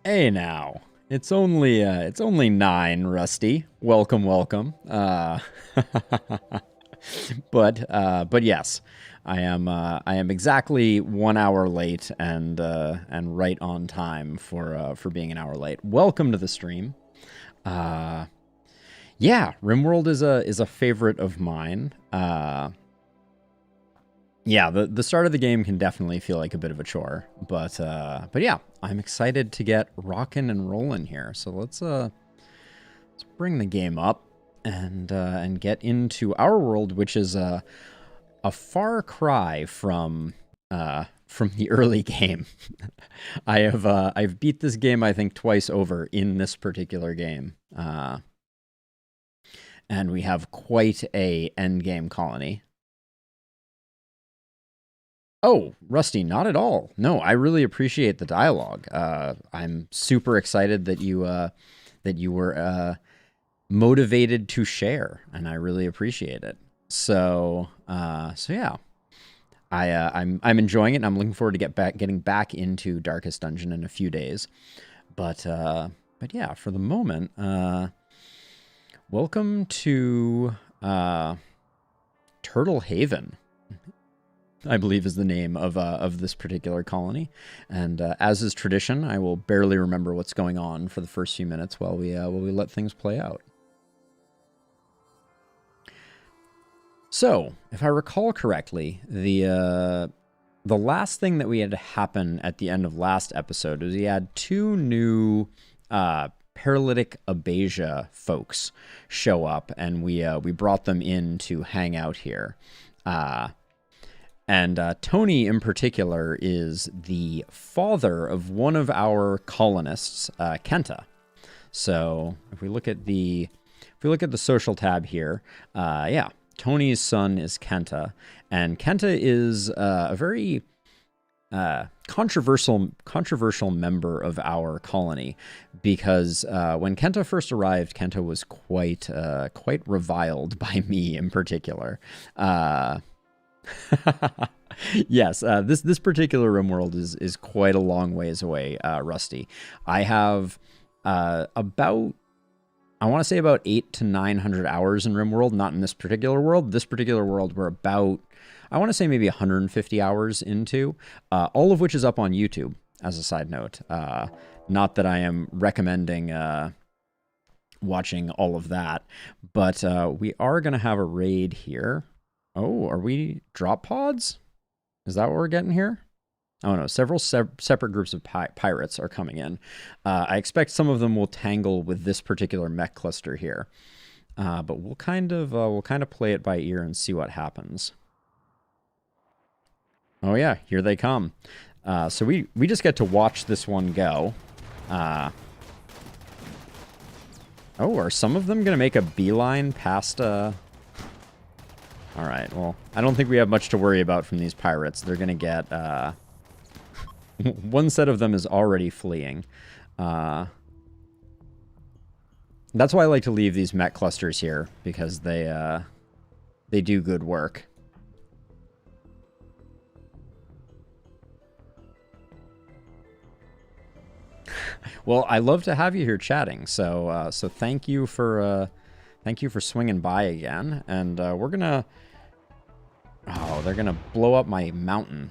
Hey now. It's only 9, Rusty. Welcome, welcome. But yes, I am exactly 1 hour late and right on time for being an hour late. Welcome to the stream. Uh, yeah, RimWorld is a favorite of mine. Yeah, the start of the game can definitely feel like a bit of a chore, but yeah, I'm excited to get rocking and rolling here. So let's bring the game up and get into our world, which is a far cry from the early game. I've beat this game I think twice over in this particular game, and we have quite a end game colony. Oh, Rusty, not at all. No, I really appreciate the dialogue. I'm super excited that you were motivated to share, and I really appreciate it. So yeah, I'm enjoying it, and I'm looking forward to getting back into Darkest Dungeon in a few days. But yeah, for the moment, welcome to Turtle Haven. I believe is the name of this particular colony. And as is tradition, I will barely remember what's going on for the first few minutes while we let things play out. So, if I recall correctly, the last thing that we had happen at the end of last episode was we had two new paralytic Abasia folks show up, and we brought them in to hang out here. And Tony, in particular, is the father of one of our colonists, Kenta. So if we look at the social tab here, yeah, Tony's son is Kenta, and Kenta is a very controversial member of our colony because when Kenta first arrived, Kenta was quite reviled by me in particular. Yes, this particular RimWorld is quite a long ways away, Rusty. I have about I want to say about 800 to 900 hours in RimWorld, not in this particular world. This particular world we're about I want to say maybe 150 hours into, all of which is up on YouTube. As a side note, not that I am recommending watching all of that, but we are gonna have a raid here. Oh, are we drop pods? Is that what we're getting here? Oh no, several separate groups of pirates are coming in. I expect some of them will tangle with this particular mech cluster here, but we'll kind of play it by ear and see what happens. Oh yeah, here they come. So we just get to watch this one go. Oh, are some of them gonna make a beeline past? All right, well, I don't think we have much to worry about from these pirates. They're going to get... one set of them is already fleeing. That's why I like to leave these mech clusters here, because they do good work. Well, I love to have you here chatting, so thank you for swinging by again, and we're gonna... Oh, they're gonna blow up my mountain.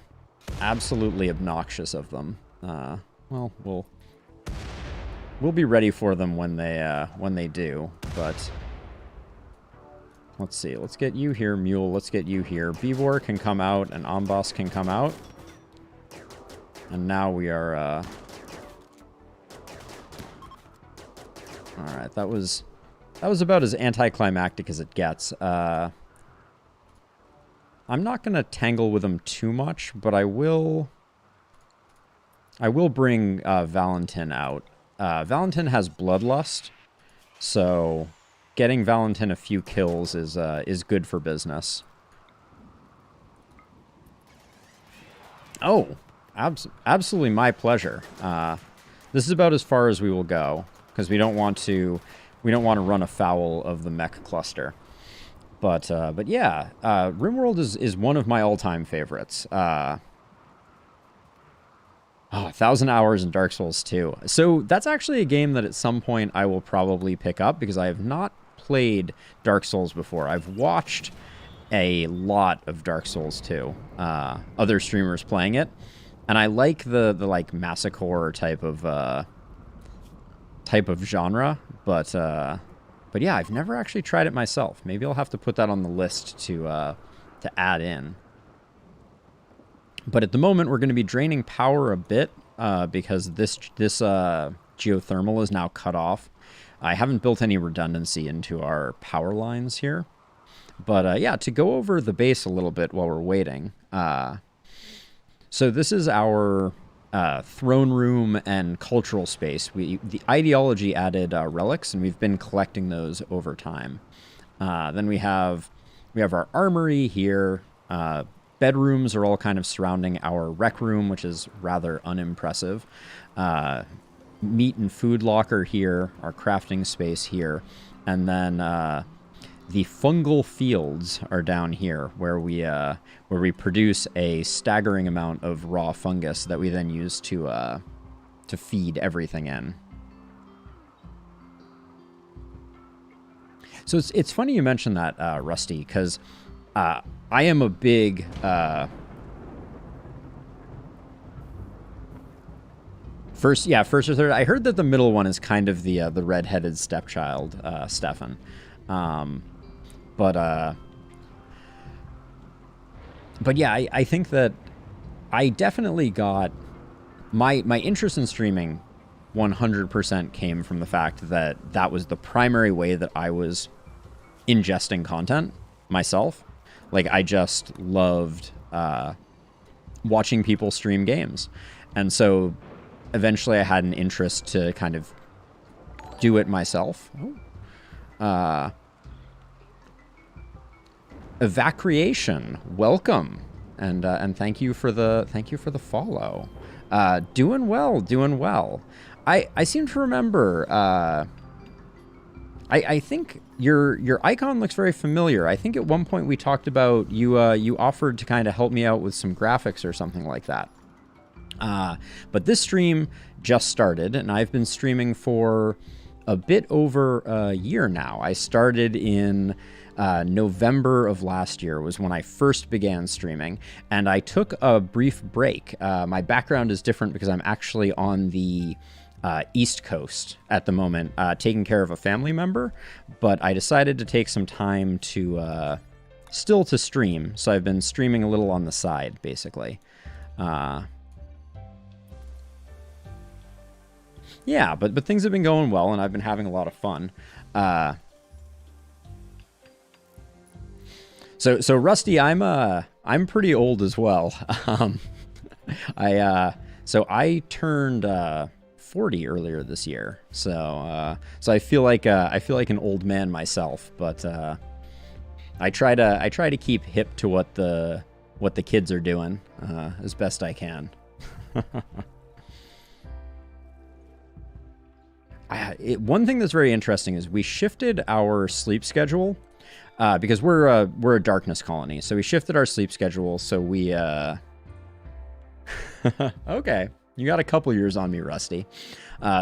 Absolutely obnoxious of them. Well, we'll be ready for them when they do, but... Let's see, let's get you here, Mule, let's get you here. Beavor can come out, and Amboss can come out. And now we are, Alright, that was about as anticlimactic as it gets. I'm not going to tangle with them too much, but I will bring Valentin out. Valentin has Bloodlust, so getting Valentin a few kills is good for business. Oh, absolutely my pleasure. This is about as far as we will go, because we don't want to run afoul of the mech cluster. But yeah, RimWorld is one of my all-time favorites. Oh, 1,000 hours in Dark Souls 2. So that's actually a game that at some point I will probably pick up because I have not played Dark Souls before. I've watched a lot of Dark Souls 2, other streamers playing it, and I like the like massacre type of genre, but yeah, I've never actually tried it myself. Maybe I'll have to put that on the list to add in. But at the moment, we're going to be draining power a bit because this geothermal is now cut off. I haven't built any redundancy into our power lines here. But yeah, to go over the base a little bit while we're waiting. So this is our throne room and cultural space. The ideology added relics, and we've been collecting those over time. Then we have our armory here. Bedrooms are all kind of surrounding our rec room, which is rather unimpressive. Meat and food locker here, our crafting space here, and then the fungal fields are down here, where we produce a staggering amount of raw fungus that we then use to feed everything in. So it's funny you mentioned that, Rusty, because I am a big first or third. I heard that the middle one is kind of the redheaded stepchild, Stefan. But yeah, I think that I definitely got my interest in streaming 100% came from the fact that that was the primary way that I was ingesting content myself. Like, I just loved watching people stream games. And so eventually I had an interest to kind of do it myself. Evacuation, welcome. And thank you for the follow. Doing well. I seem to remember I think your icon looks very familiar. I think at one point we talked about you offered to kind of help me out with some graphics or something like that. But this stream just started, and I've been streaming for a bit over a year now. I started in November of last year was when I first began streaming, and I took a brief break. My background is different because I'm actually on the East Coast at the moment, taking care of a family member, but I decided to take some time to still to stream, so I've been streaming a little on the side, basically. Yeah, but things have been going well, and I've been having a lot of fun. So Rusty, I'm pretty old as well. I turned 40 earlier this year, so I feel like an old man myself. But I try to keep hip to what the kids are doing as best I can. One thing that's very interesting is we shifted our sleep schedule because we're a darkness colony. So we shifted our sleep schedule. So we okay, you got a couple years on me, Rusty.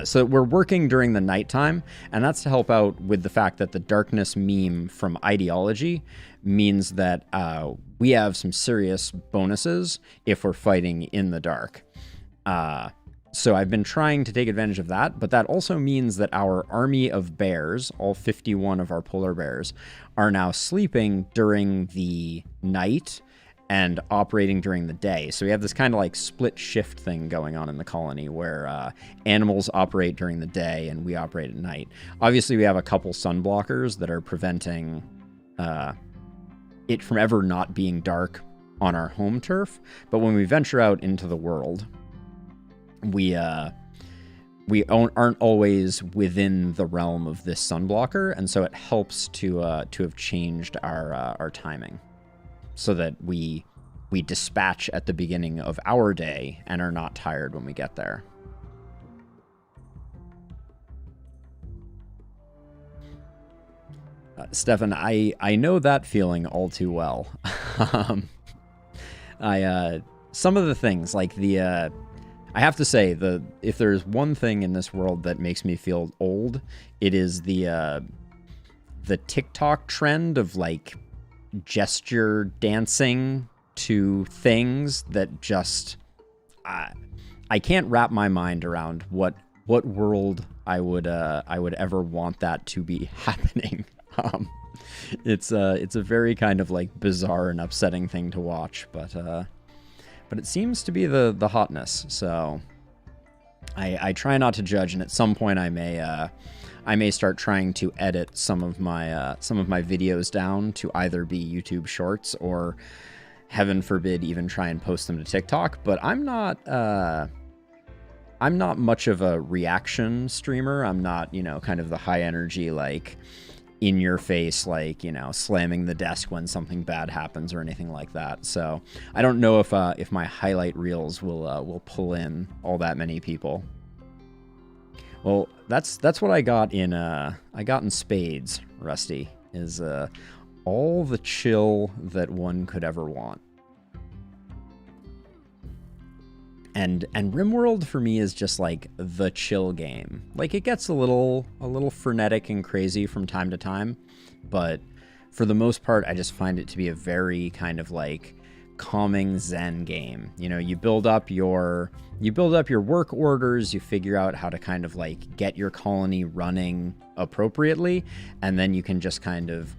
So we're working during the nighttime, and that's to help out with the fact that the darkness meme from ideology means that we have some serious bonuses if we're fighting in the dark. So I've been trying to take advantage of that, but that also means that our army of bears, all 51 of our polar bears, are now sleeping during the night and operating during the day. So we have this kind of like split shift thing going on in the colony where animals operate during the day and we operate at night. Obviously, we have a couple sun blockers that are preventing it from ever not being dark on our home turf. But when we venture out into the world, we aren't always within the realm of this sunblocker, and so it helps to have changed our timing so that we dispatch at the beginning of our day and are not tired when we get there. Stefan, I know that feeling all too well. Some of the things like the I have to say, if there's one thing in this world that makes me feel old, it is the TikTok trend of like gesture dancing to things that just I can't wrap my mind around what world I would ever want that to be happening. It's a very kind of like bizarre and upsetting thing to watch, but it seems to be the hotness. So I try not to judge, and at some point I may start trying to edit some of my videos down to either be YouTube Shorts or, heaven forbid, even try and post them to TikTok. But I'm not much of a reaction streamer. I'm not, kind of the high energy, like in your face, like, slamming the desk when something bad happens or anything like that. So I don't know if my highlight reels will pull in all that many people. Well, that's what I got in spades, Rusty, is all the chill that one could ever want. And RimWorld for me is just like the chill game. Like, it gets a little frenetic and crazy from time to time, but for the most part, I just find it to be a very kind of like calming Zen game. You build up your work orders, you figure out how to kind of like get your colony running appropriately, and then you can just kind of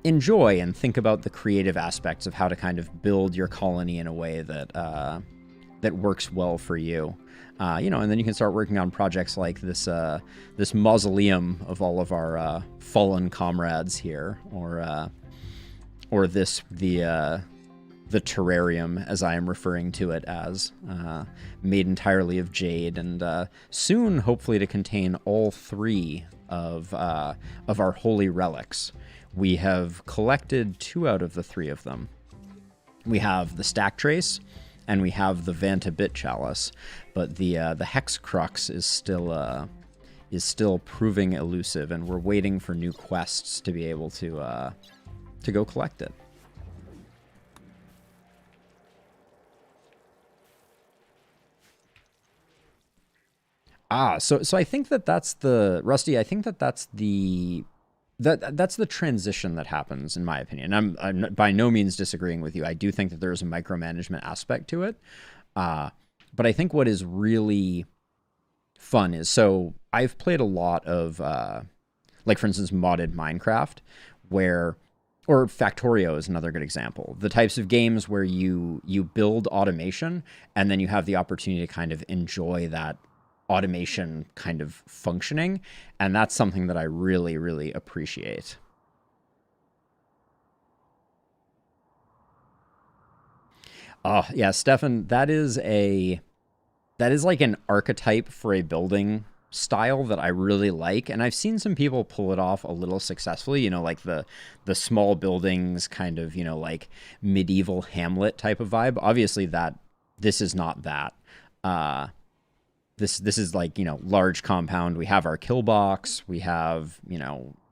enjoy and think about the creative aspects of how to kind of build your colony in a way that works well for you. And then you can start working on projects like this mausoleum of all of our fallen comrades here, or the terrarium, as I am referring to it as, made entirely of jade, and soon hopefully to contain all three of our holy relics. We have collected 2 out of the 3 of them. We have the stack trace, and we have the Vanta bit chalice, but the hex crux is still proving elusive, and we're waiting for new quests to be able to go collect it. So I think that's the Rusty. I think that's the transition that happens, in my opinion. I'm by no means disagreeing with you. I do think that there's a micromanagement aspect to it. But I think what is really fun is, so I've played a lot of, like, for instance, modded Minecraft, or Factorio is another good example. The types of games where you build automation, and then you have the opportunity to kind of enjoy that automation kind of functioning, and that's something that I really, really appreciate. Oh yeah, Stefan, that is like an archetype for a building style that I really like, and I've seen some people pull it off a little successfully, like the small buildings, kind of, like medieval hamlet type of vibe. Obviously this is not that. This is like, large compound. We have our kill box. We have,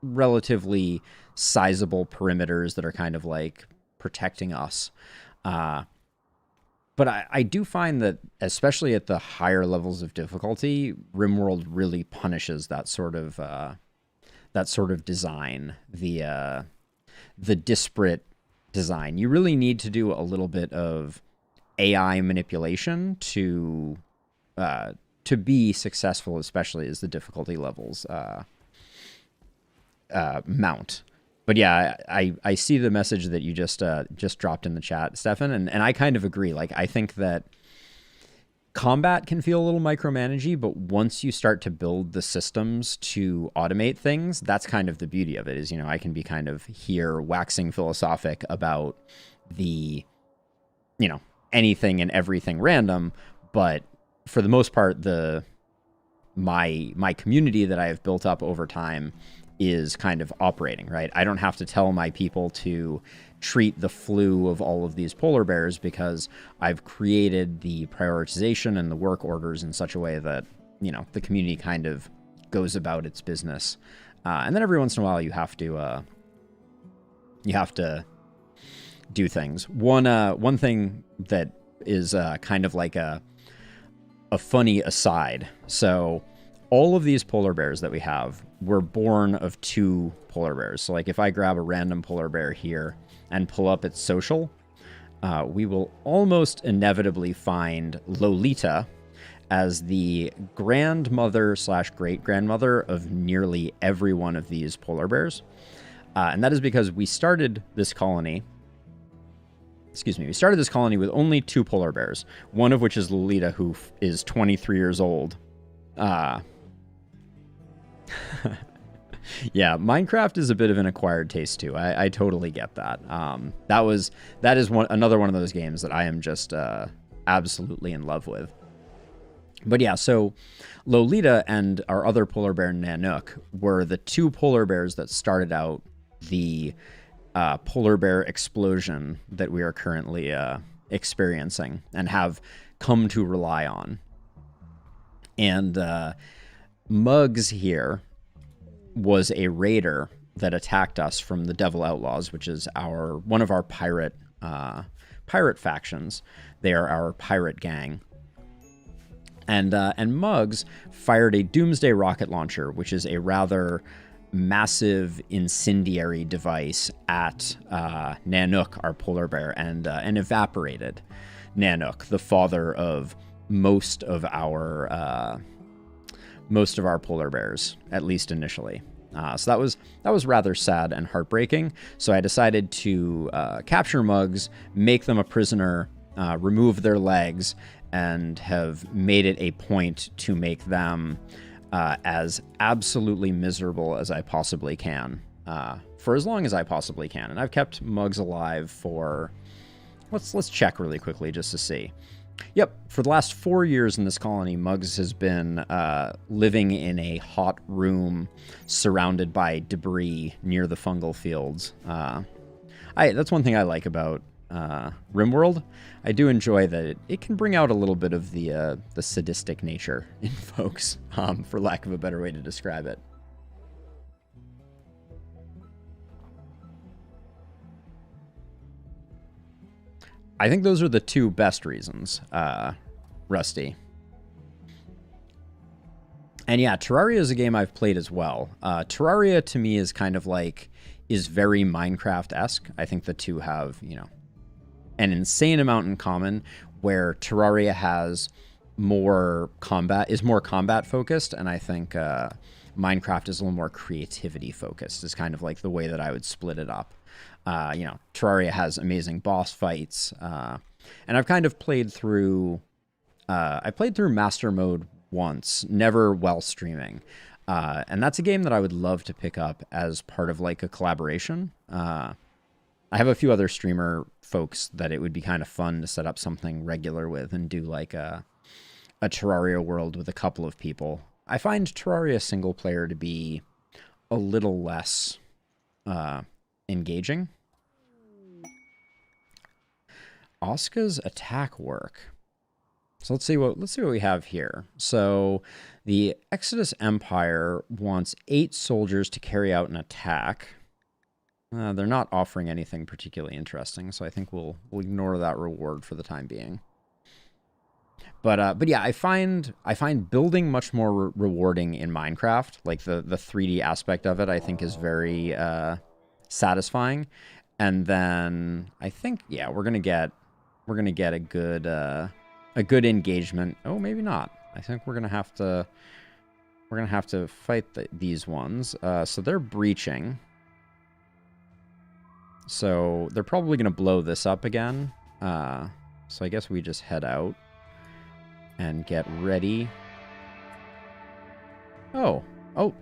relatively sizable perimeters that are kind of like protecting us. But I do find that, especially at the higher levels of difficulty, RimWorld really punishes that sort of design, the disparate design. You really need to do a little bit of AI manipulation to be successful, especially as the difficulty levels mount. But yeah, I see the message that you just dropped in the chat, Stefan, and I kind of agree. Like, I think that combat can feel a little micromanagey, but once you start to build the systems to automate things, that's kind of the beauty of it, is, I can be kind of here waxing philosophic about the, anything and everything random, but for the most part, my community that I have built up over time is kind of operating, right? I don't have to tell my people to treat the flu of all of these polar bears, because I've created the prioritization and the work orders in such a way that, the community kind of goes about its business. And then every once in a while you have to do things. One thing that is kind of like a funny aside. So all of these polar bears that we have were born of 2 polar bears. So like if I grab a random polar bear here and pull up its social, we will almost inevitably find Lolita as the grandmother / great-grandmother of nearly every one of these polar bears. And that is because we started this colony... we started this colony with only 2 polar bears, one of which is Lolita, who is 23 years old. Yeah, Minecraft is a bit of an acquired taste too. I totally get that. That is another one of those games that I am just absolutely in love with. But yeah, so Lolita and our other polar bear Nanook were the 2 polar bears that started out the polar bear explosion that we are currently experiencing and have come to rely on. And Muggs here was a raider that attacked us from the Devil Outlaws, which is one of our pirate factions. They are our pirate gang. And Muggs fired a Doomsday rocket launcher, which is a rather massive incendiary device at Nanook, our polar bear, and evaporated Nanook, the father of most of our polar bears, at least initially. So that was rather sad and heartbreaking. So I decided to capture Muggs, make them a prisoner, remove their legs, and have made it a point to make them as absolutely miserable as I possibly can, for as long as I possibly can. And I've kept Muggs alive for... Let's check really quickly just to see. Yep, for the last 4 years in this colony, Muggs has been living in a hot room surrounded by debris near the fungal fields. That's one thing I like about RimWorld. I do enjoy that it can bring out a little bit of the sadistic nature in folks, for lack of a better way to describe it. I think those are the 2 best reasons, Rusty. And yeah, Terraria is a game I've played as well. Terraria to me is kind of like, is very Minecraft-esque. I think the 2 have, an insane amount in common, where Terraria has more combat focused, and I think Minecraft is a little more creativity focused, is kind of like the way that I would split it up. Terraria has amazing boss fights, and I've kind of played through Master Mode once, never while streaming, and that's a game that I would love to pick up as part of like a collaboration. I have a few other streamer folks that it would be kind of fun to set up something regular with and do like a Terraria world with a couple of people. I find Terraria single player to be a little less engaging. Asuka's attack work. So let's see what we have here. So the Exodus Empire wants 8 soldiers to carry out an attack. They're not offering anything particularly interesting, so I think we'll ignore that reward for the time being. But yeah, I find building much more rewarding in Minecraft. Like the 3D aspect of it, I think is very satisfying. And then I think, yeah, we're gonna get a good engagement. Oh, maybe not. I think we're gonna have to fight these ones. So they're breaching. So they're probably gonna blow this up again. So I guess we just head out and get ready. Oh,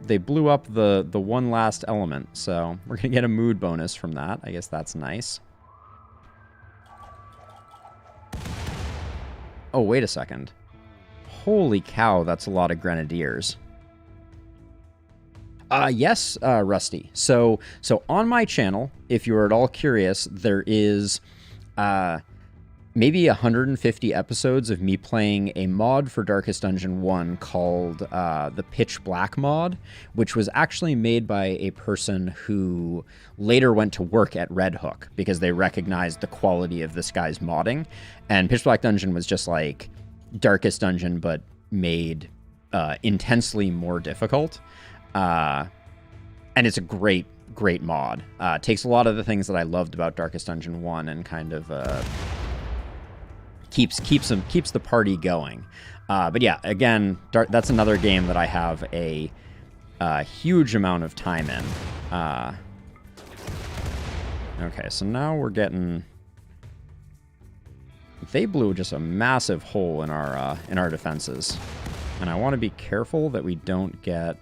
they blew up the one last element, so we're gonna get a mood bonus from that. I guess that's nice. Oh, wait a second. Holy cow, that's a lot of grenadiers. Yes, Rusty. So on my channel, if you're at all curious, there is maybe 150 episodes of me playing a mod for Darkest Dungeon 1 called the Pitch Black mod, which was actually made by a person who later went to work at Red Hook because they recognized the quality of this guy's modding. And Pitch Black Dungeon was just like Darkest Dungeon, but made intensely more difficult. And it's a great mod. Takes a lot of the things that I loved about Darkest Dungeon 1 and kind of keeps the party going. But yeah, again, that's another game that I have a huge amount of time in. Okay, so now we're getting... They blew just a massive hole in our defenses. And I want to be careful that we don't get...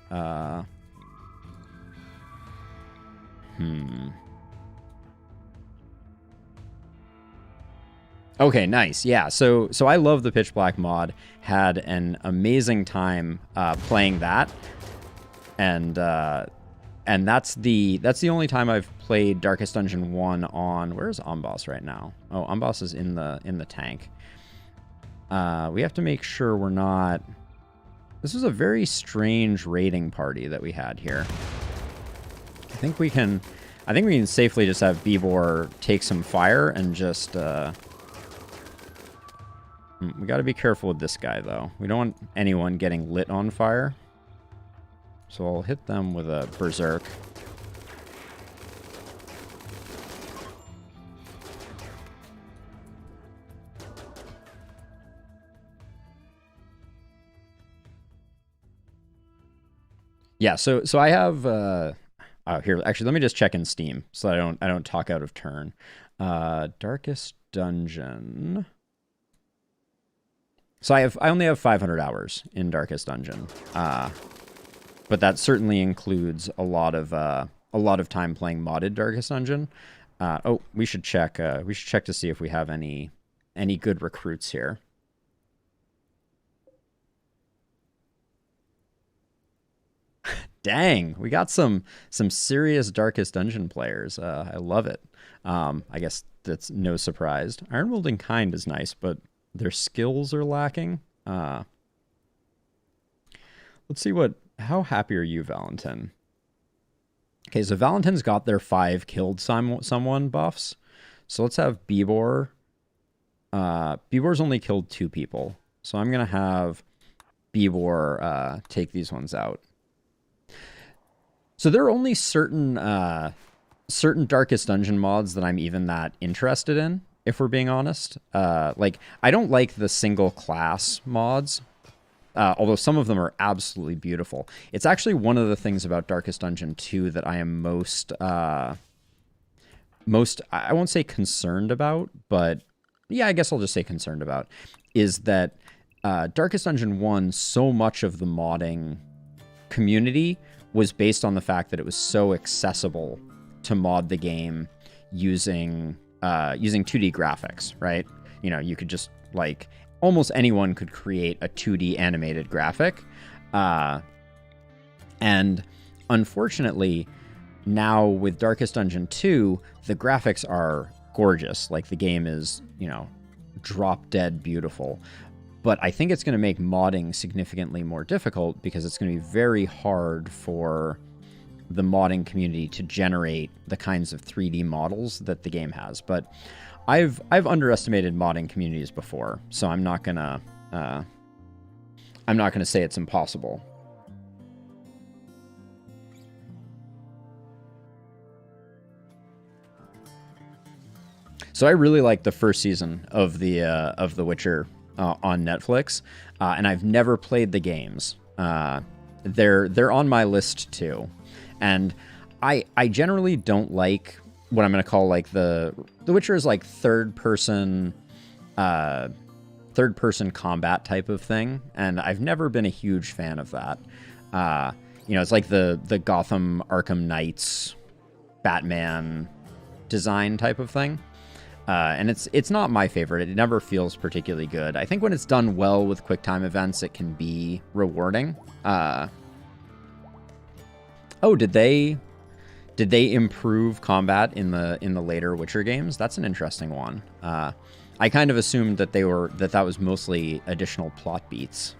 Okay, nice. Yeah, so I love the Pitch Black mod. Had an amazing time playing that, and that's the only time I've played Darkest Dungeon 1 on. Where's Amboss right now? Oh, Amboss is in the tank. We have to make sure we're not. This was a very strange raiding party that we had here. I think we can safely just have Bibor take some fire and just. We got to be careful with this guy, though. We don't want anyone getting lit on fire. So I'll hit them with a Berserk. Yeah, so I have... oh, here, actually, let me just check in Steam so I don't talk out of turn. Darkest Dungeon... So I only have 500 hours in Darkest Dungeon, but that certainly includes a lot of time playing modded Darkest Dungeon. Oh, we should check. We should check to see if we have any good recruits here. Dang, we got some serious Darkest Dungeon players. I love it. I guess that's no surprise. Ironwold and Kind is nice, but their skills are lacking. Let's see how happy are you, Valentin? Okay, so Valentin's got their 5 killed someone buffs. So let's have Bibor. Bibor's only killed 2 people. So I'm going to have Bibor take these ones out. So there are only certain Darkest Dungeon mods that I'm even that interested in, if we're being honest. Like, I don't like the single class mods, although some of them are absolutely beautiful. It's actually one of the things about Darkest Dungeon 2 that I am most, I won't say concerned about, but yeah, I guess I'll just say concerned about, is that Darkest Dungeon 1, so much of the modding community was based on the fact that it was so accessible to mod the game using 2D graphics, right? You know, you could just, like, almost anyone could create a 2D animated graphic. And unfortunately, now with Darkest Dungeon 2, the graphics are gorgeous. Like, the game is, you know, drop dead beautiful. But I think it's going to make modding significantly more difficult because it's going to be very hard for the modding community to generate the kinds of 3D models that the game has. But I've underestimated modding communities before, so I'm not gonna say it's impossible. So I really like the first season of The Witcher on Netflix, and I've never played the games. They're on my list too. And I generally don't like what I'm going to call, like, The Witcher is like third person combat type of thing, and I've never been a huge fan of that. You know, it's like the Gotham Arkham Knights Batman design type of thing. And it's not my favorite. It never feels particularly good. I think when it's done well with QuickTime events, it can be rewarding. Oh, did they improve combat in the later Witcher games? That's an interesting one. I kind of assumed that that was mostly additional plot beats.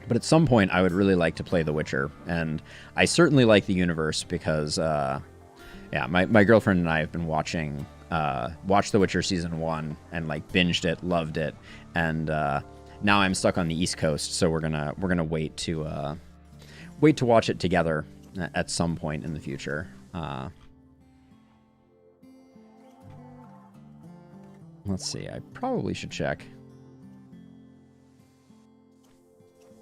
But at some point, I would really like to play The Witcher, and I certainly like the universe because, yeah, my girlfriend and I have been watching watched The Witcher season 1 and like binged it, loved it, and now I'm stuck on the East Coast, so we're gonna wait to watch it together at some point in the future. Let's see. I probably should check.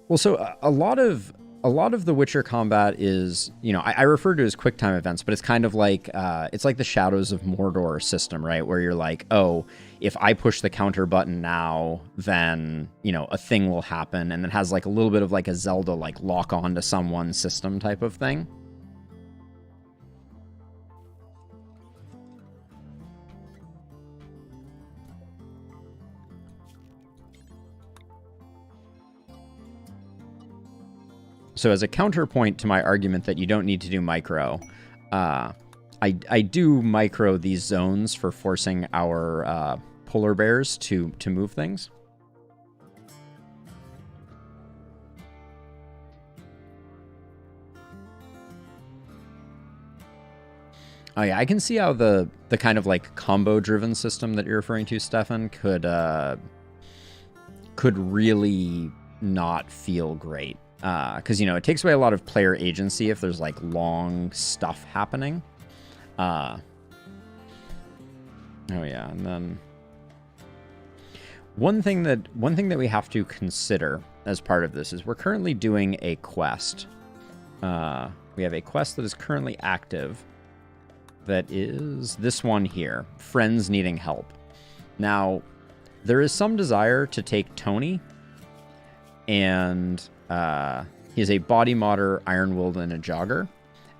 Well, so a lot of the Witcher combat is, you know, I refer to it as quick time events, but it's kind of like it's like the Shadows of Mordor system, right? Where you're like, oh, if I push the counter button now, then, you know, a thing will happen, and it has like a little bit of like a Zelda like lock on to someone system type of thing. So as a counterpoint to my argument that you don't need to do micro, I do micro these zones for forcing our polar bears to move things. Oh yeah, I can see how the kind of like combo driven system that you're referring to, Stefan, could really not feel great. Because, you know, it takes away a lot of player agency if there's like long stuff happening. Oh yeah, and then one thing that we have to consider as part of this is we're currently doing a quest. We have a quest that is currently active. That is this one here, Friends Needing Help. Now, there is some desire to take Tony and he is a body modder, Ironwold, and a jogger,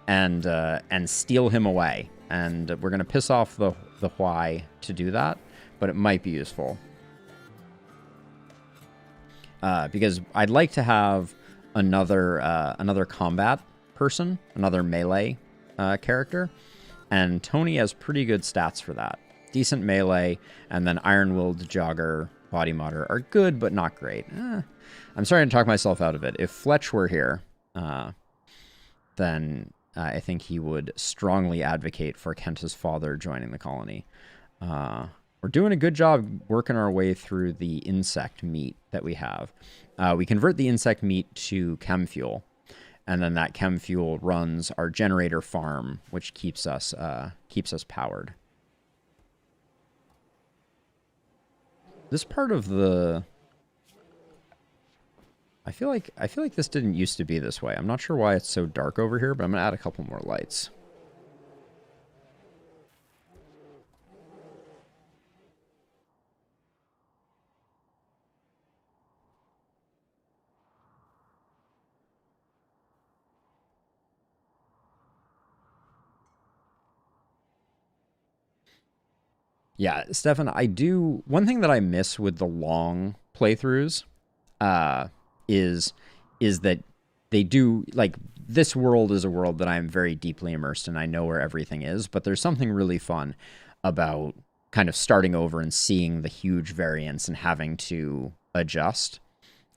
and steal him away. And we're gonna piss off the why to do that, but it might be useful because I'd like to have another combat person, another melee character, and Tony has pretty good stats for that. Decent melee, and then Ironwold, jogger, body modder are good, but not great. I'm starting to talk myself out of it. If Fletch were here, then I think he would strongly advocate for Kenta's father joining the colony. We're doing a good job working our way through the insect meat that we have. We convert the insect meat to chem fuel, and then that chem fuel runs our generator farm, which keeps us powered. This part of the... I feel like this didn't used to be this way. I'm not sure why it's so dark over here, but I'm going to add a couple more lights. Yeah, Stefan, one thing that I miss with the long playthroughs is that they do, like, this world is a world that I'm very deeply immersed in. I know where everything is, but there's something really fun about kind of starting over and seeing the huge variance and having to adjust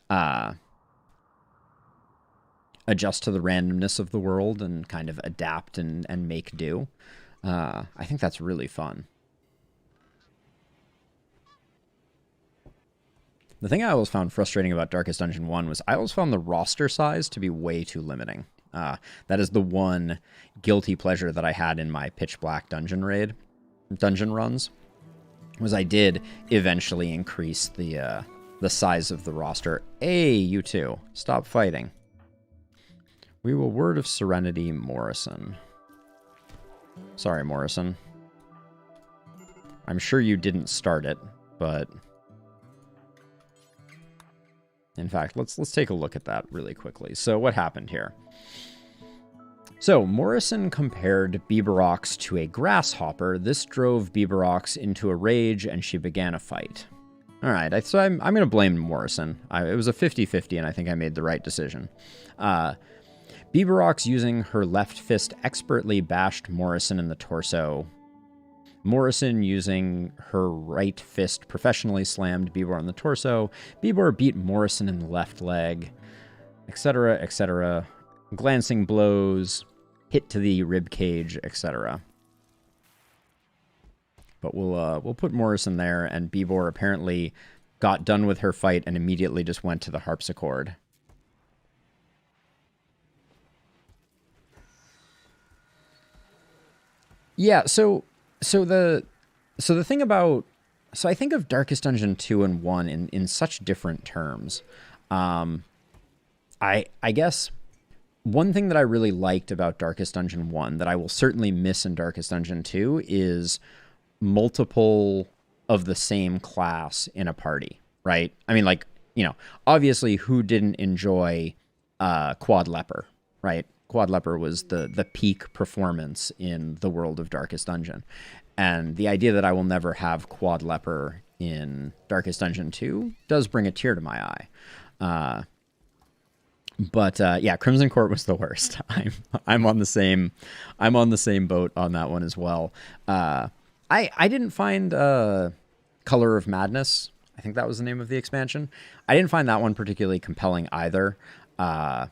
to the randomness of the world and kind of adapt and make do. I think that's really fun. The thing I always found frustrating about Darkest Dungeon 1 was I always found the roster size to be way too limiting. That is the one guilty pleasure that I had in my Pitch Black dungeon runs, was I did eventually increase the size of the roster. Hey, you two, stop fighting. We will Word of Serenity Morrison. Sorry, Morrison. I'm sure you didn't start it, but... In fact, let's take a look at that really quickly. So what happened here? So Morrison compared Bieberox to a grasshopper. This drove Bieberox into a rage, and she began a fight. All right, so I'm going to blame Morrison. It was a 50-50, and I think I made the right decision. Bieberox, using her left fist, expertly bashed Morrison in the torso. Morrison, using her right fist, professionally slammed Bieber on the torso. Bieber beat Morrison in the left leg, etc., etc. Glancing blows, hit to the rib cage, etc. But we'll put Morrison there, and Bibor apparently got done with her fight and immediately just went to the harpsichord. Yeah, so the thing about I think of Darkest Dungeon 2 and 1 in such different terms. Um I guess one thing that I really liked about Darkest Dungeon 1 that I will certainly miss in Darkest Dungeon 2 is multiple of the same class in a party, right? I mean, like, obviously who didn't enjoy Quad Leper, right? Quad Leper was the peak performance in the world of Darkest Dungeon. And the idea that I will never have Quad Leper in Darkest Dungeon 2 does bring a tear to my eye. But yeah, Crimson Court was the worst. I'm on the same boat on that one as well. I didn't find Color of Madness. I think that was the name of the expansion. I didn't find that one particularly compelling either. I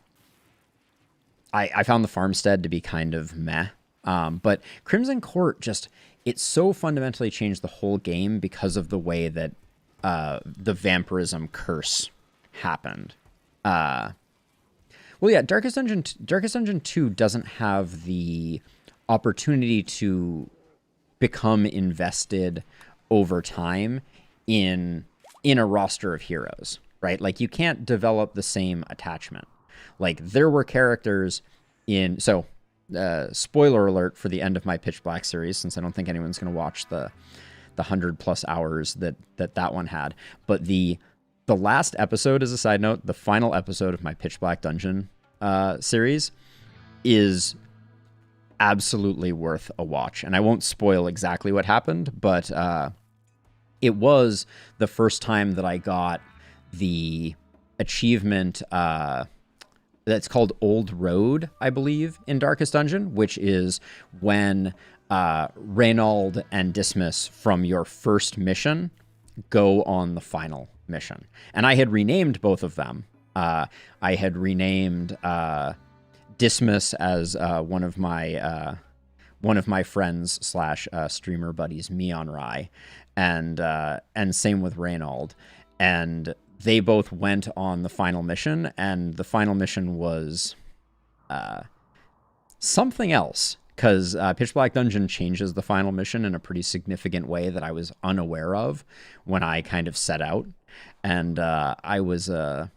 found the Farmstead to be kind of meh. But Crimson Court it so fundamentally changed the whole game because of the way that the vampirism curse happened. Well, yeah, Darkest Dungeon 2 doesn't have the opportunity to become invested over time in a roster of heroes, right? Like, you can't develop the same attachment. Like, there were characters in... So, spoiler alert for the end of my Pitch Black series, since I don't think anyone's going to watch the 100+ hours that one had. But the last episode, as a side note, the final episode of my Pitch Black Dungeon series is absolutely worth a watch. And I won't spoil exactly what happened, but it was the first time that I got the achievement that's called Old Road, I believe, in Darkest Dungeon, which is when Reynald and Dismas from your first mission go on the final mission. And I had renamed both of them. I had renamed Dismas as one of my friends / streamer buddies, Meon Rai, and same with Reynald. And they both went on the final mission, and the final mission was something else, because Pitch Black Dungeon changes the final mission in a pretty significant way that I was unaware of when I kind of set out. And I was, to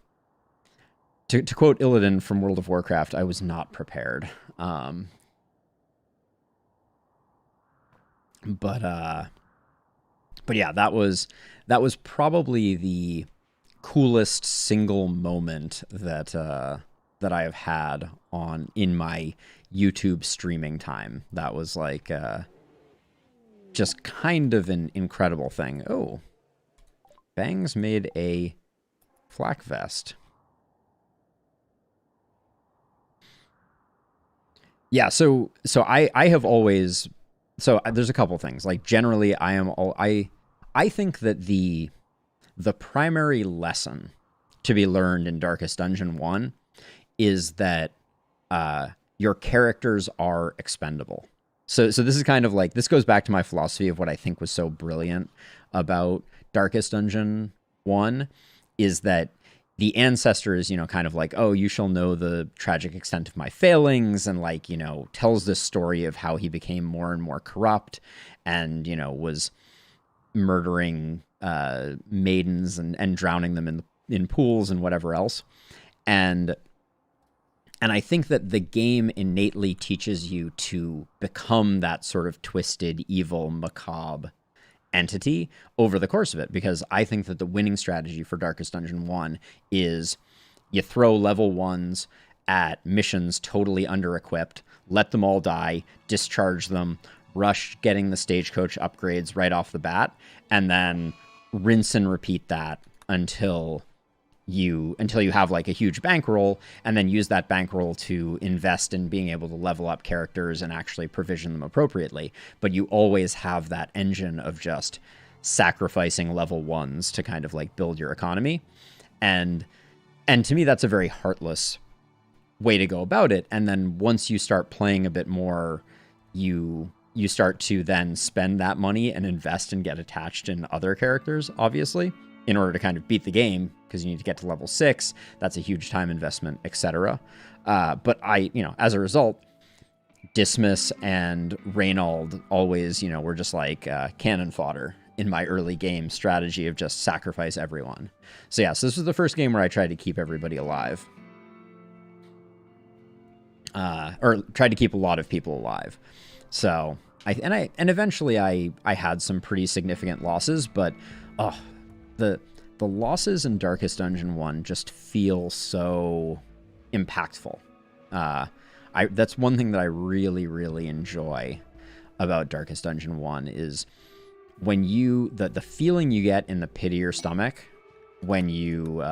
quote Illidan from World of Warcraft, I was not prepared. But yeah, that was probably the coolest single moment that I have had in my YouTube streaming time. That was like just kind of an incredible thing. Oh, Bangs made a flak vest. Yeah, so I have always, so there's a couple things. Like, generally I think that the primary lesson to be learned in Darkest Dungeon 1 is that your characters are expendable. So this is kind of like, this goes back to my philosophy of what I think was so brilliant about Darkest Dungeon 1, is that the ancestor is, kind of like, oh, you shall know the tragic extent of my failings, and like, tells this story of how he became more and more corrupt and, was murdering maidens and drowning them in pools and whatever else. And I think that the game innately teaches you to become that sort of twisted, evil, macabre entity over the course of it, because I think that the winning strategy for Darkest Dungeon 1 is you throw level 1s at missions totally under-equipped, let them all die, discharge them, rush getting the stagecoach upgrades right off the bat, and then rinse and repeat that until you have like a huge bankroll, and then use that bankroll to invest in being able to level up characters and actually provision them appropriately. But you always have that engine of just sacrificing level 1s to kind of like build your economy. And to me, that's a very heartless way to go about it. And then once you start playing a bit more, you you start to then spend that money and invest and get attached in other characters, obviously, in order to kind of beat the game, because you need to get to level 6. That's a huge time investment, etc. But as a result, Dismas and Reynald always, were just like cannon fodder in my early game strategy of just sacrifice everyone. So yeah, so this was the first game where I tried to keep everybody alive. Or tried to keep a lot of people alive. So eventually I had some pretty significant losses, but the losses in Darkest Dungeon 1 just feel so impactful. That's one thing that I really, really enjoy about Darkest Dungeon 1 is when the feeling you get in the pit of your stomach when you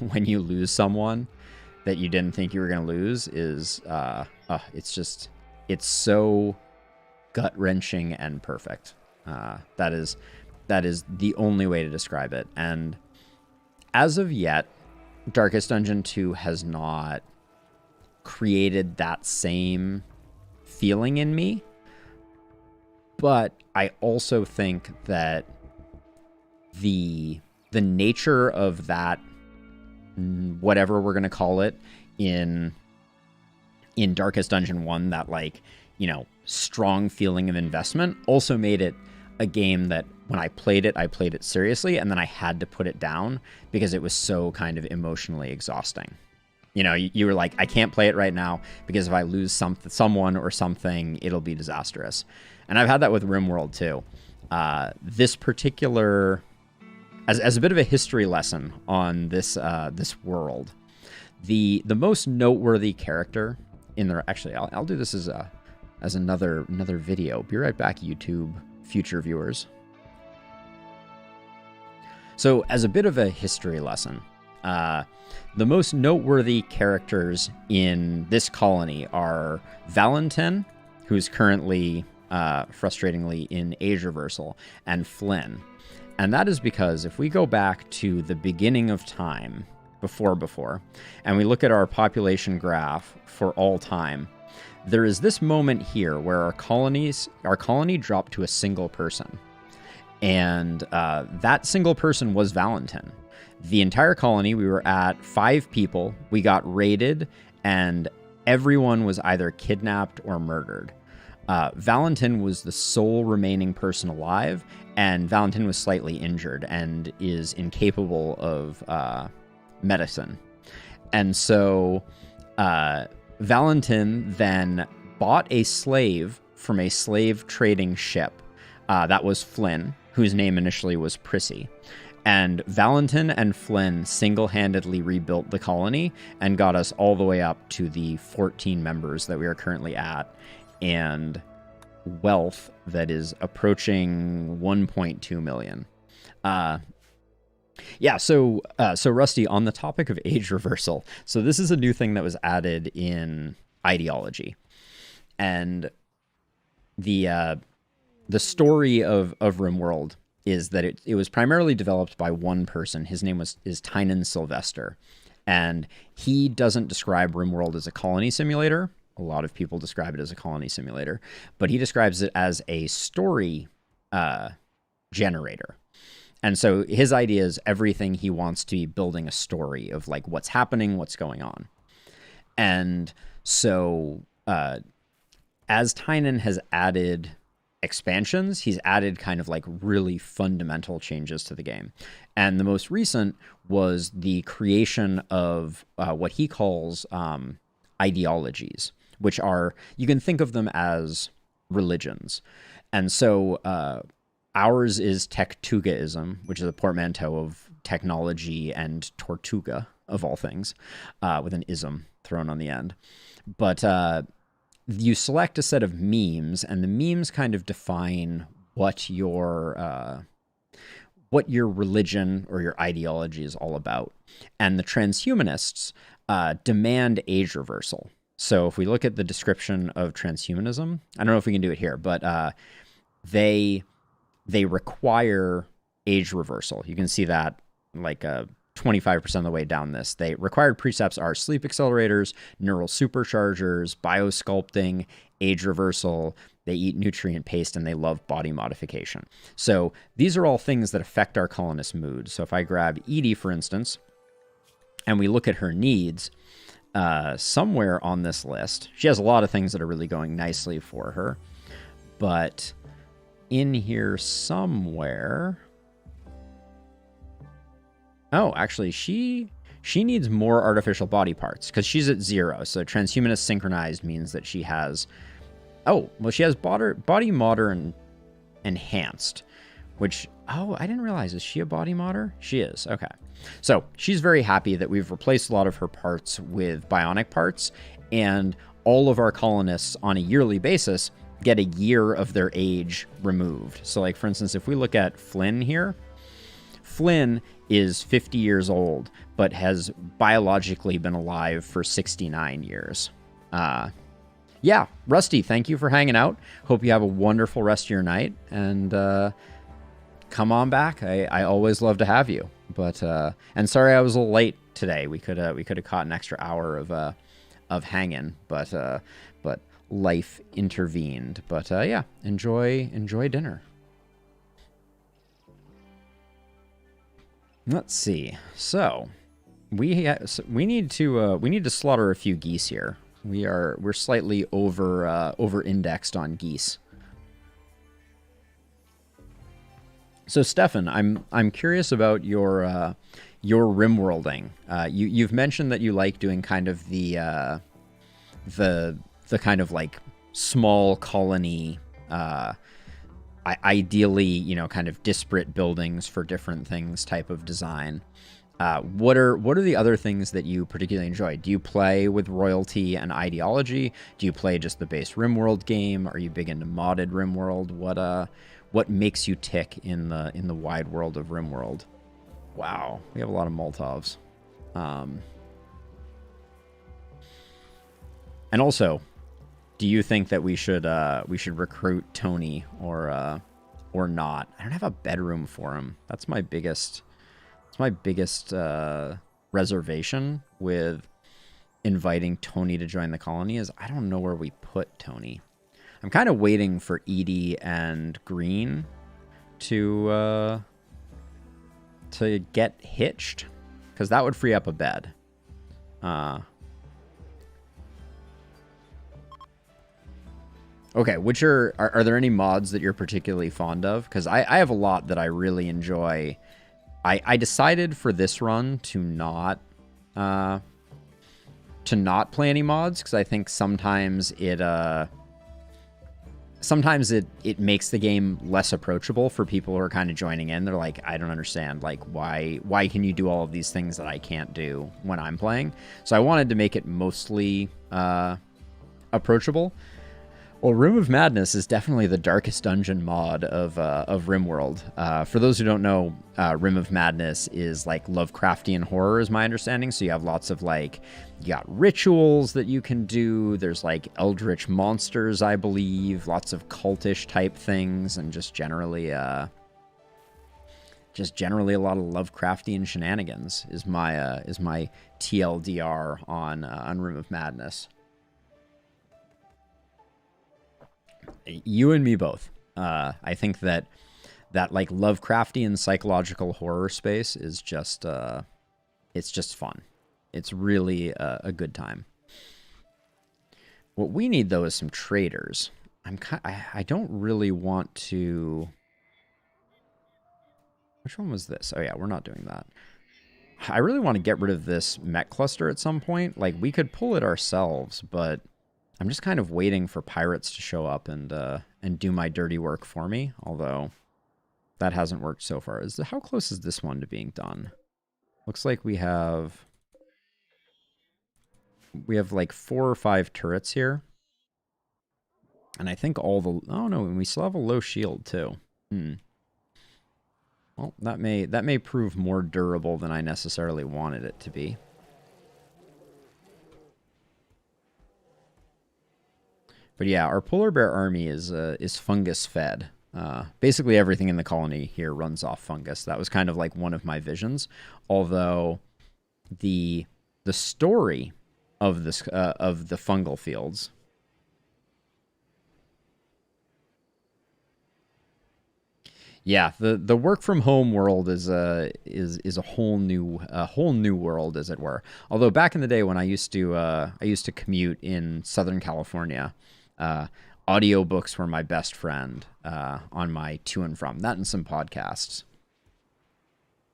lose someone that you didn't think you were going to lose is it's so gut-wrenching and perfect. That is the only way to describe it. And as of yet, Darkest Dungeon 2 has not created that same feeling in me. But I also think that the nature of that, whatever we're going to call it, in Darkest Dungeon 1, that strong feeling of investment, also made it a game that when I played it seriously, and then I had to put it down because it was so kind of emotionally exhausting. You were like, I can't play it right now because if I lose someone or something, it'll be disastrous. And I've had that with RimWorld too. This particular, as a bit of a history lesson on this world, the most noteworthy character in the, actually I'll do this as another video. Be right back, YouTube future viewers. So as a bit of a history lesson, the most noteworthy characters in this colony are Valentin, who's currently frustratingly in age reversal, and Flynn. And that is because if we go back to the beginning of time, before, and we look at our population graph for all time, there is this moment here where our colony dropped to a single person. And that single person was Valentin. The entire colony, we were at 5 people. We got raided, and everyone was either kidnapped or murdered. Valentin was the sole remaining person alive, and Valentin was slightly injured and is incapable of medicine. And so Valentin then bought a slave from a slave trading ship. That was Flynn, whose name initially was Prissy. And Valentin and Flynn single-handedly rebuilt the colony and got us all the way up to the 14 members that we are currently at, and wealth that is approaching 1.2 million. So Rusty, on the topic of age reversal, so this is a new thing that was added in ideology. And the story of RimWorld is that it was primarily developed by one person. His name is Tynan Sylvester. And he doesn't describe RimWorld as a colony simulator. A lot of people describe it as a colony simulator. But he describes it as a story generator. And so his idea is everything he wants to be building a story of like what's happening, what's going on. And so as Tynan has added expansions, he's added kind of like really fundamental changes to the game. And the most recent was the creation of what he calls ideologies, which are, you can think of them as religions. And so ours is Tektugaism, which is a portmanteau of technology and Tortuga, of all things, with an ism thrown on the end. But you select a set of memes, and the memes kind of define what your religion or your ideology is all about. And the transhumanists demand age reversal. So if we look at the description of transhumanism, I don't know if we can do it here, but they require age reversal. You can see that like 25% of the way down this. They required precepts are sleep accelerators, neural superchargers, biosculpting, age reversal. They eat nutrient paste and they love body modification. So these are all things that affect our colonist's mood. So if I grab Edie, for instance, and we look at her needs, somewhere on this list, she has a lot of things that are really going nicely for her. But in here somewhere... Oh, actually, she needs more artificial body parts because she's at 0. So transhumanist synchronized means that she has... Oh, well, she has body modder enhanced, which... Oh, I didn't realize. Is she a body modder? She is. Okay. So she's very happy that we've replaced a lot of her parts with bionic parts, and all of our colonists on a yearly basis get a year of their age removed. So, like, for instance, if we look at Flynn here, Flynn is 50 years old, but has biologically been alive for 69 years. Yeah, Rusty, thank you for hanging out. Hope you have a wonderful rest of your night, and come on back. I always love to have you. But and sorry I was a little late today. We could have caught an extra hour of hanging, but life intervened. But yeah, enjoy dinner. Let's see. So we need to slaughter a few geese here. We're slightly over indexed on geese. So Stefan, I'm curious about your RimWorlding. You've mentioned that you like doing kind of the kind of like small colony, ideally, you know, kind of disparate buildings for different things type of design. What are the other things that you particularly enjoy? Do you play with royalty and ideology? Do you play just the base RimWorld game? Are you big into modded RimWorld? What makes you tick in the wide world of RimWorld? Wow, we have a lot of Moltovs. And also, do you think that we should recruit Tony or not? I don't have a bedroom for him. That's my biggest reservation with inviting Tony to join the colony is I don't know where we put Tony. I'm kind of waiting for Edie and Green to get hitched, because that would free up a bed. Okay, which are there any mods that you're particularly fond of? Because I have a lot that I really enjoy. I decided for this run to not play any mods, because I think sometimes it makes the game less approachable for people who are kind of joining in. They're like, I don't understand, like, why can you do all of these things that I can't do when I'm playing? So I wanted to make it mostly approachable. Well, Room of Madness is definitely the darkest dungeon mod of RimWorld. For those who don't know, Room of Madness is like Lovecraftian horror, is my understanding. So you have lots of like, you got rituals that you can do. There's like eldritch monsters, I believe, lots of cultish type things, and just generally a lot of Lovecraftian shenanigans is my TLDR on Room of Madness. You and me both. I think that like Lovecraftian psychological horror space is just it's just fun. It's really a good time. What we need though is some traders. I don't really want to. Which one was this? Oh yeah, we're not doing that. I really want to get rid of this mech cluster at some point. Like, we could pull it ourselves, but I'm just kind of waiting for pirates to show up and do my dirty work for me, although that hasn't worked so far. How close is this one to being done? Looks like we have like 4 or 5 turrets here. And I think oh no, and we still have a low shield too. Well, that may prove more durable than I necessarily wanted it to be. But yeah, our polar bear army is fungus fed. Basically everything in the colony here runs off fungus. That was kind of like one of my visions, although the story of this of the fungal fields. Yeah, the work from home world is a whole new world, as it were. Although back in the day when I used to commute in Southern California, uh, audiobooks were my best friend on my to and from. That and some podcasts.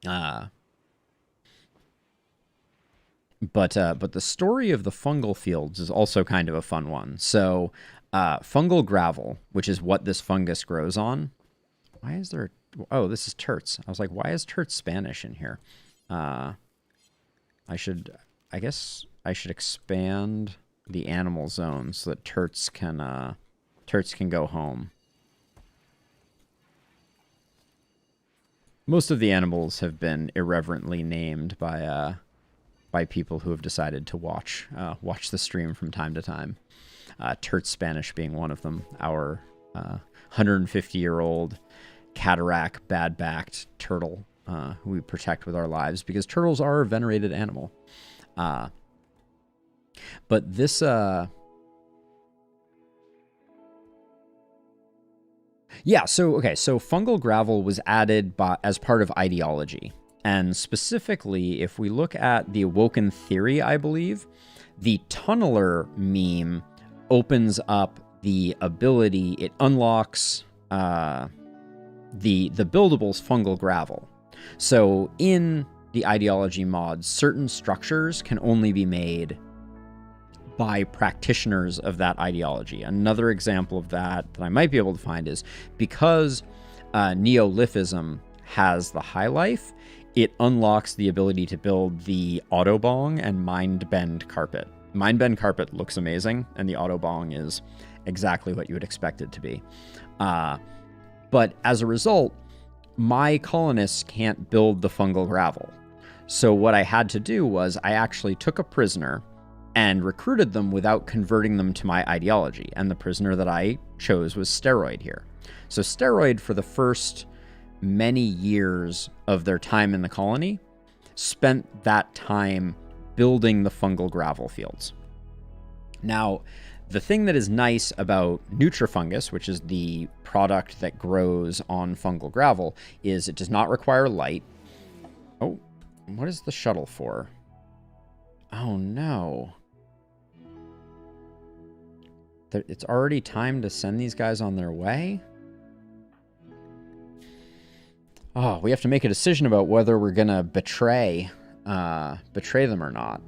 Uh, but the story of the fungal fields is also kind of a fun one. So fungal gravel, which is what this fungus grows on. Why is there? Oh, this is terts. I was like, why is terts Spanish in here? Uh, I should, I guess, I should expand the animal zone so that terts can go home. Most of the animals have been irreverently named by people who have decided to watch the stream from time to time. Turt Spanish being one of them. Our 150-year-old cataract, bad-backed turtle who we protect with our lives because turtles are a venerated animal. Uh, but this, yeah. So okay. So fungal gravel was added as part of ideology, and specifically, if we look at the Awoken theory, I believe the tunneler meme opens up the ability. It unlocks the buildables fungal gravel. So in the ideology mods, certain structures can only be made by practitioners of that ideology. Another example of that I might be able to find is because Neolithism has the high life, it unlocks the ability to build the Autobong and Mindbend carpet. Mindbend carpet looks amazing, and the Autobong is exactly what you would expect it to be. But as a result, my colonists can't build the fungal gravel. So what I had to do was I actually took a prisoner and recruited them without converting them to my ideology. And the prisoner that I chose was Steroid here. So Steroid, for the first many years of their time in the colony, spent that time building the fungal gravel fields. Now, the thing that is nice about Nutrifungus, which is the product that grows on fungal gravel, is it does not require light. Oh, what is the shuttle for? Oh no. It's already time to send these guys on their way? Oh, we have to make a decision about whether we're gonna betray them or not.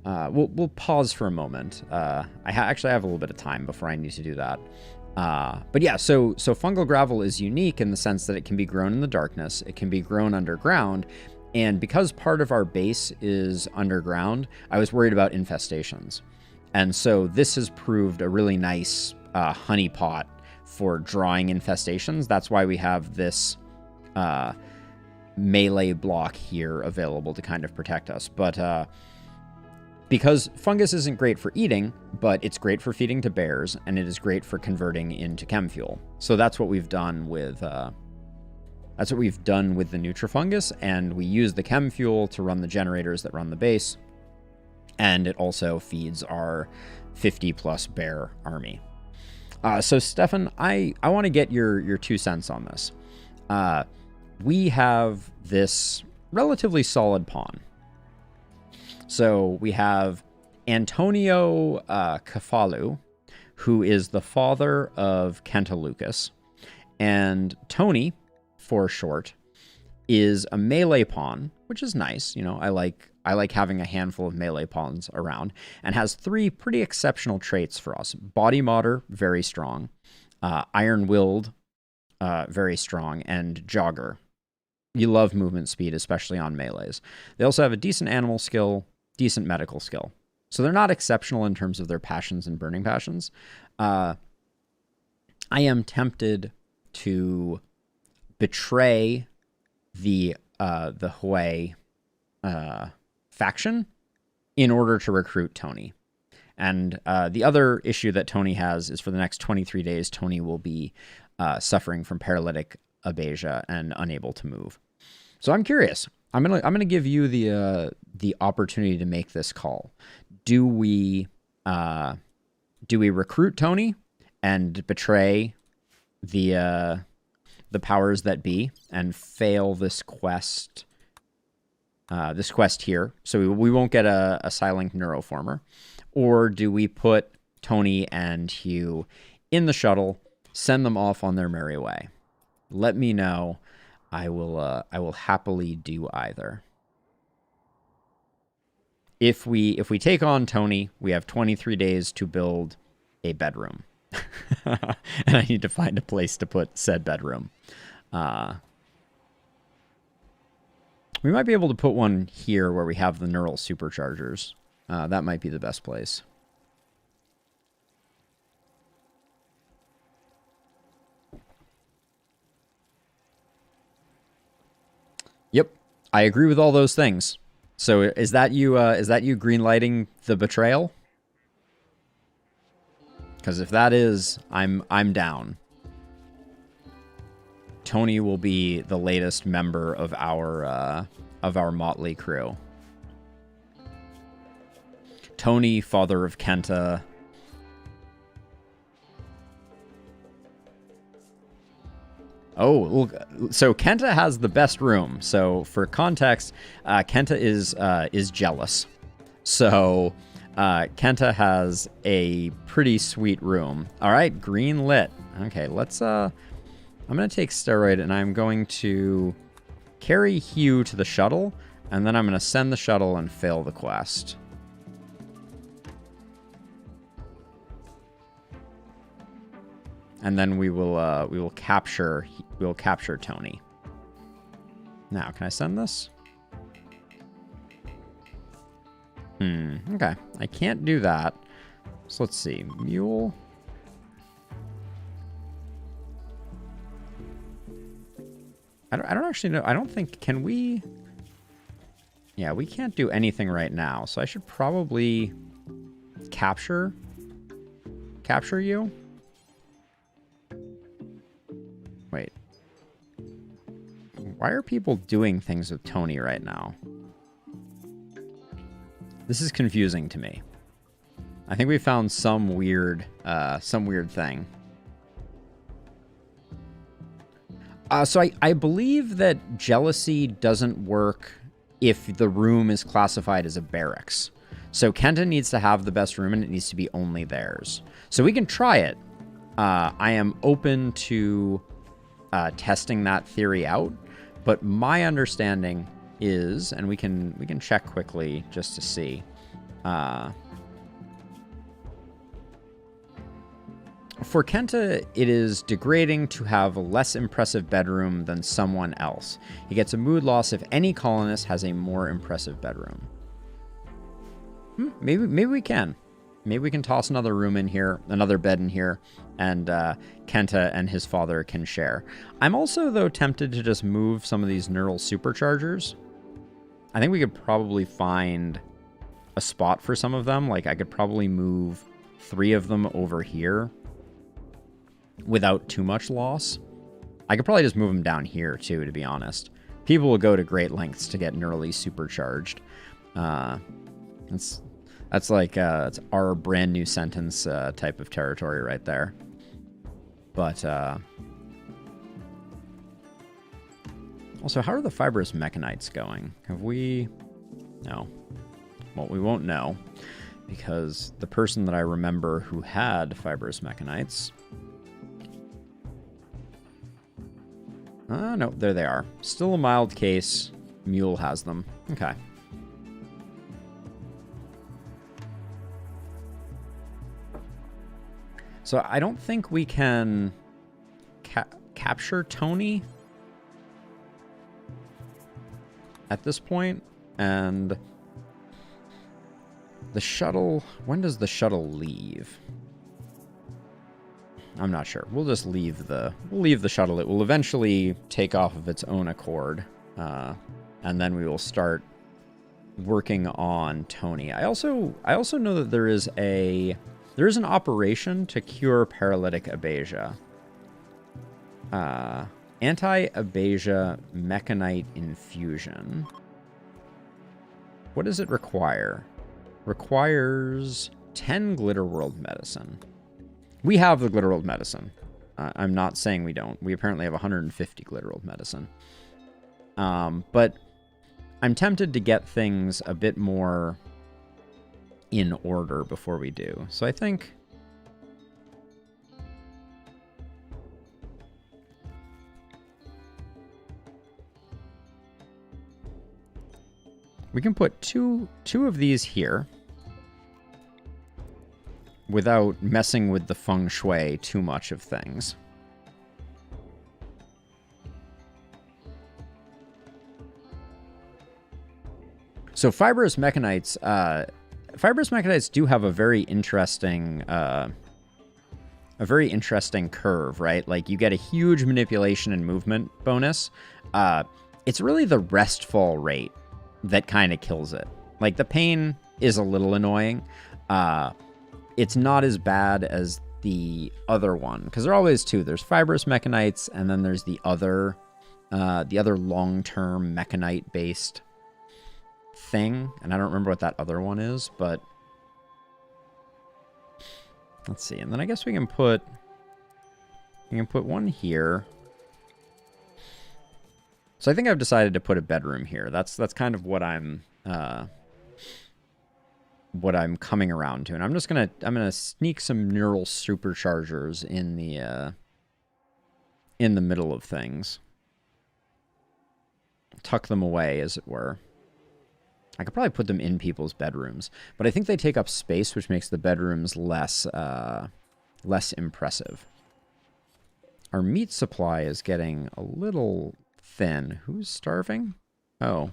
We'll pause for a moment. Actually have a little bit of time before I need to do that. But yeah, so fungal gravel is unique in the sense that it can be grown in the darkness, it can be grown underground, and because part of our base is underground, I was worried about infestations. And so this has proved a really nice honeypot for drawing infestations. That's why we have this melee block here available to kind of protect us. But because fungus isn't great for eating, but it's great for feeding to bears, and it is great for converting into chem fuel. So that's what we've done with the Nutrifungus, and we use the chem fuel to run the generators that run the base, and it also feeds our 50 plus bear army. So Stefan, I want to get your 2 cents on this. We have this relatively solid pawn. So we have Antonio Kefalu, who is the father of Kenta Lucas, and Tony, for short, is a melee pawn, which is nice. You know, I like having a handful of melee pawns around, and has 3 pretty exceptional traits for us. Body Modder, very strong. Iron Willed, very strong. And Jogger. You love movement speed, especially on melees. They also have a decent animal skill, decent medical skill. So they're not exceptional in terms of their passions and burning passions. I am tempted to betray the Hui faction in order to recruit Tony. And the other issue that Tony has is for the next 23 days, Tony will be suffering from paralytic abasia and unable to move. So I'm curious. I'm gonna give you the opportunity to make this call. Do we recruit Tony and betray the powers that be and fail this quest? This quest here, so we won't get a Psylink Neuroformer, or do we put Tony and Hugh in the shuttle, send them off on their merry way? Let me know. I will happily do either. If we take on Tony, we have 23 days to build a bedroom, and I need to find a place to put said bedroom. We might be able to put one here where we have the neural superchargers. That might be the best place. Yep, I agree with all those things. So is that you? Greenlighting the betrayal? Because if that is, I'm down. Tony will be the latest member of our motley crew. Tony, father of Kenta. Oh, well, so Kenta has the best room. So for context, Kenta is jealous. So Kenta has a pretty sweet room. All right, green lit. Okay, let's I'm going to take steroid and I'm going to carry Hugh to the shuttle, and then I'm going to send the shuttle and fail the quest. And then we will capture Tony. Now, can I send this? Okay. I can't do that. So let's see. Mule. I don't actually know. I don't think, can we? Yeah, we can't do anything right now. So I should probably capture you. Wait. Why are people doing things with Tony right now? This is confusing to me. I think we found some weird thing. So I believe that jealousy doesn't work if the room is classified as a barracks. So Kenta needs to have the best room, and it needs to be only theirs. So we can try it. I am open to testing that theory out, but my understanding is, and we can check quickly just to see. For Kenta, it is degrading to have a less impressive bedroom than someone else. He gets a mood loss if any colonist has a more impressive bedroom. Maybe we can. Maybe we can toss another room in here, another bed in here, and Kenta and his father can share. I'm also, though, tempted to just move some of these neural superchargers. I think we could probably find a spot for some of them. Like, I could probably move 3 of them over here without too much loss. I could probably just move them down here, too, to be honest. People will go to great lengths to get neurally supercharged. That's like it's our brand new sentence type of territory right there. But also, how are the fibrous mechanites going? Have we? No. Well, we won't know because the person that I remember who had fibrous mechanites. No, there they are. Still a mild case. Mule has them. Okay. So I don't think we can capture Tony at this point, and the shuttle, when does the shuttle leave? I'm not sure. We'll just leave the shuttle. It will eventually take off of its own accord, and then we will start working on Tony. I also know that there is an operation to cure paralytic abasia. Anti-abasia mechanite infusion. What does it require? Requires 10 Glitter World medicine. We have the Glitter World medicine. I'm not saying we don't. We apparently have 150 Glitter World medicine. But I'm tempted to get things a bit more in order before we do. So I think... we can put two of these here without messing with the feng shui too much of things. So fibrous mechanites do have a very interesting curve, right? Like you get a huge manipulation and movement bonus. It's really the rest fall rate that kind of kills it. Like the pain is a little annoying. It's not as bad as the other one, because there are always two. There's fibrous mechanites, and then there's the other long-term mechanite-based thing, and I don't remember what that other one is, but let's see. And then I guess we can put one here. So I think I've decided to put a bedroom here. That's kind of what I'm coming around to, and I'm gonna sneak some neural superchargers in the middle of things, tuck them away, as it were. I could probably put them in people's bedrooms, but I think they take up space, which makes the bedrooms less impressive. Our meat supply is getting a little thin. Who's starving? Oh.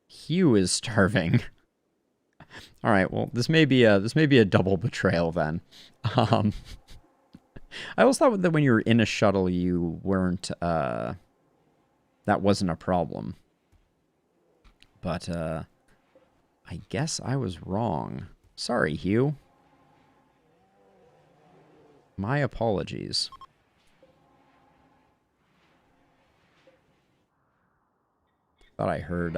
Hugh is starving. All right, well, this may be a double betrayal then. I always thought that when you were in a shuttle, you weren't, that wasn't a problem. But, I guess I was wrong. Sorry, Hugh. My apologies. Thought I heard,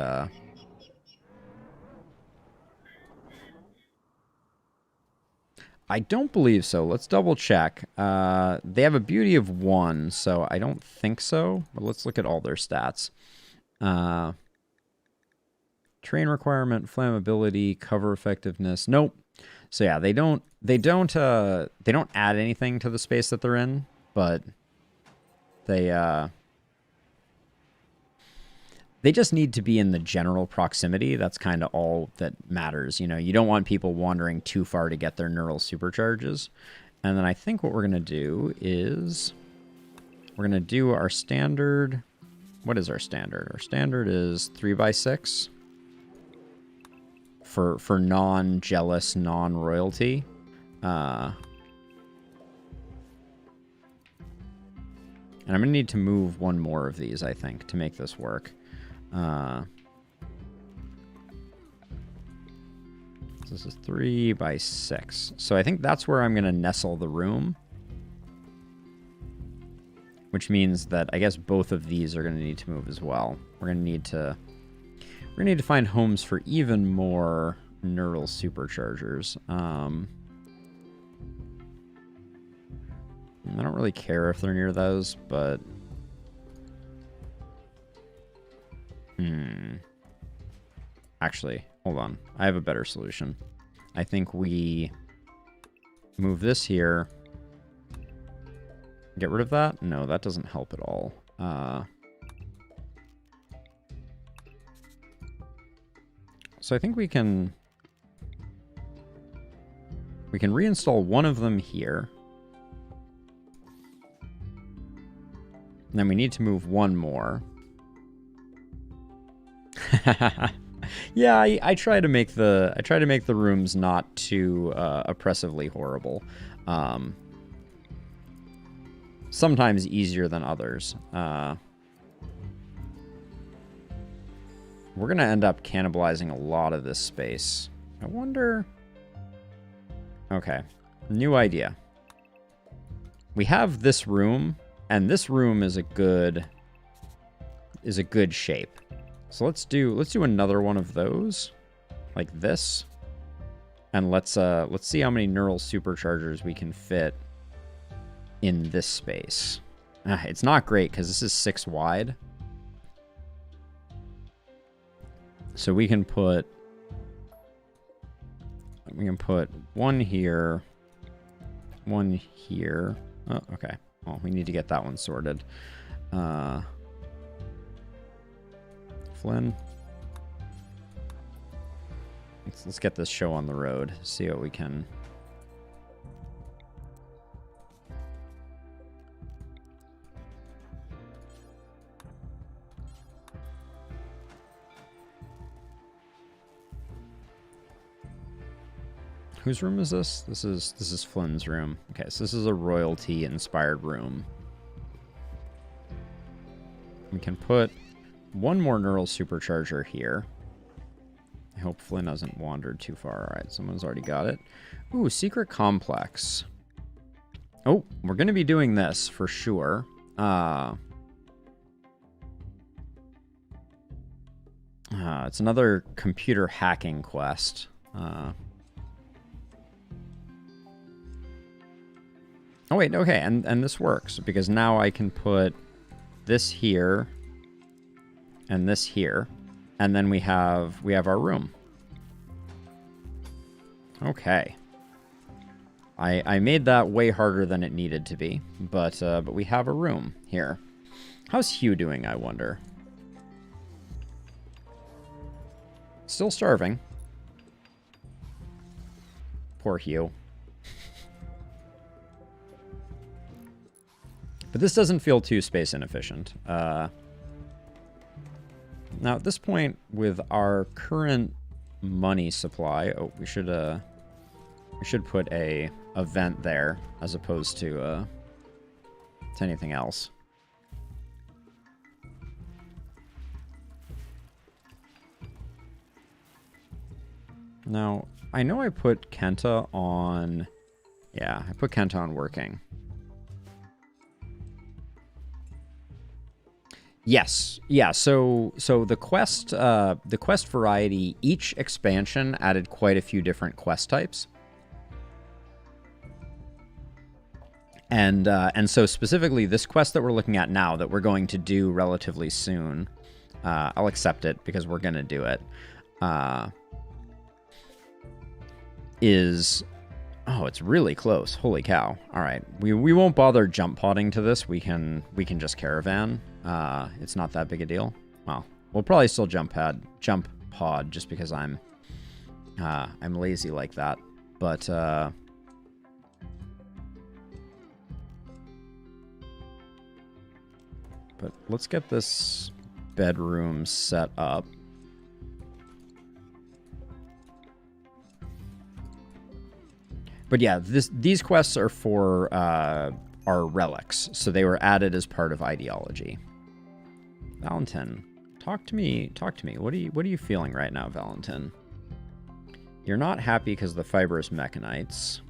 I don't believe so. Let's double check. They have a beauty of 1, so I don't think so. But let's look at all their stats. Terrain requirement, flammability, cover effectiveness. Nope. So yeah, they don't add anything to the space that they're in, but they just need to be in the general proximity. That's kind of all that matters. You know, you don't want people wandering too far to get their neural supercharges. And then I think what we're going to do is we're going to do our standard. What is our standard? Our standard is 3x6 for non-jealous, non-royalty. And I'm going to need to move one more of these, I think, to make this work. This is 3x6. So I think that's where I'm going to nestle the room. Which means that I guess both of these are going to need to move as well. We're going to need to find homes for even more neural superchargers. I don't really care if they're near those, but actually, hold on. I have a better solution. I think we move this here. Get rid of that? No, that doesn't help at all. So I think we can reinstall one of them here. And then we need to move one more. Yeah, I try to make the rooms not too oppressively horrible. Sometimes easier than others. We're gonna end up cannibalizing a lot of this space. I wonder Okay. New idea. We have this room, and this room is a good shape. So let's do another one of those, like this, and let's see how many neural superchargers we can fit in this space. It's not great because this is 6 wide, so we can put one here, one here. Oh, okay. Well, we need to get that one sorted. Flynn. Let's get this show on the road. See what we can. Whose room is this? This is Flynn's room. Okay, so this is a royalty inspired room. We can put one more neural supercharger here. I hope Flynn hasn't wandered too far. All right, someone's already got it. Ooh, secret complex. Oh, we're going to be doing this for sure. It's another computer hacking quest. Oh, wait, okay, and this works, because now I can put this here and this here, and then we have our room. Okay. I made that way harder than it needed to be, but we have a room here. How's Hugh doing, I wonder? Still starving. Poor Hugh. But this doesn't feel too space inefficient. Now, at this point, with our current money supply, oh, we should put a vent there as opposed to anything else. Now, I know I put Kenta on. Yeah, I put Kenta on working. Yes, yeah. So the quest variety, each expansion added quite a few different quest types, and so specifically this quest that we're looking at now, that we're going to do relatively soon, I'll accept it because we're gonna do it. Oh, it's really close. Holy cow! All right, we won't bother jump podding to this. We can just caravan. It's not that big a deal. Well, we'll probably still jump pod just because I'm lazy like that. But let's get this bedroom set up. But yeah, these quests are for our relics, so they were added as part of ideology. Valentin, talk to me. What are you feeling right now, Valentin? You're not happy because the fibrous mechanites.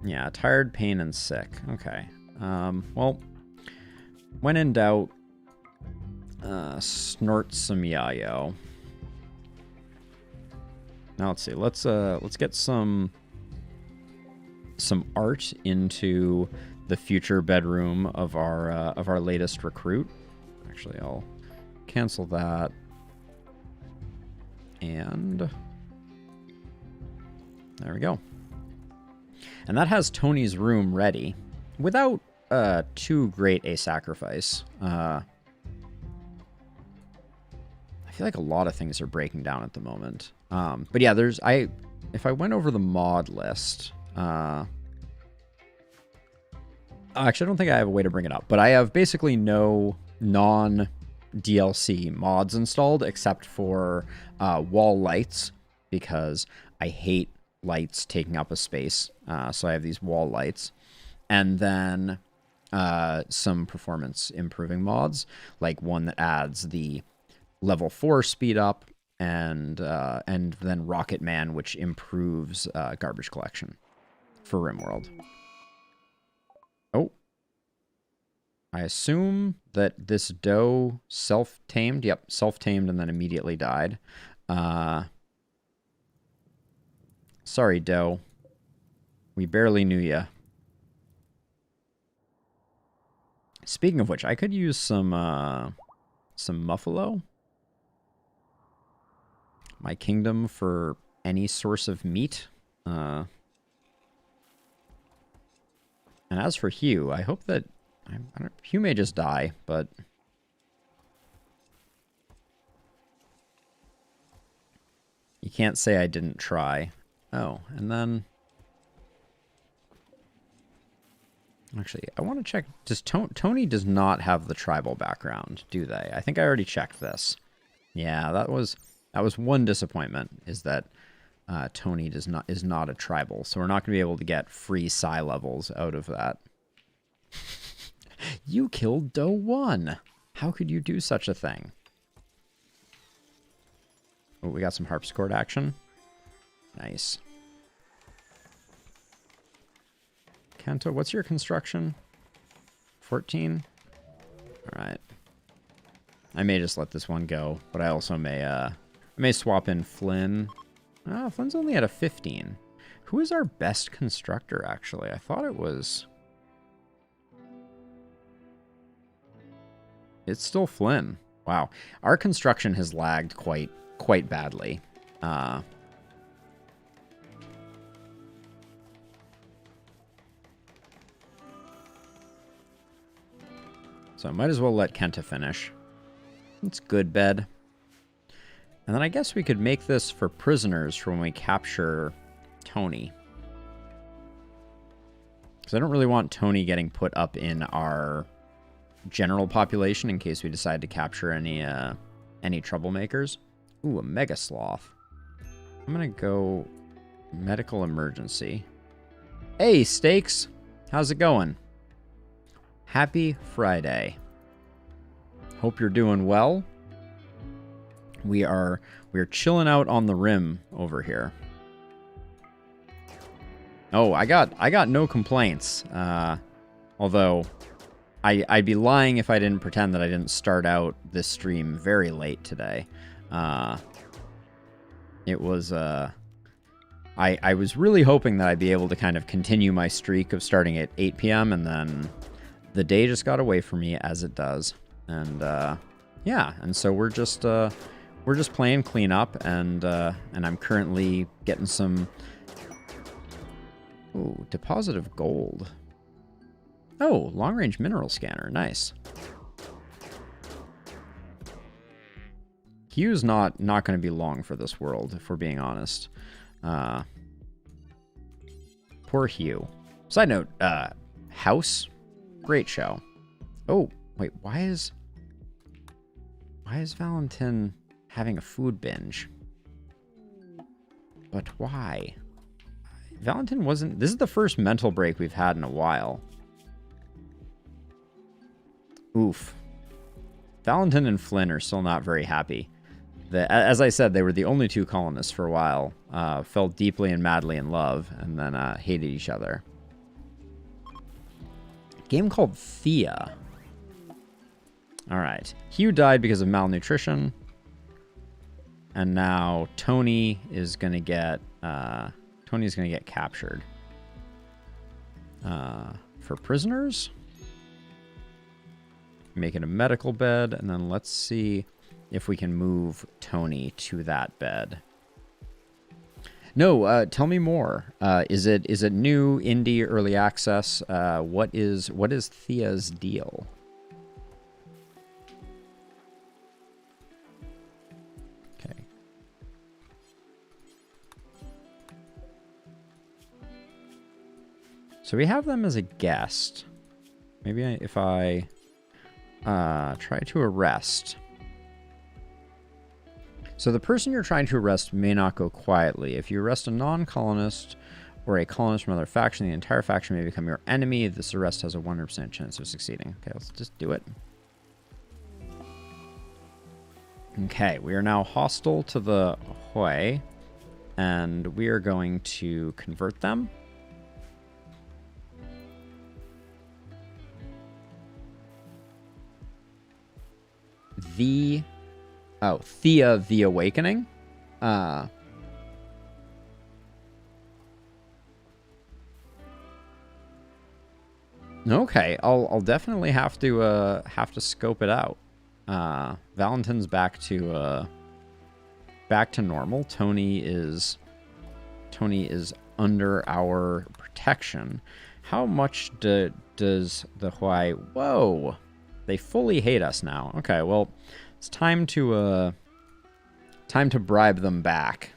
Yeah, tired, pain, and sick. Okay. Well, when in doubt, snort some yayo. Now let's see. Let's get some art into the future bedroom of our latest recruit. Actually, I'll cancel that. And there we go. And that has Tony's room ready without too great a sacrifice. I feel like a lot of things are breaking down at the moment. But yeah, if I went over the mod list, actually, I don't think I have a way to bring it up, but I have basically no non-DLC mods installed except for wall lights, because I hate lights taking up a space. So I have these wall lights, and then some performance improving mods, like one that adds the level 4 speed up, and then Rocket Man, which improves garbage collection. for RimWorld. Oh. I assume that this doe self-tamed. Yep, self-tamed and then immediately died. Sorry, doe. We barely knew ya. Speaking of which, I could use some muffalo. My kingdom for any source of meat. And as for Hugh, I hope that... Hugh may just die, but... You can't say I didn't try. Oh, and then... Actually, I want to check... Tony does not have the tribal background, do they? I think I already checked this. Yeah, that was one disappointment, is that Tony is not a tribal, so we're not going to be able to get free psi levels out of that. You killed Doe 1. How could you do such a thing? Oh, we got some harpsichord action. Nice. Kanto, what's your construction? 14? Alright. I may just let this one go, but I also may swap in Flynn. Flynn's only at a 15. Who is our best constructor, actually? I thought it was... It's still Flynn. Wow. Our construction has lagged quite badly. So I might as well let Kenta finish. It's good bed. And then I guess we could make this for prisoners for when we capture Tony. Because I don't really want Tony getting put up in our general population in case we decide to capture any troublemakers. Ooh, a mega sloth. I'm gonna go medical emergency. Hey, Steaks! How's it going? Happy Friday. Hope you're doing well. We're chilling out on the rim over here. Oh, I got no complaints. Although I'd be lying if I didn't pretend that I didn't start out this stream very late today. It was I was really hoping that I'd be able to kind of continue my streak of starting at 8 p.m. and then the day just got away from me, as it does. And yeah, and so we're just playing cleanup, and I'm currently getting some deposit of gold. Oh, long-range mineral scanner, nice. Hugh's not going to be long for this world, if we're being honest. Poor Hugh. Side note, House, great show. Oh, wait, why is Valentin having a food binge? But why? Valentin wasn't... This is the first mental break we've had in a while. Oof. Valentin and Flynn are still not very happy. As I said, they were the only two colonists for a while. Fell deeply and madly in love, and then hated each other. Game called Thea. Alright. Hugh died because of malnutrition. And now Tony is going to get... Tony's going to get captured. For prisoners? Make it a medical bed, and then let's see if we can move Tony to that bed. No, tell me more. Is it new, indie, early access? What is Thea's deal? Okay. So we have them as a guest. Maybe if I try to arrest. So the person you're trying to arrest may not go quietly. If you arrest a non-colonist or a colonist from another faction, the entire faction may become your enemy. This arrest has a 100% chance of succeeding. Okay, let's just do it. Okay, we are now hostile to the Hoi, and we are going to convert them. Thea the Awakening. Okay, I'll definitely have to scope it out. Valentin's back to normal. Tony is under our protection. How much does the Huai? Whoa, they fully hate us now. Okay, well, it's time to bribe them back.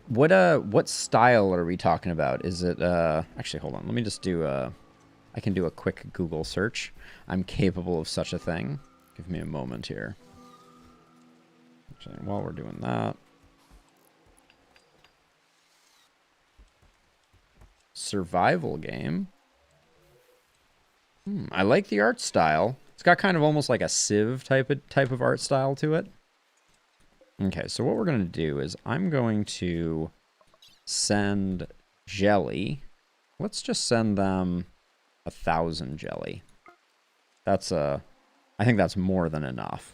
What style are we talking about? Is it actually, hold on, let me just do I can do a quick Google search. I'm capable of such a thing. Give me a moment here. Actually, while we're doing that, survival game. I like the art style. It's got kind of almost like a Civ type of art style to it. Okay, so what we're going to do is I'm going to send jelly. Let's just send them 1,000 jelly. That's I think that's more than enough.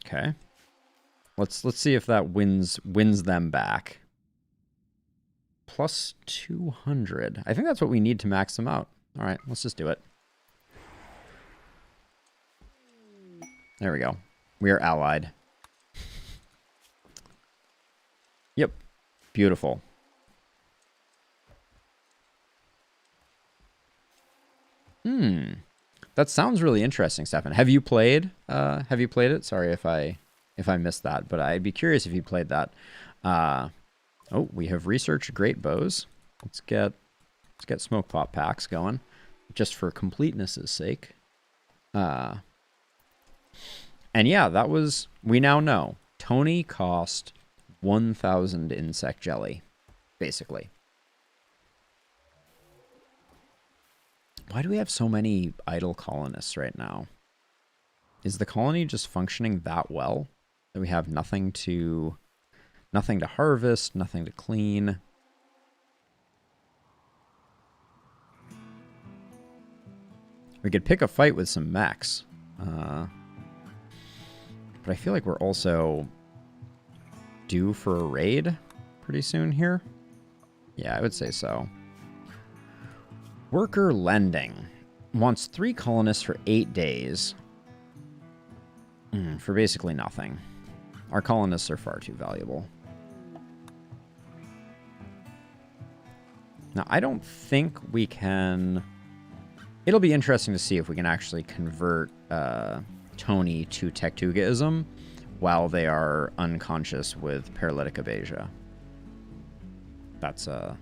Okay. Let's see if that wins them back. Plus 200. I think that's what we need to max them out. All right, let's just do it. There we go. We are allied. Yep. Beautiful. That sounds really interesting, Stefan. Have you played it? Sorry if I missed that, but I'd be curious if you played that. Oh, we have researched great bows. Let's get smoke pop packs going, just for completeness' sake. And yeah, that was, we now know Tony cost 1,000 insect jelly, basically. Why do we have so many idle colonists right now? Is the colony just functioning that well that we have nothing to harvest, nothing to clean? We could pick a fight with some mechs. But I feel like we're also due for a raid pretty soon here. Yeah, I would say so. Worker lending. Wants 3 colonists for 8 days. For basically nothing. Our colonists are far too valuable. Now, I don't think we can... It'll be interesting to see if we can actually convert Tony to Tektugaism while they are unconscious with paralytic abasia. It's an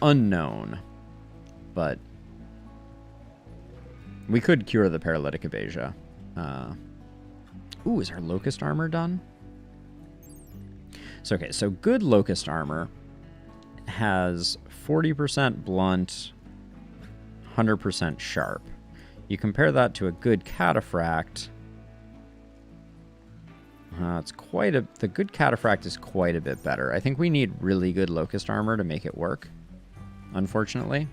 unknown, but we could cure the paralytic abasia. Ooh, is our locust armor done? So, okay, so good locust armor has 40% blunt, 100% sharp. You compare that to a good cataphract. The good cataphract is quite a bit better. I think we need really good locust armor to make it work, unfortunately.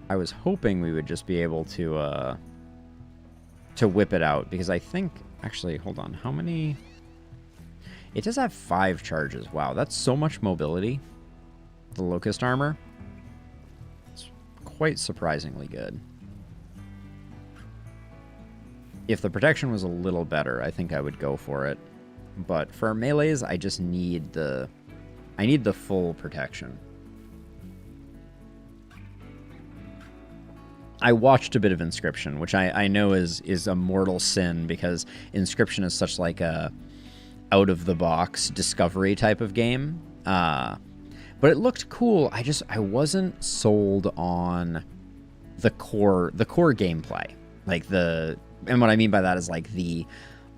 I was hoping we would just be able to whip it out, because I think, actually, hold on, how many? It does have 5 charges. Wow, that's so much mobility. The locust armor. It's quite surprisingly good. If the protection was a little better, I think I would go for it. But for melees, I just need the full protection. I watched a bit of Inscription, which I know is a mortal sin, because Inscription is such like a out-of-the-box discovery type of game. But it looked cool. I wasn't sold on the core gameplay. And what I mean by that is like the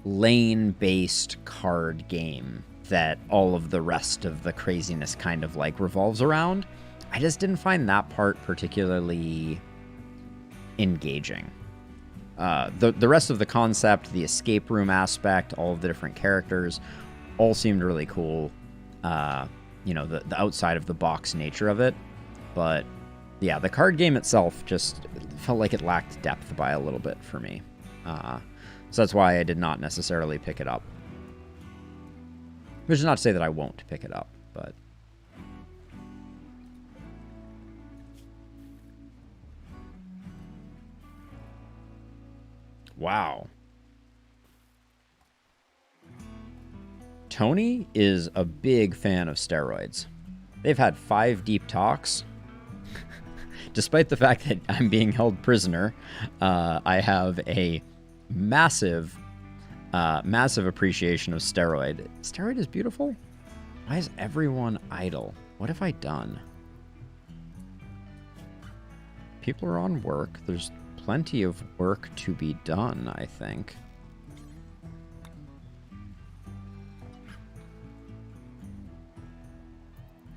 lane-based card game that all of the rest of the craziness kind of like revolves around. I just didn't find that part particularly engaging. The rest of the concept, the escape room aspect, all of the different characters, all seemed really cool. You know, the outside of the box nature of it. But yeah, the card game itself just felt like it lacked depth by a little bit for me. So that's why I did not necessarily pick it up. Which is not to say that I won't pick it up, but... Wow. Tony is a big fan of steroids. They've had 5 deep talks. Despite the fact that I'm being held prisoner, I have a massive appreciation of steroid. Steroid is beautiful? Why is everyone idle? What have I done? People are on work. There's plenty of work to be done, I think.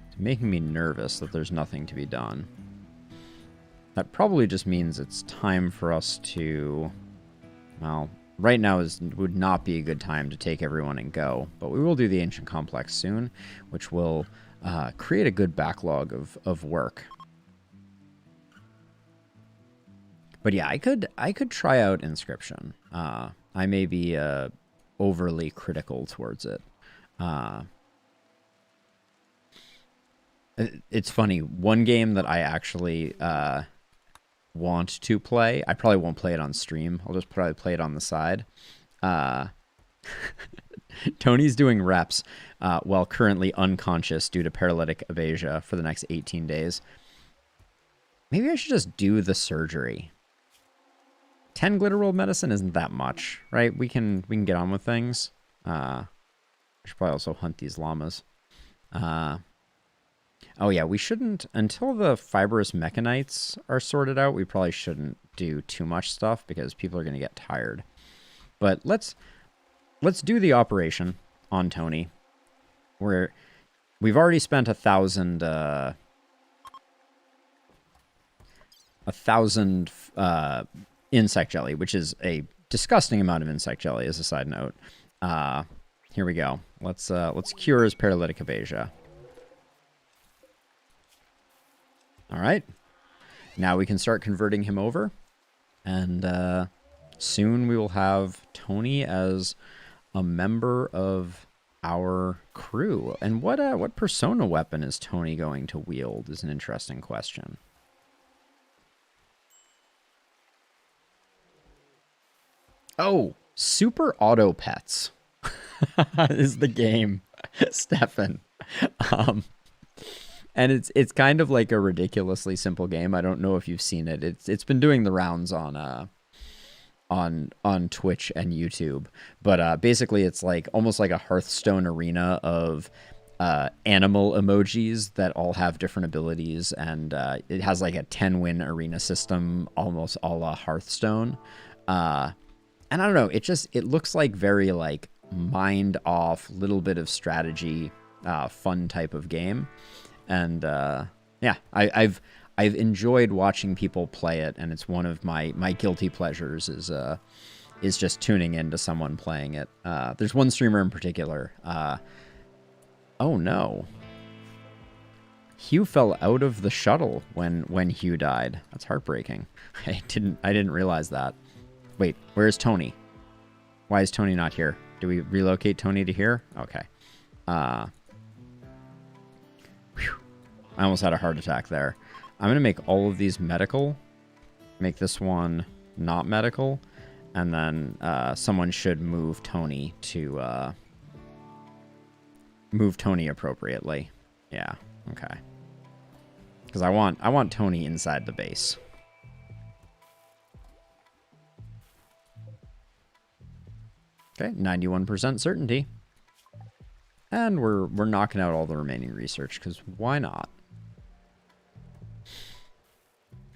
It's making me nervous that there's nothing to be done. That probably just means it's time for us to... Well, right now would not be a good time to take everyone and go, but we will do the Ancient Complex soon, which will create a good backlog of work. But yeah, I could try out Inscription. I may be overly critical towards it. It's funny. One game that I actually want to play, I probably won't play it on stream. I'll just probably play it on the side. Tony's doing reps while currently unconscious due to paralytic aphasia for the next 18 days. Maybe I should just do the surgery. 10 glitter roll medicine isn't that much, right? We can get on with things. I should probably also hunt these llamas. Oh yeah, we shouldn't, until the fibrous mechanites are sorted out, we probably shouldn't do too much stuff because people are going to get tired. But let's do the operation on Tony. We've already spent 1,000 insect jelly, which is a disgusting amount of insect jelly as a side note. Here we go. Let's cure his paralytic aphasia. All right. Now we can start converting him over, and soon we will have Tony as a member of our crew. And what persona weapon is Tony going to wield is an interesting question. Oh, Super Auto Pets is the game, Stefan. And it's kind of like a ridiculously simple game. I don't know if you've seen it. It's been doing the rounds on Twitch and YouTube. But basically, it's like almost like a Hearthstone arena of animal emojis that all have different abilities, and it has like a 10-win arena system, almost a la Hearthstone. And I don't know. It looks like very like mind off, little bit of strategy, fun type of game. And yeah, I've enjoyed watching people play it, and it's one of my guilty pleasures is just tuning into someone playing it. There's one streamer in particular. Oh no, Hugh fell out of the shuttle when Hugh died. That's heartbreaking. I didn't realize that. Wait, where's Tony? Why is Tony not here? Do we relocate Tony to here? Okay. I almost had a heart attack there. I'm going to make all of these medical. Make this one not medical. And then someone should move Tony to... move Tony appropriately. Yeah, okay. Because I want Tony inside the base. Okay, 91% certainty. And we're knocking out all the remaining research, because why not?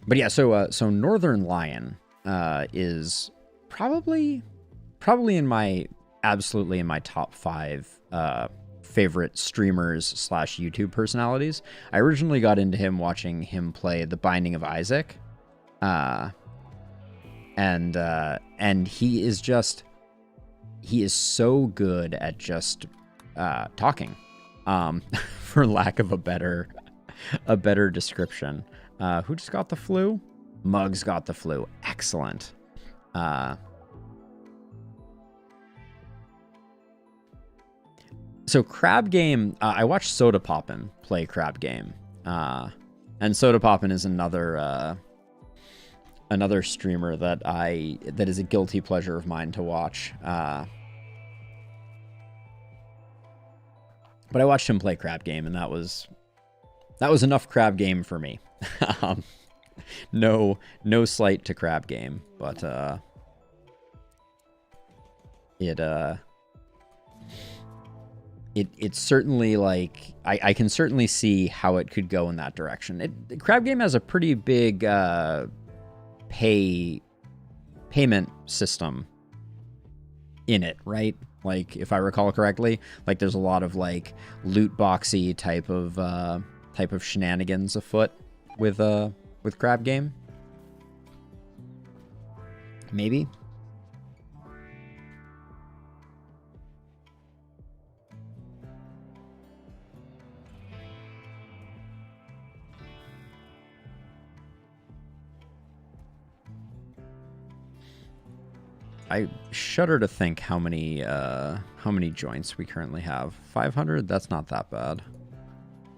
But yeah, so Northern Lion is probably absolutely in my top 5 favorite streamers / YouTube personalities. I originally got into him watching him play The Binding of Isaac. and he is so good at just talking, for lack of a better description. Who just got the flu? Muggs got the flu. Excellent. So Crab Game, I watched Soda Poppin play Crab Game, and Soda Poppin is another streamer that is a guilty pleasure of mine to watch. But I watched him play Crab Game, and that was enough Crab Game for me. No slight to Crab Game, but it's certainly like I can certainly see how it could go in that direction. Crab Game has a pretty big payment system in it, right? Like, if I recall correctly, like there's a lot of like loot boxy type of shenanigans afoot with Crab Game. Maybe. I shudder to think how many joints we currently have. 500? That's not that bad.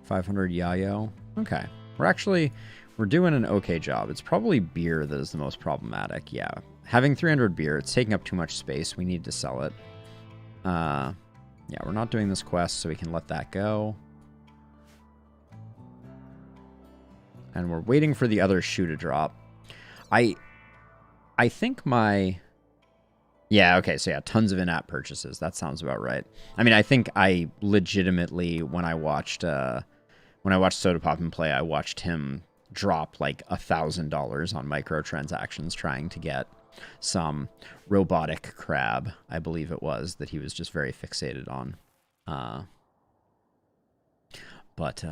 500 yayo. Okay. We're doing an okay job. It's probably beer that is the most problematic. Yeah. Having 300 beer, it's taking up too much space. We need to sell it. Yeah, we're not doing this quest, so we can let that go. And we're waiting for the other shoe to drop. I think my... Yeah, okay, so yeah, tons of in-app purchases. That sounds about right. I mean, I think I legitimately, when I watched Soda Poppin play, I watched him drop like $1,000 on microtransactions trying to get some robotic crab, I believe it was, that he was just very fixated on. But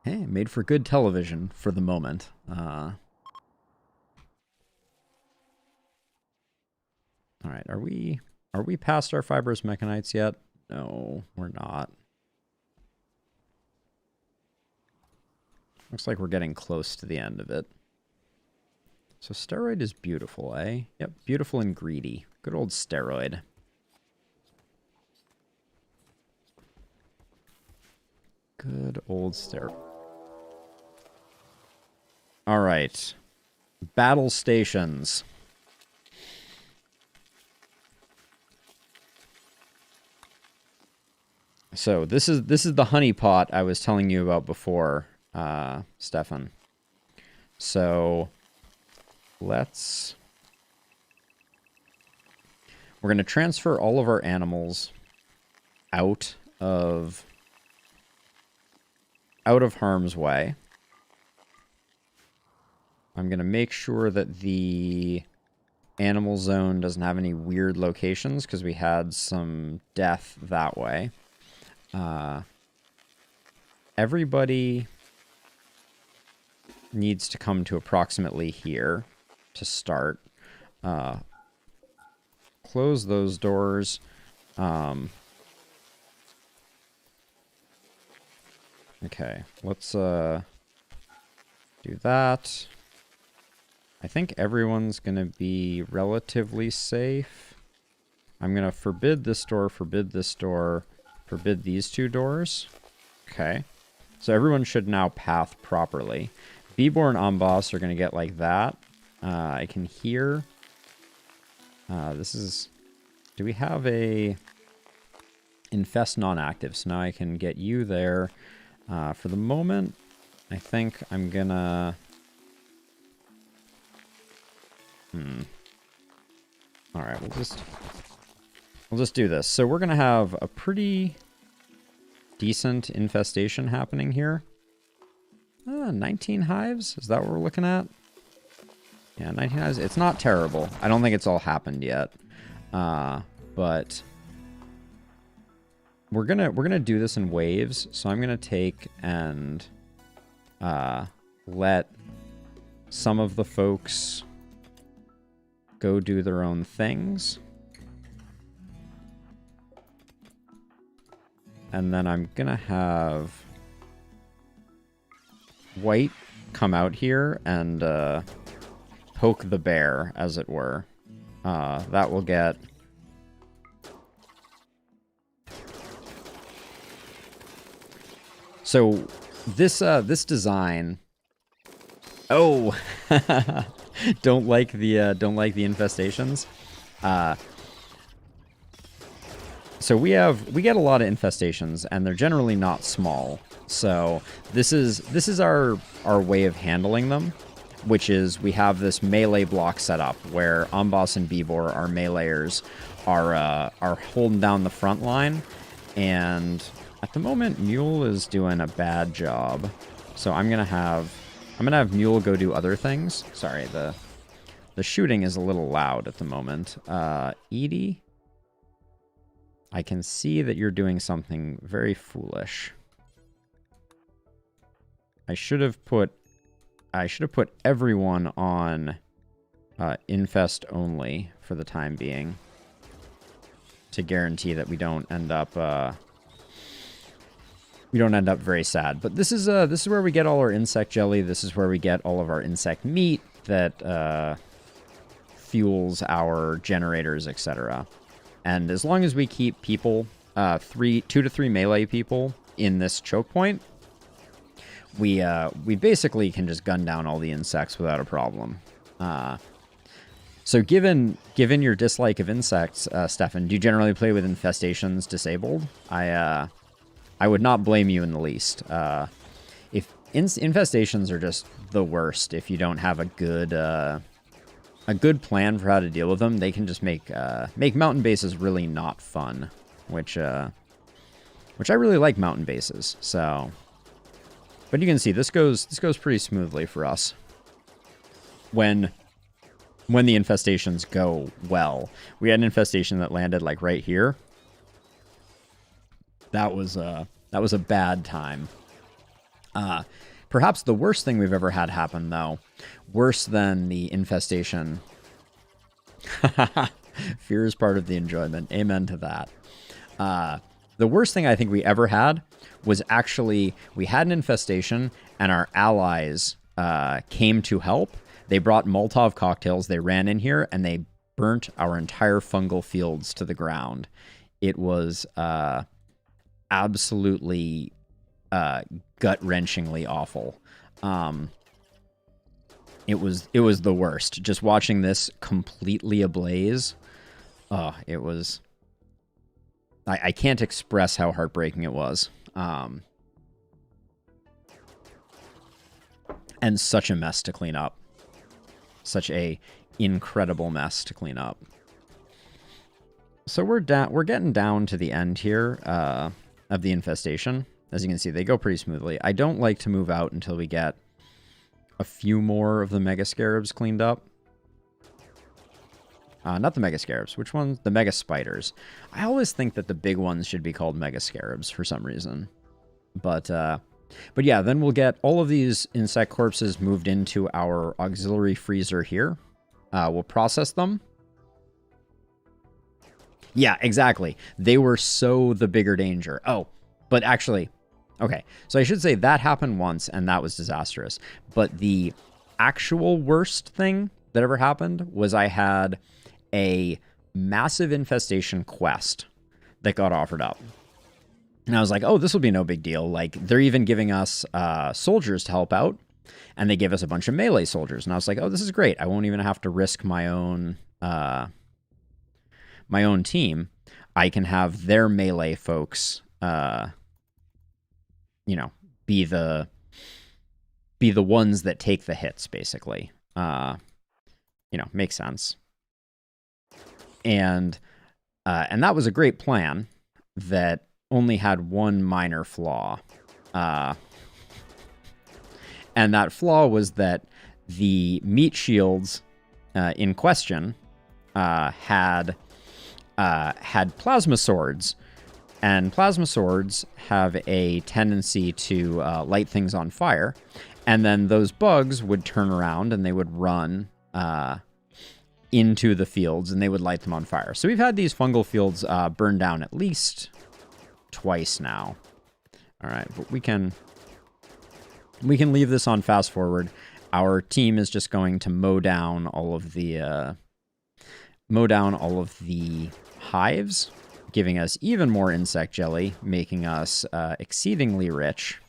hey, made for good television for the moment. All right, are we past our fibrous mechanites yet? No, we're not. Looks like we're getting close to the end of it. So steroid is beautiful, eh? Yep, beautiful and greedy. Good old steroid. Good old steroid. All right. Battle stations. So this is the honeypot I was telling you about before, Stefan. So we're going to transfer all of our animals out of harm's way. I'm going to make sure that the animal zone doesn't have any weird locations because we had some death that way. Everybody needs to come to approximately here to start. Close those doors. Okay, let's do that. I think everyone's gonna be relatively safe. I'm gonna forbid this door, forbid these two doors. Okay. So everyone should now path properly. Beeborn Amboss are going to get like that. I can hear... Do we have a... Infest non-active? So now I can get you there. For the moment, I think I'm gonna... Alright, we'll just do this. So we're going to have a pretty decent infestation happening here. 19 hives? Is that what we're looking at? Yeah, 19 hives. It's not terrible. I don't think it's all happened yet. But we're gonna do this in waves. So I'm gonna take and let some of the folks go do their own things. And then I'm going to have white come out here and poke the bear, as it were. That will get... So this design... Oh! don't like the infestations. So we get a lot of infestations, and they're generally not small. So this is our way of handling them, which is we have this melee block set up where Amboss and Beevor, our meleeers, are holding down the front line, and at the moment Mule is doing a bad job. So I'm gonna have Mule go do other things. Sorry, the shooting is a little loud at the moment. Edie, I can see that you're doing something very foolish. I should have put everyone on infest only for the time being to guarantee that we don't end up very sad. But this is where we get all our insect jelly. This is where we get all of our insect meat that fuels our generators, etc. And as long as we keep people, 2 to 3 melee people in this choke point, we basically can just gun down all the insects without a problem. So given your dislike of insects, Stefan, do you generally play with infestations disabled? I would not blame you in the least. If infestations are just the worst, if you don't have a good plan for how to deal with them, they can just make mountain bases really not fun, which I really like mountain bases. So, but you can see this goes pretty smoothly for us when the infestations go well. We had an infestation that landed like right here. That was a bad time. Perhaps the worst thing we've ever had happen, though, worse than the infestation. Fear is part of the enjoyment. Amen to that. The worst thing I think we ever had was actually we had an infestation and our allies came to help. They brought Molotov cocktails. They ran in here and they burnt our entire fungal fields to the ground. It was absolutely gut-wrenchingly awful. It was the worst. Just watching this completely ablaze. It was... I can't express how heartbreaking it was. And such a mess to clean up. Such a incredible mess to clean up. So we're getting down to the end here of the infestation. As you can see, they go pretty smoothly. I don't like to move out until we get a few more of the Mega Scarabs cleaned up. Not the Mega Scarabs. Which ones? The Mega Spiders. I always think that the big ones should be called Mega Scarabs for some reason. But yeah, then we'll get all of these insect corpses moved into our auxiliary freezer here. We'll process them. Yeah, exactly. They were so the bigger danger. Oh, but actually... Okay, so I should say that happened once, and that was disastrous. But the actual worst thing that ever happened was I had a massive infestation quest that got offered up. And I was like, oh, this will be no big deal. Like, they're even giving us soldiers to help out, and they gave us a bunch of melee soldiers. And I was like, oh, this is great. I won't even have to risk my own team. I can have their melee folks... you know, be the ones that take the hits, basically. You know, makes sense. And that was a great plan that only had one minor flaw. And that flaw was that the meat shields in question had plasma swords. And plasma swords have a tendency to light things on fire. And then those bugs would turn around and they would run into the fields, and they would light them on fire. So we've had these fungal fields burned down at least twice now. All right, but we can leave this on fast forward. Our team is just going to mow down all of the hives, giving us even more insect jelly, making us exceedingly rich.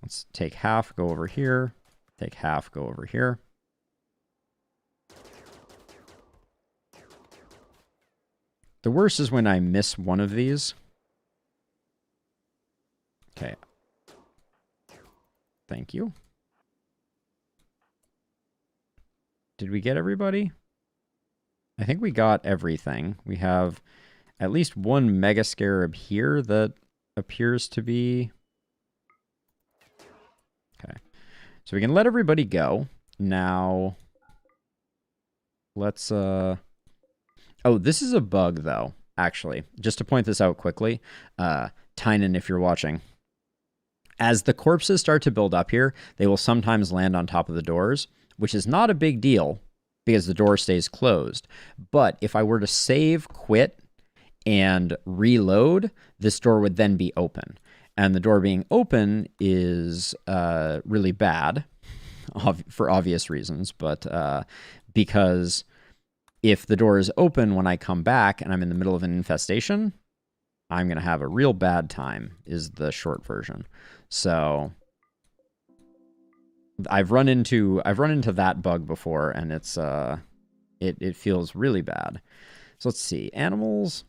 Let's take half, go over here. Take half, go over here. The worst is when I miss one of these. Okay. Thank you. Did we get everybody? I think we got everything. We have at least one Mega Scarab here that appears to be... Okay. So we can let everybody go. Now, let's... Oh, this is a bug, though, actually. Just to point this out quickly. Tynan, if you're watching. As the corpses start to build up here, they will sometimes land on top of the doors, which is not a big deal because the door stays closed. But if I were to save, quit, and reload, this door would then be open. And the door being open is really bad for obvious reasons, but because if the door is open when I come back and I'm in the middle of an infestation, I'm going to have a real bad time, is the short version. So I've run into that bug before, and it's it feels really bad. So let's see. Animals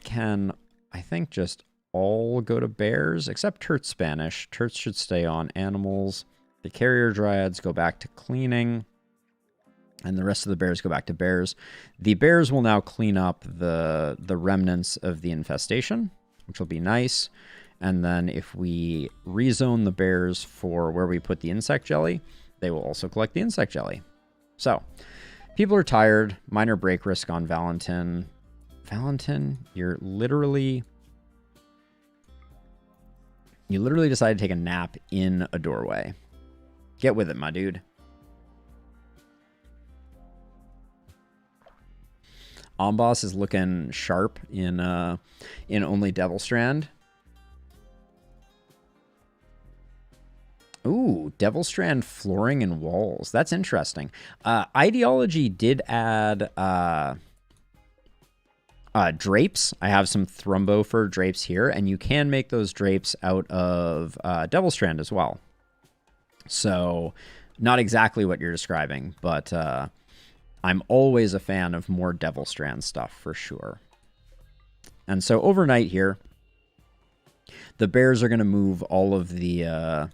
can, I think, just all go to bears, except Turt's Spanish. Turts should stay on. Animals. The carrier dryads go back to cleaning, and the rest of the bears go back to bears. The bears will now clean up the remnants of the infestation, which will be nice. And then if we rezone the bears for where we put the insect jelly, they will also collect the insect jelly. So, people are tired. Minor break risk on Valentin. Valentin, you literally decided to take a nap in a doorway. Get with it, my dude. Omboss is looking sharp in only Devilstrand. Ooh, Devilstrand flooring and walls. That's interesting. Ideology did add drapes. I have some Thrumbo fur drapes here, and you can make those drapes out of Devilstrand as well. So, not exactly what you're describing, but I'm always a fan of more Devilstrand stuff for sure. And so overnight here, the bears are going to move all of the...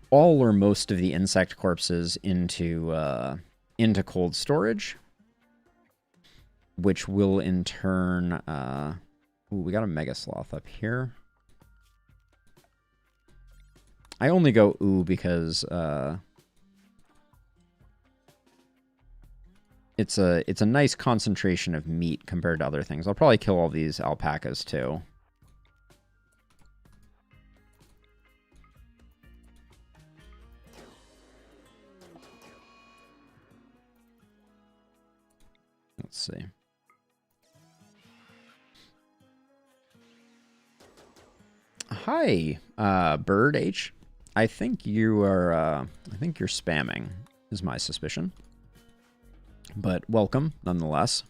all or most of the insect corpses into cold storage, which will in turn... ooh, we got a Mega Sloth up here. I only go ooh because it's a nice concentration of meat compared to other things. I'll probably kill all these alpacas too. Let's see. Hi, Bird H. I think you are. I think you're spamming, is my suspicion. But welcome, nonetheless.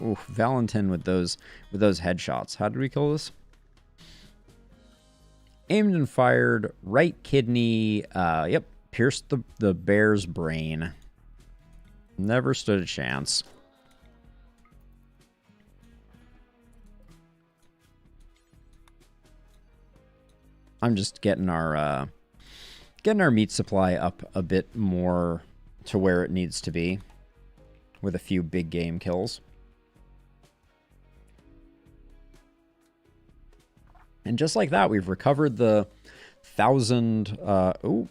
Ooh, Valentin with those headshots. How did we kill this? Aimed and fired, right kidney. Yep. Pierced the bear's brain. Never stood a chance. I'm just getting our meat supply up a bit more to where it needs to be, with a few big game kills. And just like that, we've recovered the 1,000. Oh.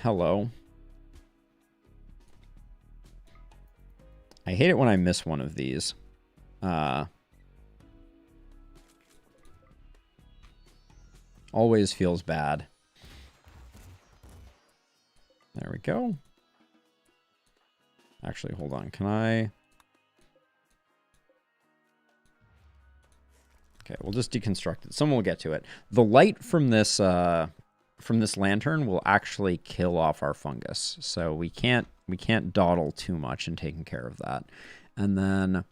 Hello. I hate it when I miss one of these. Always feels bad. go? Actually, hold on. Can I... Okay, we'll just deconstruct it. Someone will get to it. The light from this lantern will actually kill off our fungus, so we can't dawdle too much in taking care of that. And then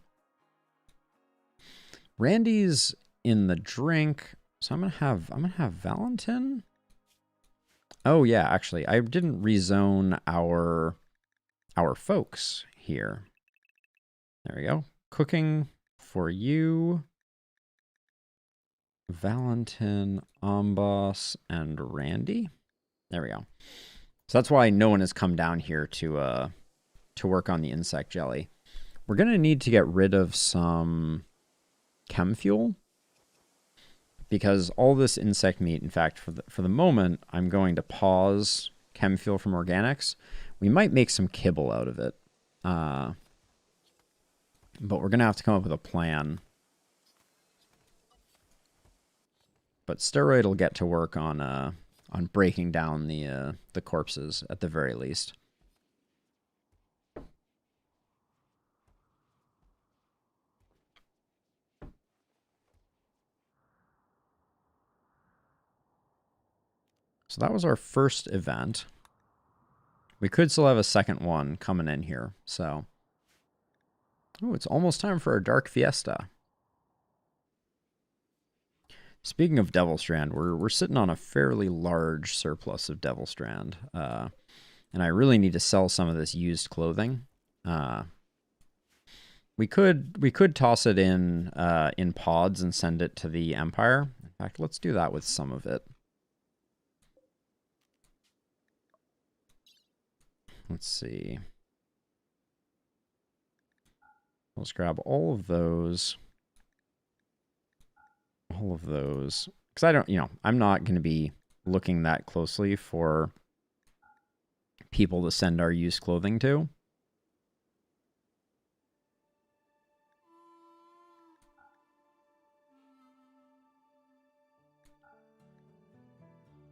Randy's in the drink, so I'm gonna have Valentin. Oh yeah, actually, I didn't rezone our folks here. There we go. Cooking for you. Valentin, Amboss, and Randy. There we go. So that's why no one has come down here to work on the insect jelly. We're gonna need to get rid of some chem fuel because all this insect meat. In fact, for the moment, I'm going to pause chem fuel from organics. We might make some kibble out of it, but we're gonna have to come up with a plan. But Steroid will get to work on breaking down the corpses at the very least. So that was our first event. We could still have a second one coming in here. So, oh, it's almost time for our Dark Fiesta. Speaking of Devil Strand, we're sitting on a fairly large surplus of Devil Strand, and I really need to sell some of this used clothing. We could toss it in pods and send it to the Empire. In fact, let's do that with some of it. Let's see. Let's grab all of those. All of those. Because I don't, I'm not going to be looking that closely for people to send our used clothing to.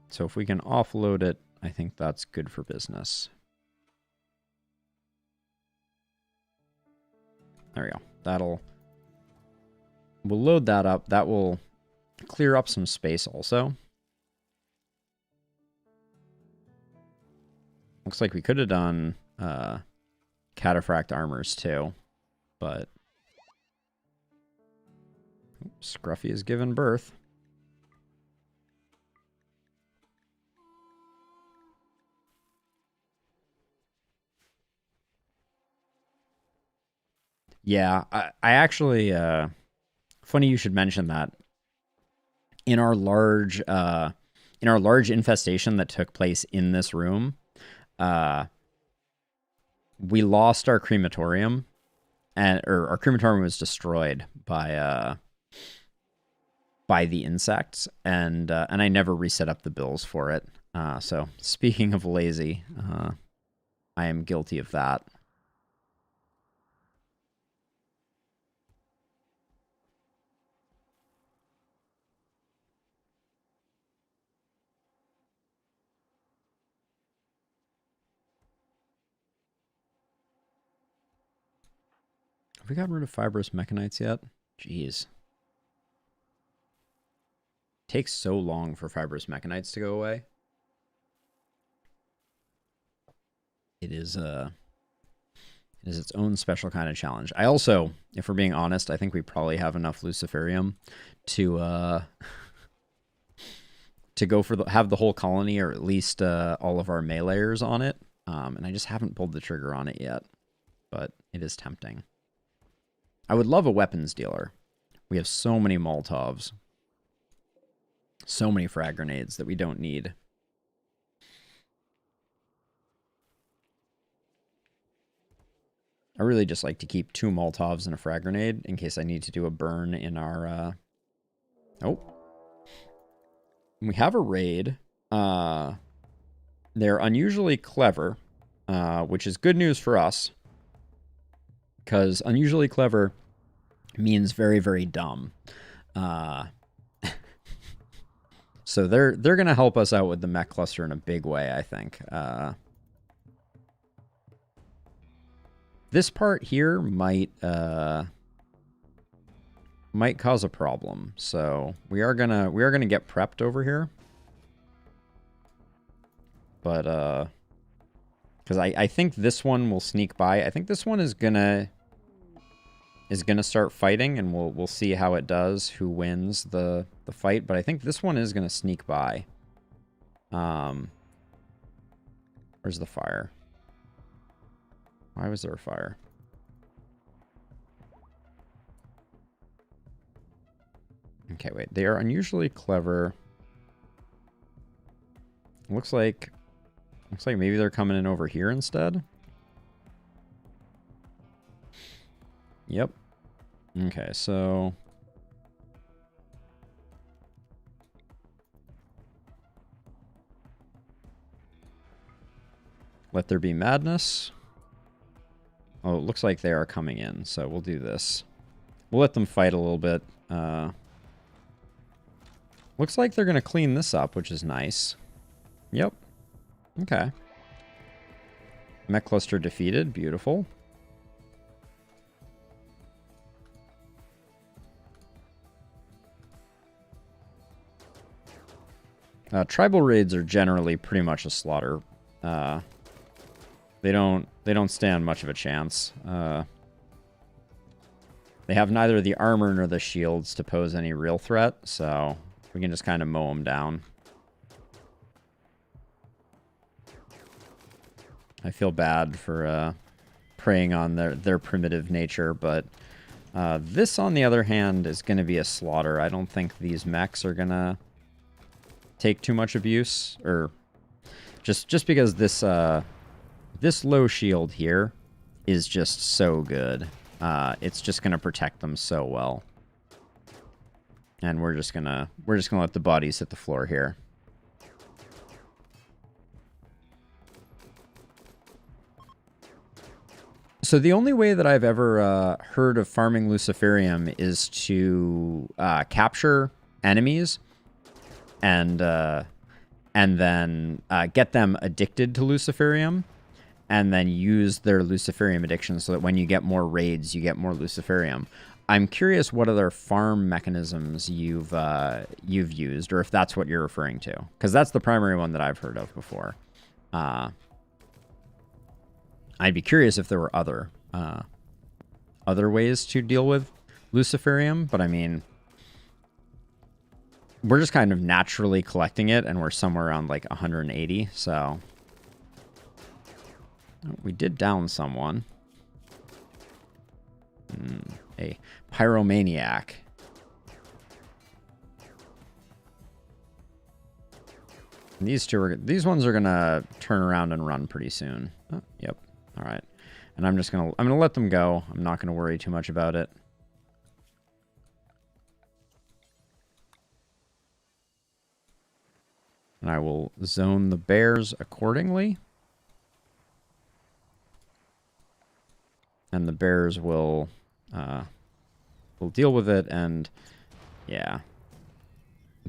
So if we can offload it, I think that's good for business. There we go. We'll load that up. That will clear up some space also. Looks like we could have done cataphract armors too, but Scruffy has given birth. Yeah, I actually, funny you should mention that. In our large infestation that took place in this room, we lost our crematorium, or our crematorium was destroyed by the insects, and I never reset up the bills for it. So speaking of lazy, I am guilty of that. Have we gotten rid of fibrous mechanites yet? Jeez. Takes so long for fibrous mechanites to go away. It is its own special kind of challenge. I also, if we're being honest, I think we probably have enough Luciferium to go for have the whole colony, or at least all of our meleeers on it. And I just haven't pulled the trigger on it yet, but it is tempting. I would love a weapons dealer. We have so many Molotovs. So many frag grenades that we don't need. I really just like to keep 2 Molotovs and a frag grenade in case I need to do a burn in our... Oh. We have a raid. They're unusually clever, which is good news for us. Because unusually clever means very, very dumb. So they're going to help us out with the mech cluster in a big way, I think. This part here might cause a problem. So we are gonna get prepped over here. But because I think this one will sneak by. I think this one is gonna start fighting, and we'll see how it does, who wins the fight. But I think this one is gonna sneak by. Where's the fire? Why was there a fire? Okay, wait. They are unusually clever. Looks like maybe they're coming in over here instead. Yep. Okay, so let there be madness. Oh, it looks like they are coming in, so we'll do this. We'll let them fight a little bit. Looks like they're going to clean this up, which is nice. Yep. Okay. Mech cluster defeated. Beautiful. Tribal raids are generally pretty much a slaughter. They don't stand much of a chance. They have neither the armor nor the shields to pose any real threat, so we can just kind of mow them down. I feel bad for preying on their primitive nature, but this, on the other hand, is going to be a slaughter. I don't think these mechs are going to take too much abuse, or just because this low shield here is just so good. It's just going to protect them so well. And we're just gonna let the bodies hit the floor here. So the only way that I've ever heard of farming Luciferium is to capture enemies and then get them addicted to Luciferium, and then use their Luciferium addiction so that when you get more raids, you get more Luciferium. I'm curious what other farm mechanisms you've used, or if that's what you're referring to, because that's the primary one that I've heard of before. I'd be curious if there were other ways to deal with Luciferium, but I mean, we're just kind of naturally collecting it, and we're somewhere around like 180, so we did down someone. A pyromaniac. And these ones are gonna turn around and run pretty soon. Oh, yep. All right. And I'm gonna let them go. I'm not gonna worry too much about it. And I will zone the bears accordingly. And the bears will deal with it, and yeah,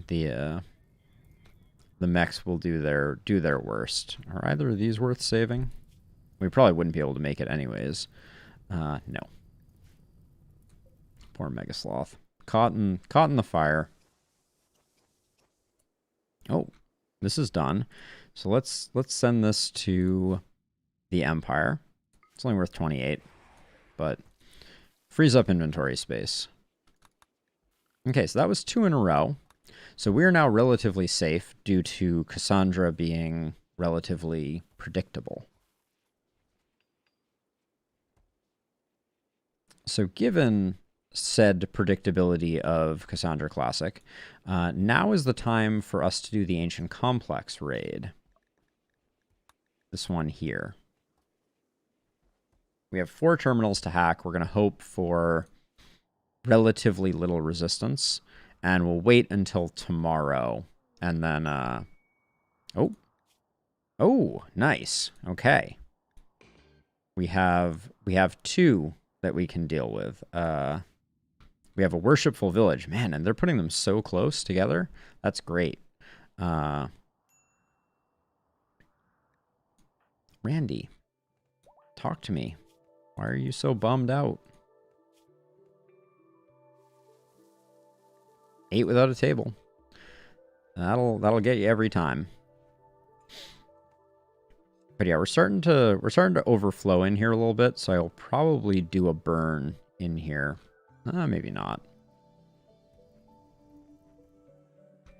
the mechs will do their worst. Are either of these worth saving? We probably wouldn't be able to make it anyways. No. Poor Mega Sloth. Caught in the fire. Oh, this is done. So let's send this to the Empire. It's only worth 28, but frees up inventory space. Okay, so that was 2 in a row. So we're now relatively safe due to Cassandra being relatively predictable. So given said predictability of Cassandra Classic, now is the time for us to do the Ancient Complex raid. This one here. We have 4 terminals to hack. We're going to hope for relatively little resistance, and we'll wait until tomorrow. And then, oh, nice. Okay. We have 2 that we can deal with. We have a worshipful village. Man, and they're putting them so close together. That's great. Randy, talk to me. Why are you so bummed out? 8 without a table. That'll get you every time. But yeah, we're starting to overflow in here a little bit, so I'll probably do a burn in here. Maybe not.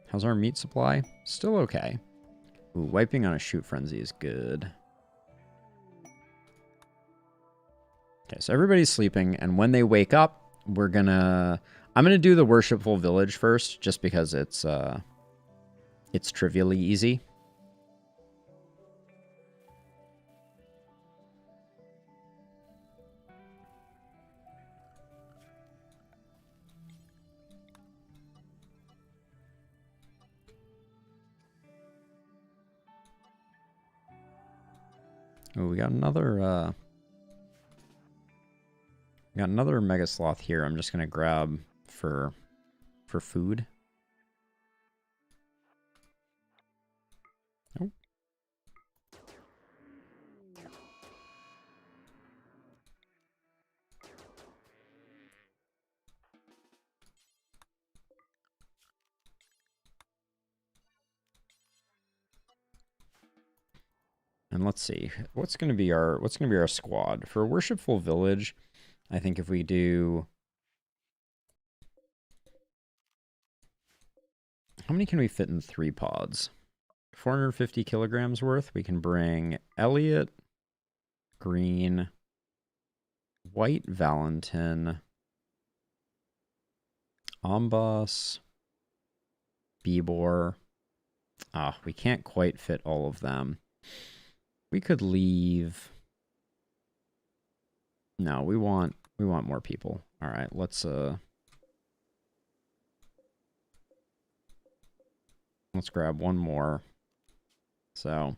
How's our meat supply? Still okay. Ooh, wiping on a shoot frenzy is good. Okay, so everybody's sleeping, and when they wake up, I'm gonna do the worshipful village first, just because it's trivially easy. Oh, we got another mega sloth here. I'm just gonna grab for food. Oh. And let's see, what's gonna be our squad for worshipful village? I think if we do, how many can we fit in 3 pods? 450 kilograms worth. We can bring Elliot, Green, White Valentin, Ombos, Bebor. We can't quite fit all of them. We could leave. No, we want more people. All right, let's grab one more. So,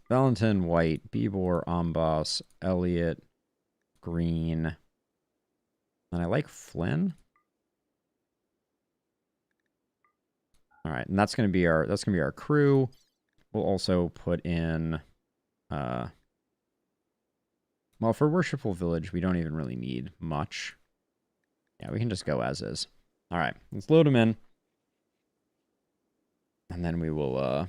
Valentin, White, Bebor, Ombos, Elliot, Green, and I like Flynn. All right, and that's gonna be our crew. We'll also put in, well, for worshipful village, we don't even really need much. Yeah, we can just go as is. All right, let's load them in, and then we will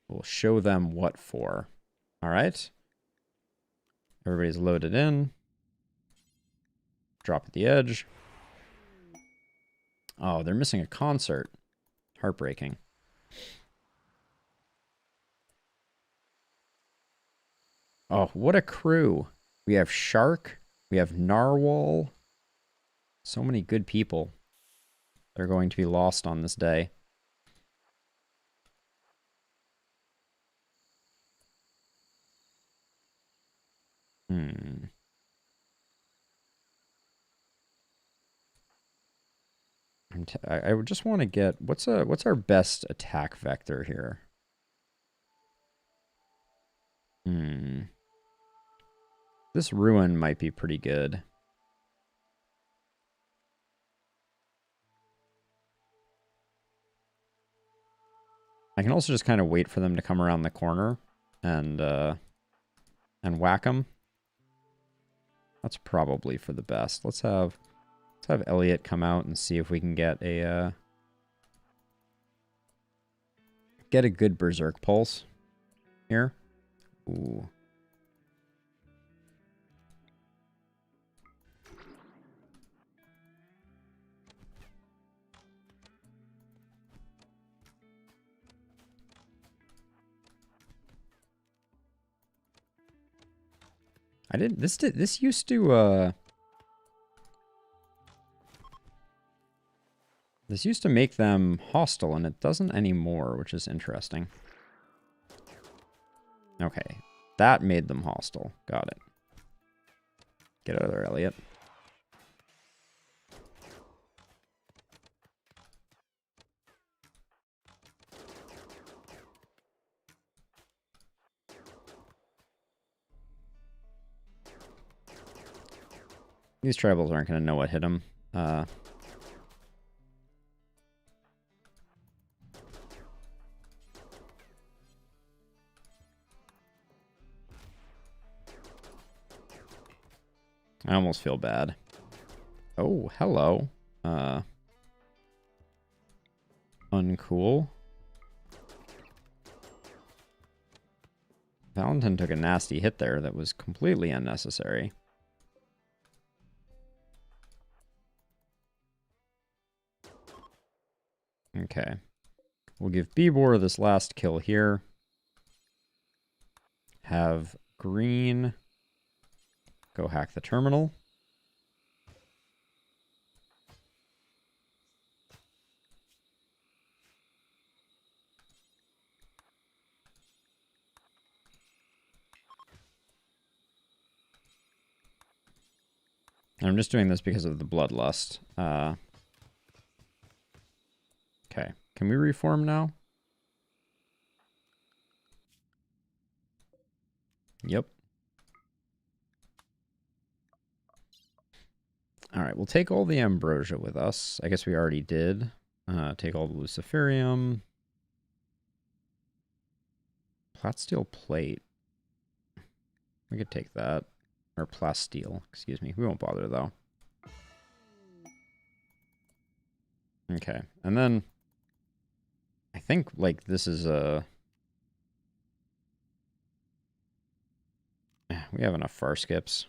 we'll show them what for. All right, everybody's loaded in. Drop at the edge. Oh, they're missing a concert. Heartbreaking. Oh, what a crew. We have Shark. We have Narwhal. So many good people. They're going to be lost on this day. I would just want to get, what's our best attack vector here? This ruin might be pretty good. I can also just kind of wait for them to come around the corner and whack them. That's probably for the best. Let's have Elliot come out and see if we can get a good berserk pulse here. Ooh. This used to make them hostile, and it doesn't anymore, which is interesting. Okay, that made them hostile. Got it. Get out of there, Elliot. These tribals aren't going to know what hit them. I almost feel bad. Oh, hello. Uncool. Valentin took a nasty hit there that was completely unnecessary. Okay. We'll give Bibor this last kill here. Have green go hack the terminal. And I'm just doing this because of the bloodlust. Okay. Can we reform now? Yep. All right, we'll take all the ambrosia with us. I guess we already did. Take all the luciferium. Platsteel plate. We could take that. Or plasteel, excuse me. We won't bother, though. Okay, and then I think, like, this is a... We have enough far skips.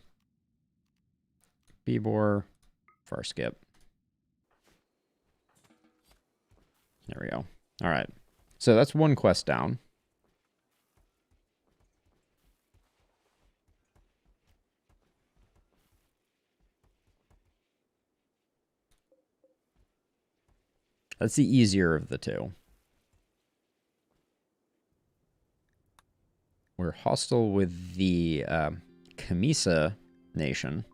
Bibor, far skip. There we go. All right. So that's one quest down. That's the easier of the two. We're hostile with the Camisa nation,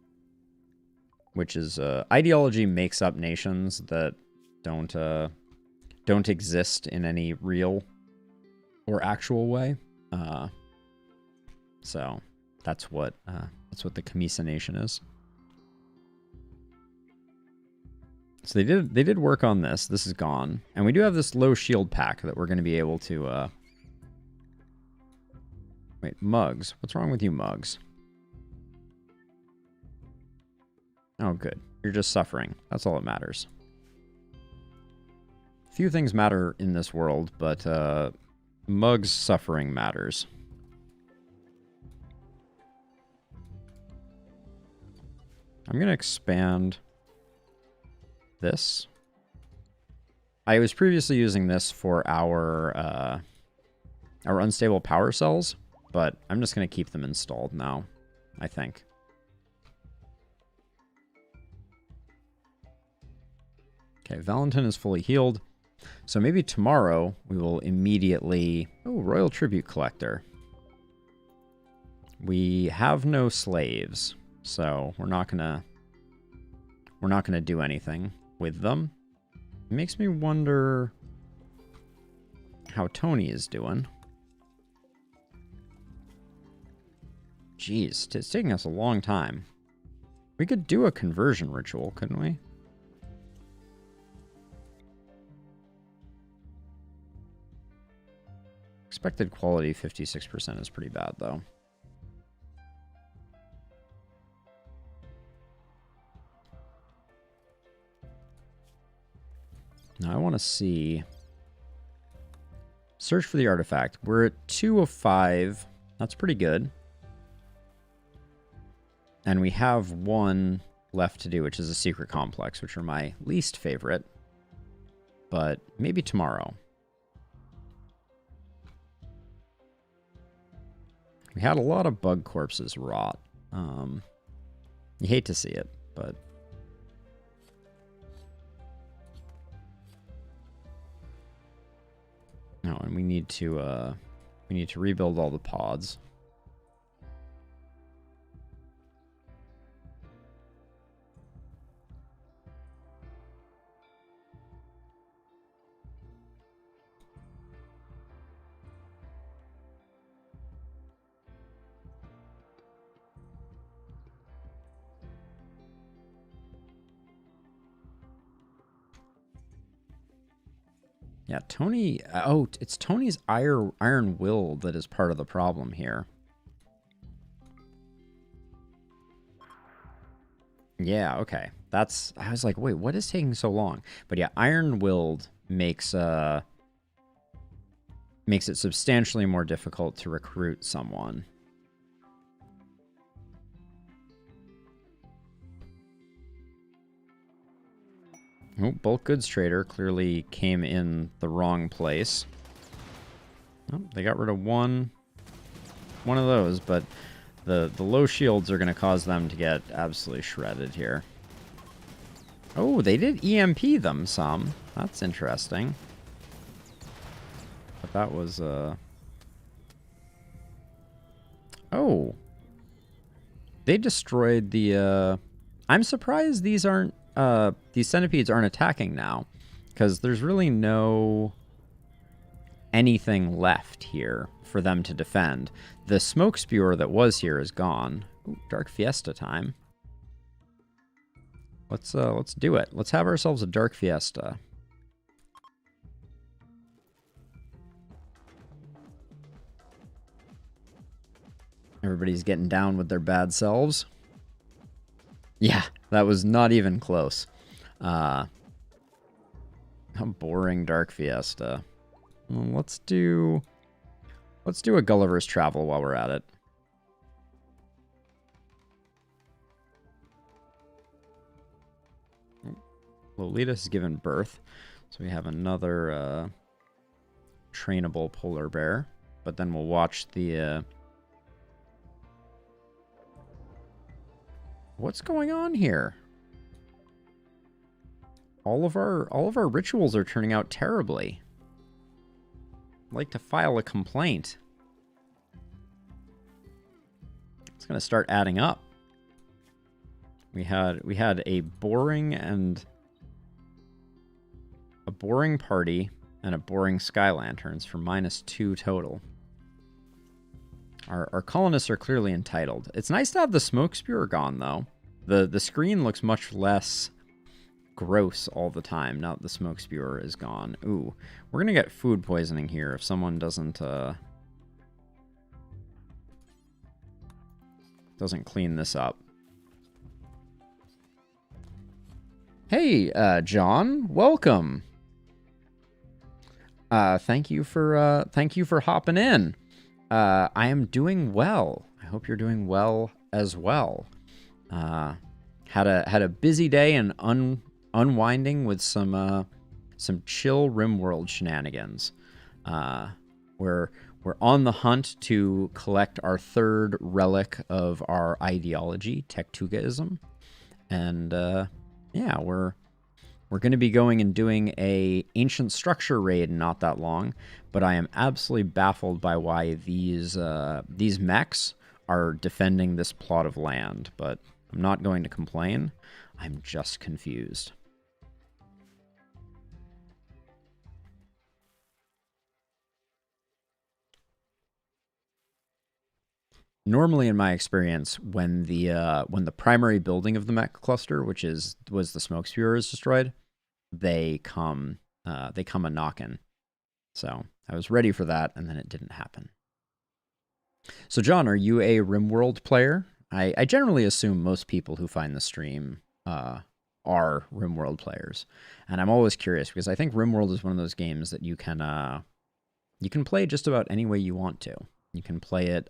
which is ideology makes up nations that don't exist in any real or actual way. So that's what the Camisa nation is. So they did work on this. This is gone, and we do have this low shield pack that we're going to be able to. Wait, Mugs. What's wrong with you, Mugs? Oh, good. You're just suffering. That's all that matters. Few things matter in this world, but Mugs' suffering matters. I'm going to expand this. I was previously using this for our unstable power cells, but I'm just going to keep them installed now, I think. Okay, Valentin is fully healed. So maybe tomorrow we will immediately... Oh, Royal Tribute Collector. We have no slaves, so we're not gonna do anything with them. It makes me wonder how Tony is doing. Jeez, it's taking us a long time. We could do a conversion ritual, couldn't we? Expected quality 56% is pretty bad, though. Now I want to see... Search for the artifact. We're at 2 of 5. That's pretty good. And we have one left to do, which is a secret complex, which are my least favorite. But maybe tomorrow. We had a lot of bug corpses rot. You hate to see it, but... No, and we need to rebuild all the pods. Yeah, Tony... Oh, it's Tony's iron will that is part of the problem here. Yeah, okay. I was like, wait, what is taking so long? But yeah, Iron-Willed makes it substantially more difficult to recruit someone. Oh, bulk goods trader clearly came in the wrong place. Oh, they got rid of one of those, but the low shields are going to cause them to get absolutely shredded here. Oh, they did EMP them some. That's interesting. But that was oh. They destroyed the I'm surprised these centipedes aren't attacking now, because there's really no anything left here for them to defend. The smoke spewer that was here is gone. Ooh, Dark Fiesta time. Let's do it. Let's have ourselves a Dark Fiesta. Everybody's getting down with their bad selves. Yeah, that was not even close. How boring Dark Fiesta. Well, let's do a Gulliver's Travel while we're at it. Lolita has given birth, so we have another trainable polar bear. But then we'll watch the what's going on here? All of our rituals are turning out terribly. I'd like to file a complaint. It's going to start adding up. We had a boring party and a boring sky lanterns for -2 total. Our colonists are clearly entitled. It's nice to have the smoke spewer gone, though. The screen looks much less gross all the time now that the smoke spewer is gone. Ooh, we're gonna get food poisoning here if someone doesn't clean this up. Hey, John, welcome. Thank you for hopping in. I am doing well. I hope you're doing well as well. Had a busy day and unwinding with some chill RimWorld shenanigans. We're on the hunt to collect our third relic of our ideology, Tektugaism, and yeah, we're going to be going and doing a ancient structure raid in not that long. But I am absolutely baffled by why these mechs are defending this plot of land. But I'm not going to complain. I'm just confused. Normally, in my experience, when the primary building of the mech cluster, which was the smoke spewer, is destroyed, they come a knockin'. So I was ready for that, and then it didn't happen. So John, are you a RimWorld player? I generally assume most people who find the stream are RimWorld players, and I'm always curious because I think RimWorld is one of those games that you can play just about any way you want to. You can play it.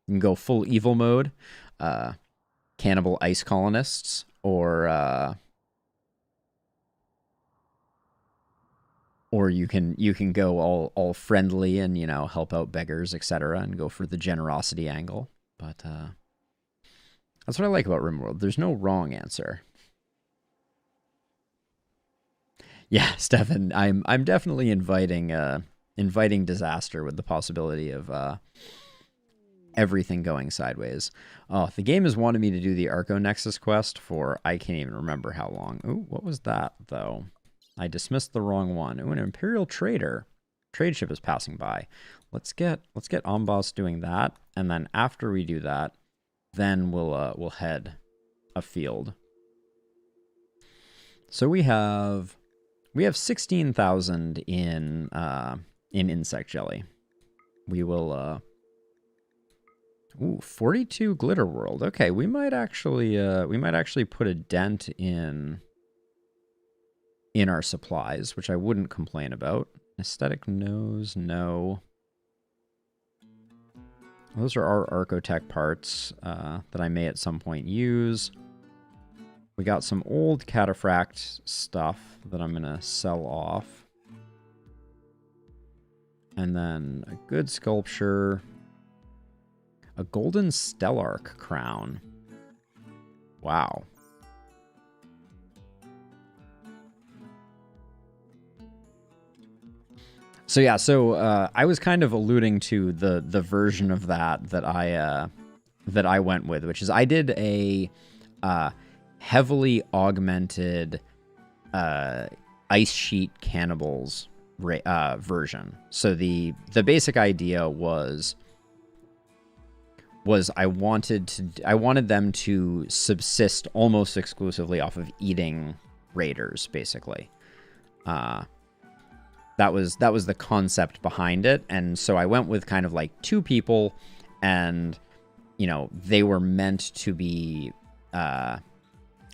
You can go full evil mode, cannibal ice colonists, or you can go all friendly and help out beggars, etc., and go for the generosity angle. But that's what I like about RimWorld. There's no wrong answer. Yeah, Stefan, I'm definitely inviting disaster with the possibility of everything going sideways. Oh, the game has wanted me to do the Arco Nexus quest for I can't even remember how long. Ooh, what was that though? I dismissed the wrong one. Ooh, an Imperial trader. Trade ship is passing by. Let's get Ombos doing that, and then after we do that, then we'll head afield. So we have 16,000 in insect jelly. We will Ooh, 42 glitter world. Okay, we might actually put a dent in our supplies, which I wouldn't complain about. Aesthetic nose, no. Those are our Archotech parts that I may at some point use. We got some old cataphract stuff that I'm going to sell off. And then a good sculpture. A golden stellarch crown. Wow. So yeah, I was kind of alluding to the version of that I went with, which is I did a heavily augmented ice sheet cannibals version. So the basic idea was I wanted them to subsist almost exclusively off of eating raiders, basically. That was the concept behind it, and so I went with kind of like 2 people, and you know, they were meant to be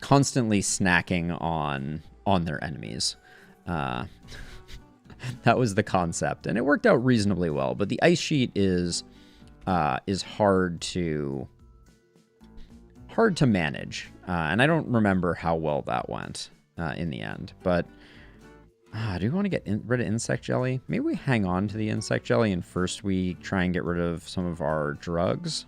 constantly snacking on their enemies. That was the concept, and it worked out reasonably well. But the ice sheet is hard to manage, and I don't remember how well that went in the end. But do we want to get rid of insect jelly? Maybe we hang on to the insect jelly and first we try and get rid of some of our drugs.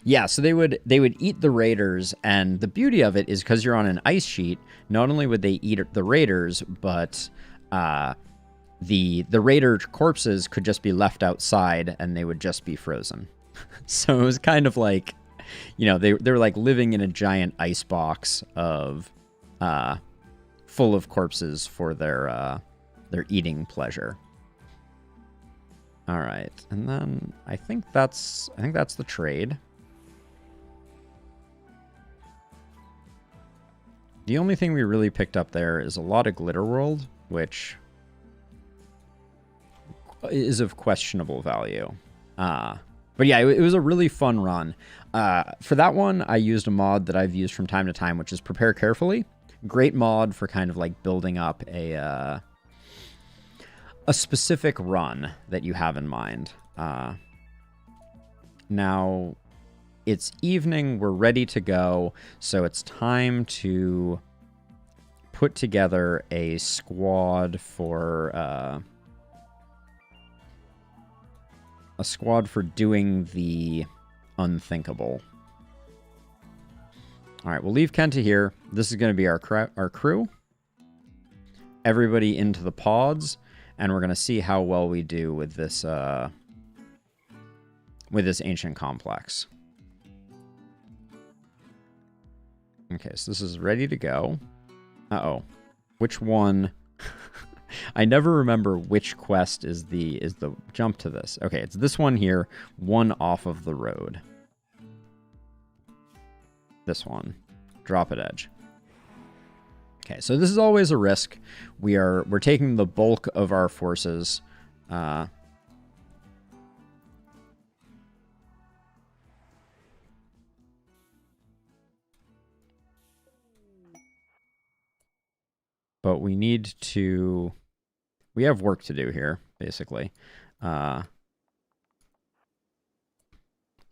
Yeah, so they would eat the raiders, and the beauty of it is because you're on an ice sheet, not only would they eat the raiders, but the raider corpses could just be left outside and they would just be frozen. So it was kind of like, you know, they were like living in a giant ice box of full of corpses for their eating pleasure. All right, and then I think that's the trade. The only thing we really picked up there is a lot of glitter world, which is of questionable value. But yeah, it was a really fun run. For that one, I used a mod that I've used from time to time, which is Prepare Carefully. Great mod for kind of like building up a specific run that you have in mind. Now, it's evening, we're ready to go, so it's time to put together a squad for doing the unthinkable. All right, we'll leave Kenta here. This is going to be our crew. Everybody into the pods, and we're going to see how well we do with this ancient complex. Okay, so this is ready to go. Uh-oh. Which one? I never remember which quest is the jump to this. Okay, it's this one here, one off of the road. This one. Drop at edge. Okay, so this is always a risk. We're taking the bulk of our forces. But we need to... We have work to do here, basically. So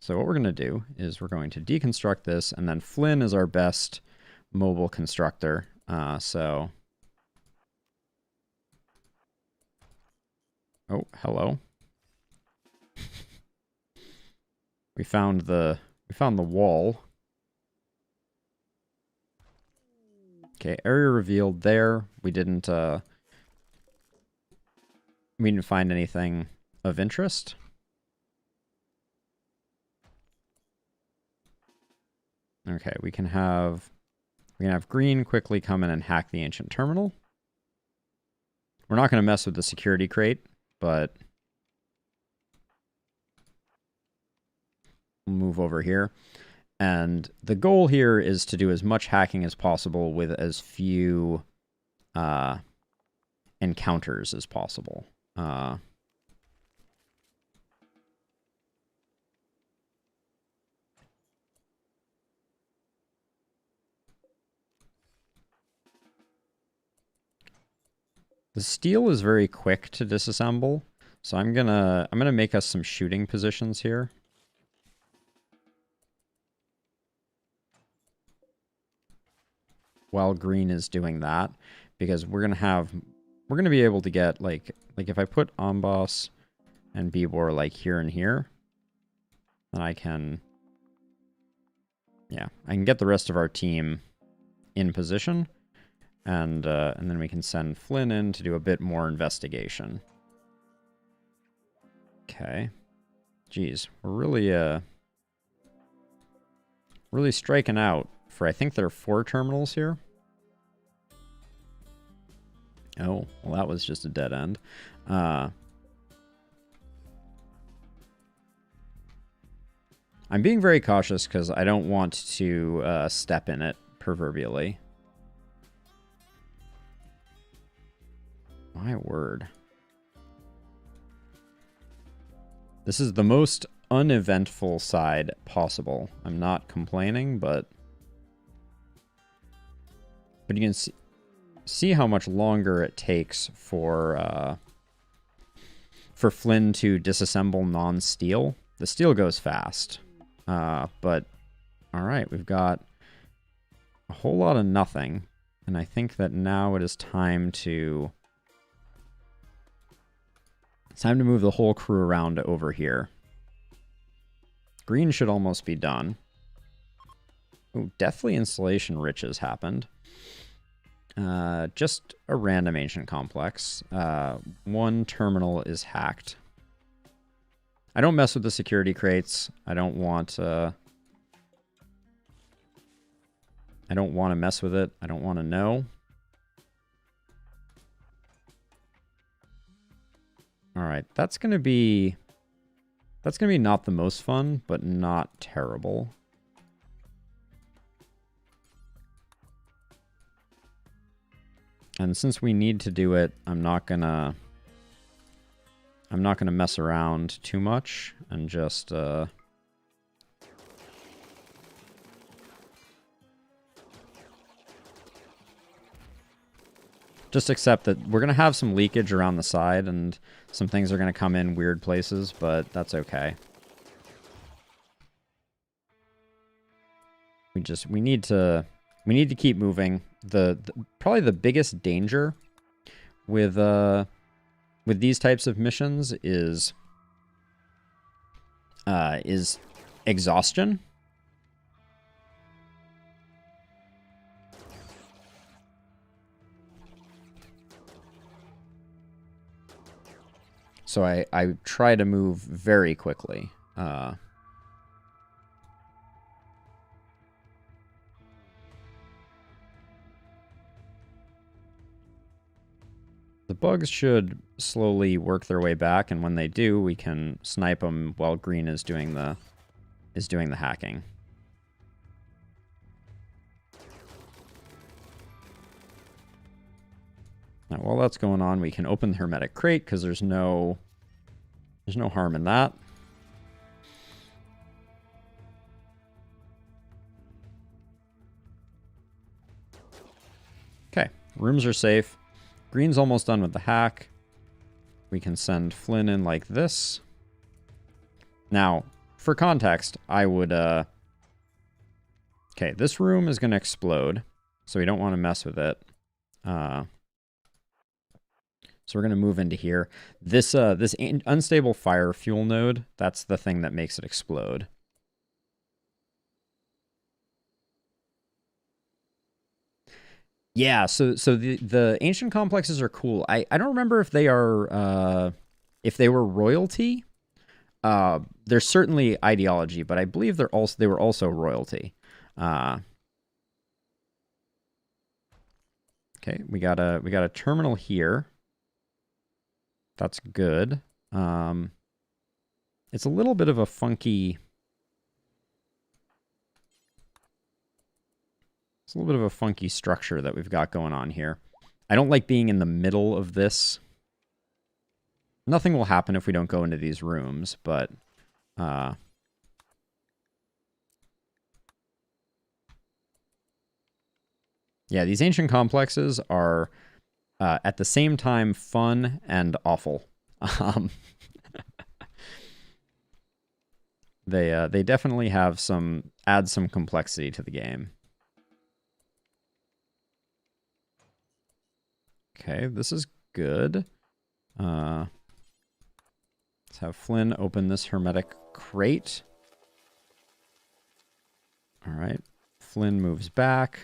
what we're going to do is we're going to deconstruct this, and then Flynn is our best mobile constructor. So... Oh, hello. We found the wall. Okay, area revealed there. We didn't find anything of interest. Okay, we can have Green quickly come in and hack the ancient terminal. We're not going to mess with the security crate, but we'll move over here. And the goal here is to do as much hacking as possible with as few encounters as possible. The steel is very quick to disassemble, so I'm gonna make us some shooting positions here. While green is doing that, because we're gonna be able to get like if I put Amboss and Bibor like here and here, then I can get the rest of our team in position. And then we can send Flynn in to do a bit more investigation. Okay. Geez, we're really striking out for, I think there are 4 terminals here. Oh, well that was just a dead end. I'm being very cautious because I don't want to step in it, proverbially. My word. This is the most uneventful side possible. I'm not complaining, but you can see how much longer it takes for Flynn to disassemble non-steel. The steel goes fast. But all right, we've got a whole lot of nothing, and I think that now it is time to move the whole crew around over here. Green should almost be done. Ooh, Deathly Installation Riches happened. Just a random ancient complex. 1 terminal is hacked. I don't mess with the security crates. I don't want to mess with it. I don't want to know. All right, that's gonna be not the most fun, but not terrible. And since we need to do it, I'm not gonna mess around too much and just accept that we're going to have some leakage around the side and some things are going to come in weird places, but that's okay. We need to keep moving. Probably the biggest danger with these types of missions is exhaustion. So I try to move very quickly. The bugs should slowly work their way back, and when they do, we can snipe them while green is doing the hacking. Now, while that's going on, we can open the hermetic crate because there's no harm in that. Okay, rooms are safe. Green's almost done with the hack. We can send Flynn in like this. Now, for context, I would... Okay, this room is going to explode, so we don't want to mess with it. So we're going to move into here. This unstable fire fuel node, that's the thing that makes it explode. Yeah, so the ancient complexes are cool. I don't remember if they are if they were royalty. There's certainly ideology, but I believe they were also royalty. Okay, we got a terminal here. That's good. It's a little bit of a funky... It's a little bit of a funky structure that we've got going on here. I don't like being in the middle of this. Nothing will happen if we don't go into these rooms, but... yeah, these ancient complexes are at the same time fun and awful. They definitely have add some complexity to the game. Okay, this is good. Let's have Flynn open this hermetic crate. All right, Flynn moves back.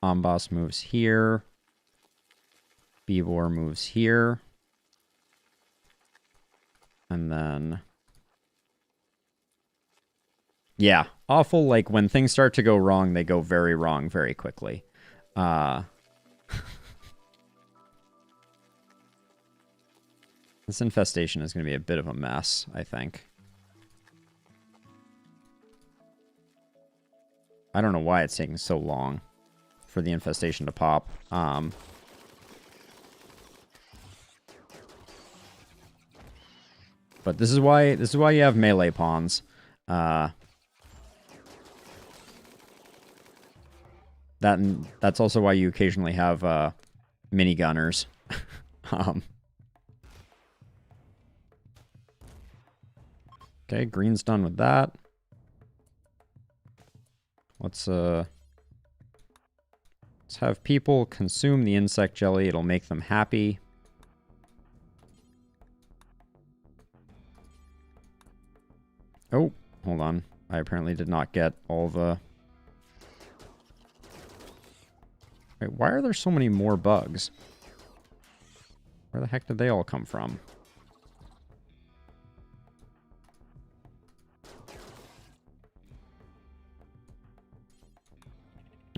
Amboss moves here. Bivor moves here. And then... yeah, awful. Like, when things start to go wrong, they go very wrong very quickly. This infestation is going to be a bit of a mess, I think. I don't know why it's taking so long for the infestation to pop. But this is why you have melee pawns. That's also why you occasionally have mini gunners. Okay, green's done with that. Let's have people consume the insect jelly. It'll make them happy. Oh, hold on. I apparently did not get all the... wait, why are there so many more bugs? Where the heck did they all come from?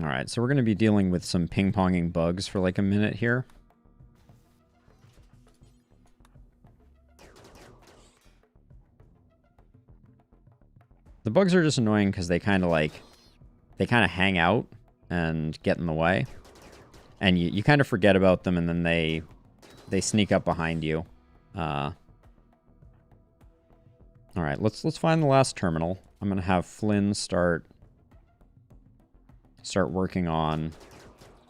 Alright, so we're going to be dealing with some ping-ponging bugs for like a minute here. The bugs are just annoying because they kind of hang out and get in the way. And you kind of forget about them, and then they sneak up behind you. Alright, let's find the last terminal. I'm going to have Flynn start working on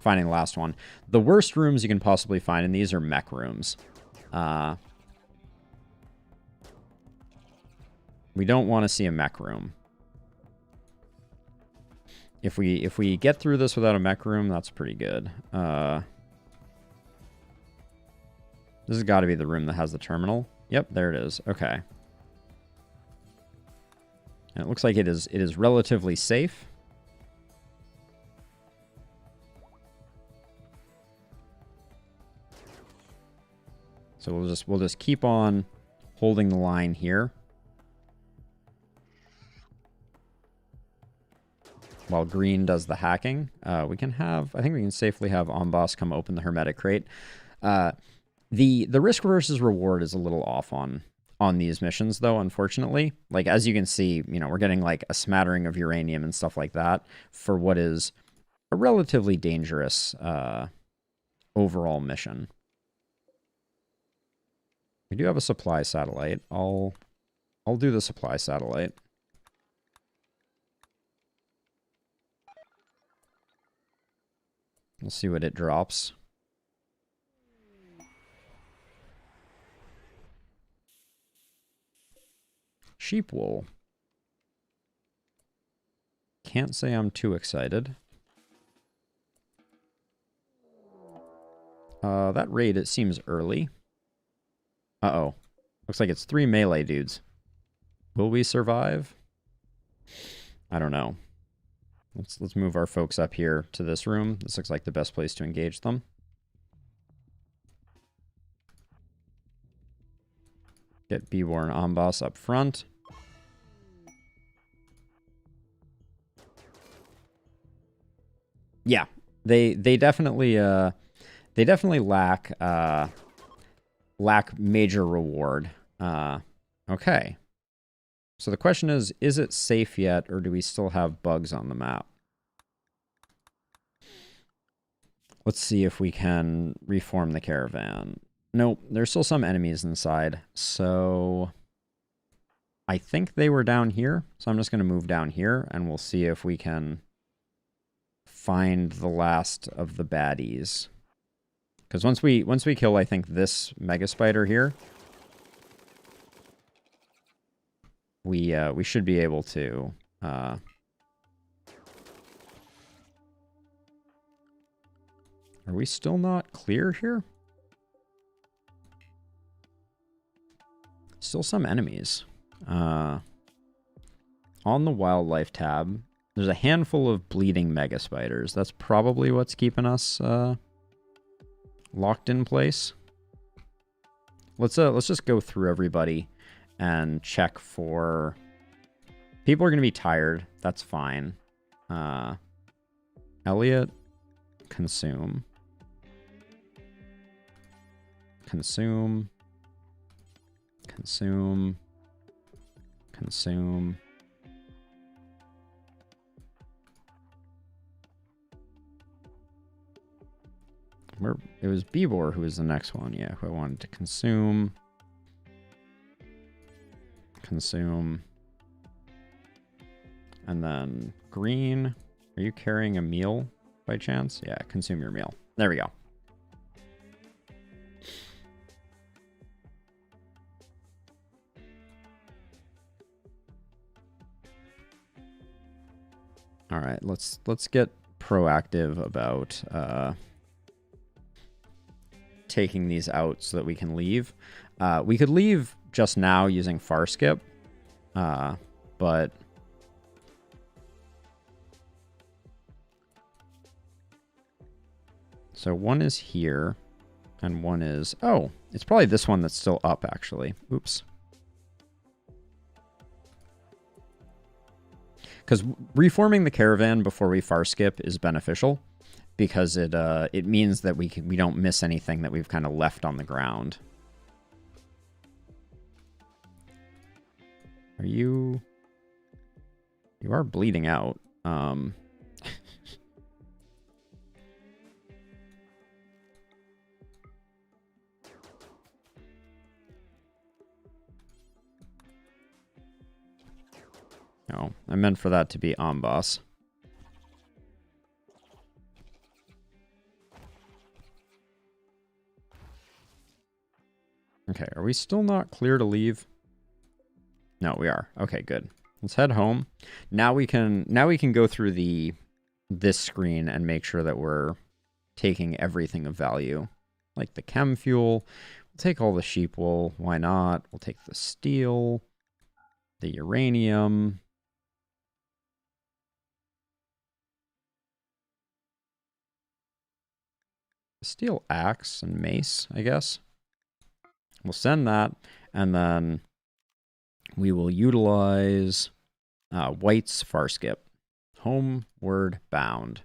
finding the last one. The worst rooms you can possibly find in these are mech rooms. We don't want to see a mech room. If we get through this without a mech room, that's pretty good. This has got to be the room that has the terminal. Yep, there it is. Okay. And it looks like it is relatively safe. So we'll just keep on holding the line here while green does the hacking. I think we can safely have Amboss come open the hermetic crate. The risk versus reward is a little off on these missions, though, unfortunately. Like, as you can see, we're getting like a smattering of uranium and stuff like that for what is a relatively dangerous overall mission. We do have a supply satellite. I'll do the supply satellite. We'll see what it drops. Sheep wool. Can't say I'm too excited. That raid, it seems early. Uh-oh. Looks like it's 3 melee dudes. Will we survive? I don't know. Let's move our folks up here to this room. This looks like the best place to engage them. Get Bivor and Amboss up front. Yeah, they definitely lack major reward. Okay. So the question is it safe yet, or do we still have bugs on the map? Let's see if we can reform the caravan. Nope, there's still some enemies inside. So I think they were down here. So I'm just going to move down here and we'll see if we can find the last of the baddies. Because once we kill, I think, this mega spider here, we should be able to are we still not clear here? Still some enemies. On the wildlife tab, there's a handful of bleeding mega spiders. That's probably what's keeping us locked in place. Let's just go through everybody and check for... People are going to be tired. That's fine. Elliot, consume. Consume. Consume. Consume. It was Bebor who was the next one, yeah, who I wanted to consume. Consume. And then Green. Are you carrying a meal by chance? Yeah, consume your meal. There we go. All right, let's get proactive about taking these out so that we can leave. We could leave just now using far skip, but so one is here and one is, oh, it's probably this one that's still up actually. Oops. Because reforming the caravan before we far skip is beneficial, because it means that we don't miss anything that we've kind of left on the ground. Are you? You are bleeding out. No, I meant for that to be on boss. Okay, are we still not clear to leave? No, we are. Okay, good. Let's head home. Now we can go through this screen and make sure that we're taking everything of value. Like the chem fuel. We'll take all the sheep wool. Why not? We'll take the steel, the uranium. Steel axe and mace, I guess. We'll send that, and then we will utilize White's far skip. Homeward bound.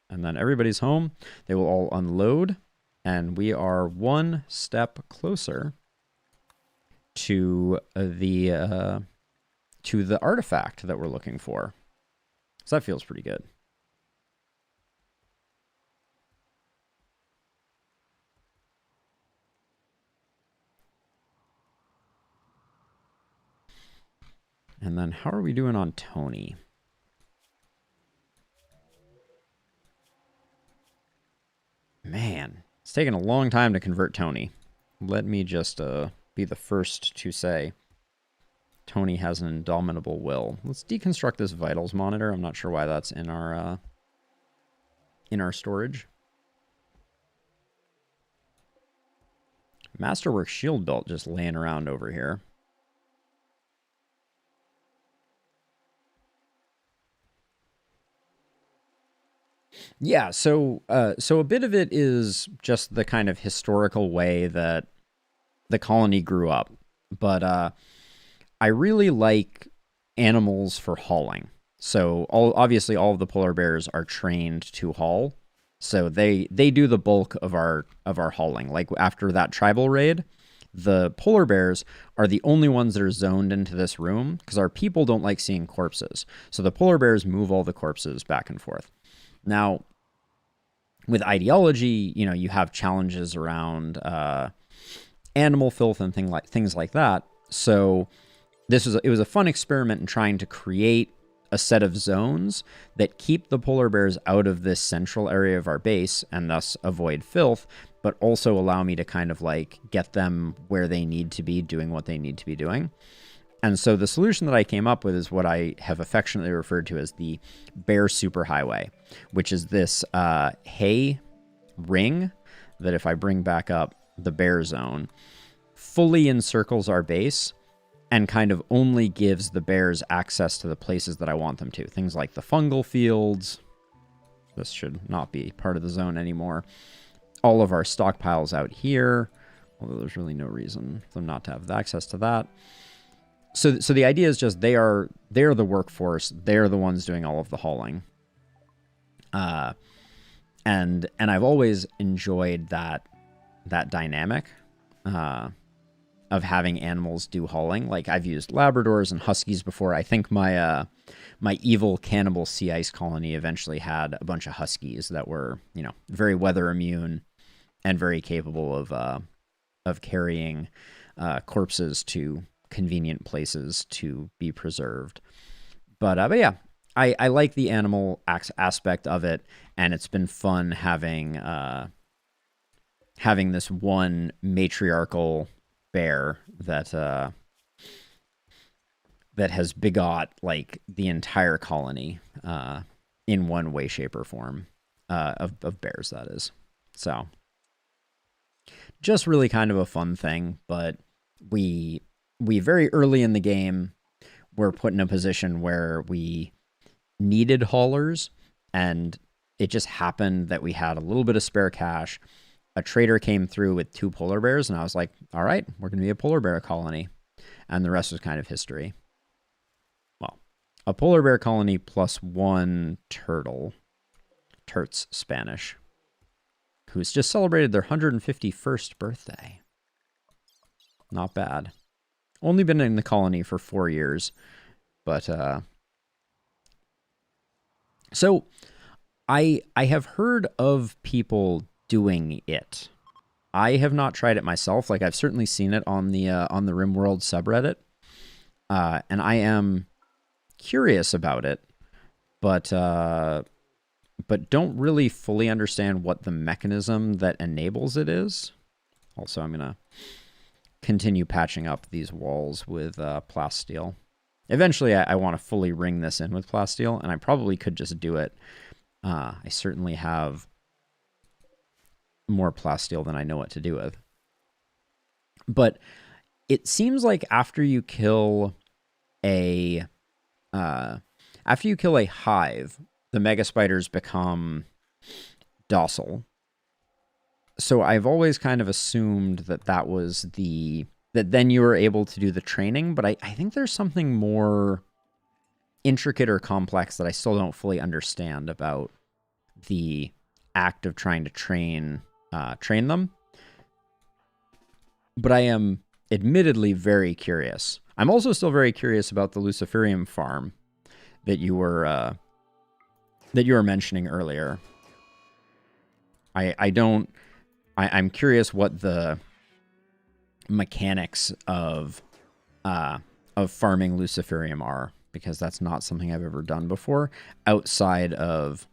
And then everybody's home. They will all unload, and we are one step closer to the artifact that we're looking for. So that feels pretty good. And then how are we doing on Tony? Man, it's taken a long time to convert Tony. Let me just be the first to say Tony has an indomitable will. Let's deconstruct this vitals monitor. I'm not sure why that's in our storage. Masterwork shield belt just laying around over here. Yeah, so a bit of it is just the kind of historical way that the colony grew up. But I really like animals for hauling. So obviously all of the polar bears are trained to haul. So they do the bulk of our hauling. Like after that tribal raid, The polar bears are the only ones that are zoned into this room because our people don't like seeing corpses. So the polar bears move all the corpses back and forth. Now, with ideology, you know, you have challenges around animal filth and things like that. So it was a fun experiment in trying to create a set of zones that keep the polar bears out of this central area of our base and thus avoid filth, but also allow me to kind of like get them where they need to be doing what they need to be doing. And so the solution that I came up with is what I have affectionately referred to as the bear superhighway, which is this hay ring that, if I bring back up the bear zone, fully encircles our base and kind of only gives the bears access to the places that I want them to. Things like the fungal fields. This should not be part of the zone anymore. All of our stockpiles out here, although there's really no reason for them not to have access to that. So the idea is just they're the workforce. They're the ones doing all of the hauling. And I've always enjoyed that dynamic of having animals do hauling. Like, I've used Labradors and Huskies before. I think my evil cannibal sea ice colony eventually had a bunch of Huskies that were, you know, very weather immune and very capable of carrying corpses to convenient places to be preserved. But yeah, I like the animal aspect of it, and it's been fun having this one matriarchal bear that has begot like the entire colony in one way, shape, or form of bears, that is. So just really kind of a fun thing, but we very early in the game were put in a position where we needed haulers, and it just happened that we had a little bit of spare cash. A trader came through with 2 polar bears, and I was like, all right, we're going to be a polar bear colony. And the rest was kind of history. Well, a polar bear colony plus 1 turtle. Turt's Spanish. Who's just celebrated their 151st birthday. Not bad. Only been in the colony for 4 years. But, so, I have heard of people doing it. I have not tried it myself. Like, I've certainly seen it on the RimWorld subreddit, and I am curious about it, but don't really fully understand what the mechanism that enables it is. Also, I'm gonna continue patching up these walls with plasteel. Eventually, I want to fully ring this in with plasteel, and I probably could just do it. I certainly have more plasteel than I know what to do with. But it seems like after you kill a hive, the mega spiders become docile. So I've always kind of assumed that that then you were able to do the training, but I think there's something more intricate or complex that I still don't fully understand about the act of trying to train them. But I am admittedly very curious. I'm also still very curious about the Luciferium farm that you were mentioning earlier. I'm curious what the mechanics of farming Luciferium are, because that's not something I've ever done before outside of.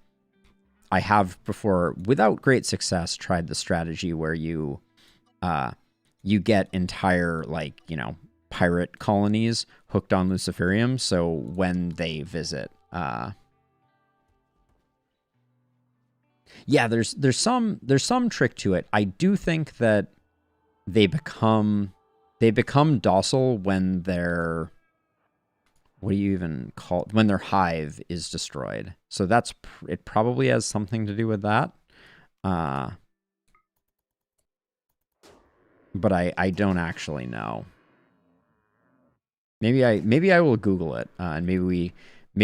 I have before, without great success, tried the strategy where you get entire, like, you know, pirate colonies hooked on Luciferium. So when they visit, yeah, there's some trick to it. I do think that they become docile when their, what do you even call it? When their hive is destroyed. So it probably has something to do with that. But I don't actually know. Maybe I will Google it, and maybe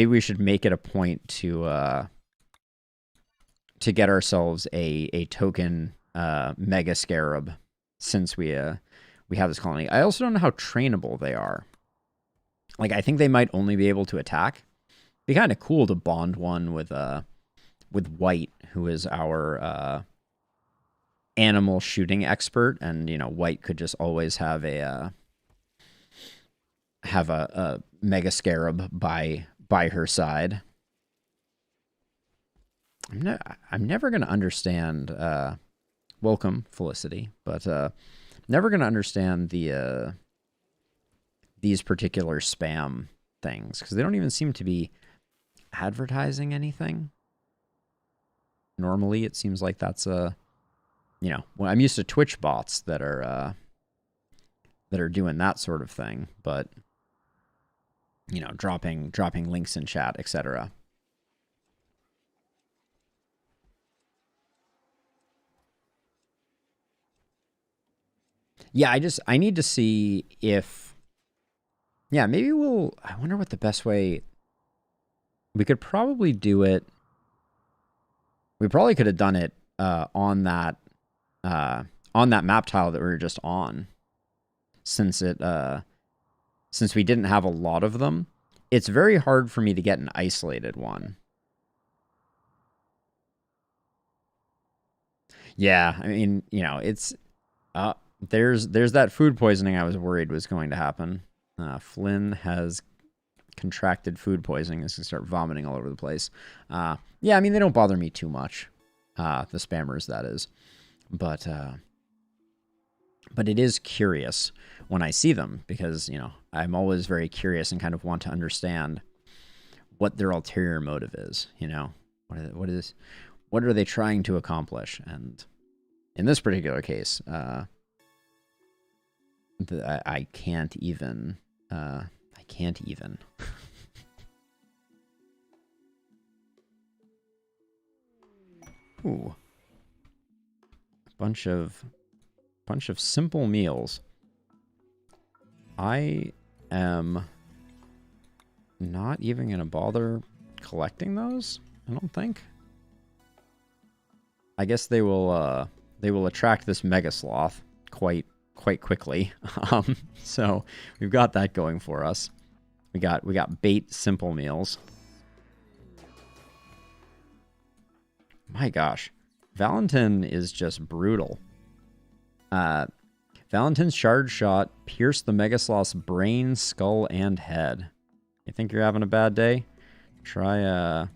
we should make it a point to get ourselves a token mega scarab, since we we have this colony. I also don't know how trainable they are. Like, I think they might only be able to attack. It'd be kind of cool to bond one with White, who is our animal shooting expert, and you know, White could just always have a mega scarab by her side. I'm never gonna understand. Welcome, Felicity, but never gonna understand these particular spam things, because they don't even seem to be advertising anything. Normally, it seems like that's a, you know, well, I'm used to Twitch bots that are doing that sort of thing, but you know, dropping links in chat, etc. Yeah, I need to see if, yeah, maybe I wonder what the best way, we could probably do it. We probably could have done it on that map tile that we were just on, since we didn't have a lot of them. It's very hard for me to get an isolated one. Yeah, I mean, you know, it's there's that food poisoning I was worried was going to happen. Flynn has contracted food poisoning. He's gonna start vomiting all over the place. Yeah, I mean, they don't bother me too much. The spammers, that is. But it is curious when I see them, because, you know, I'm always very curious and kind of want to understand what their ulterior motive is, you know? What are they trying to accomplish? And in this particular case, I can't even. Ooh. Bunch of simple meals. I am not even gonna bother collecting those, I don't think. I guess they will attract this mega sloth quite quickly. So we've got that going for us. We got bait simple meals. My gosh, Valentin is just brutal. Valentin's charge shot pierced the mega sloth's brain, skull, and head. You think you're having a bad day? Try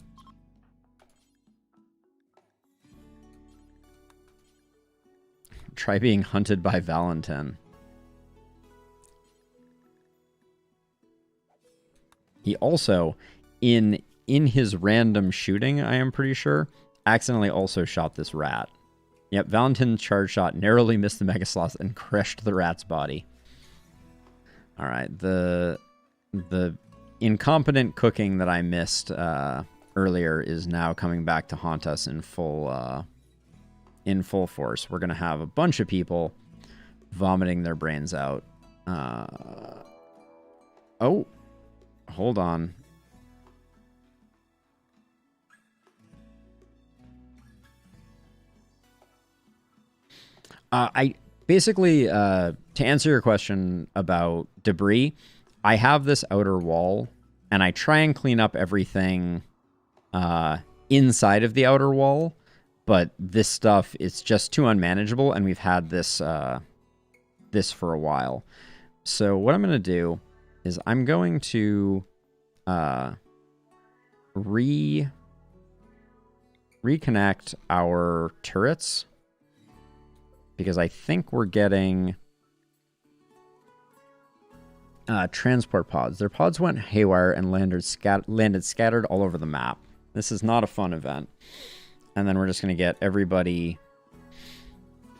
being hunted by Valentin. He also, in his random shooting, I am pretty sure, accidentally also shot this rat. Yep, Valentin's charge shot narrowly missed the mega sloth and crushed the rat's body. All right, the incompetent cooking that I missed earlier is now coming back to haunt us in full force. We're gonna have a bunch of people vomiting their brains out. Oh, hold on. I basically, to answer your question about debris, I have this outer wall, and I try and clean up everything inside of the outer wall, but this stuff is just too unmanageable, and we've had this this for a while. So what I'm going to do is I'm going to reconnect our turrets, because I think we're getting transport pods. Their pods went haywire and landed scattered all over the map. This is not a fun event. And then we're just going to get everybody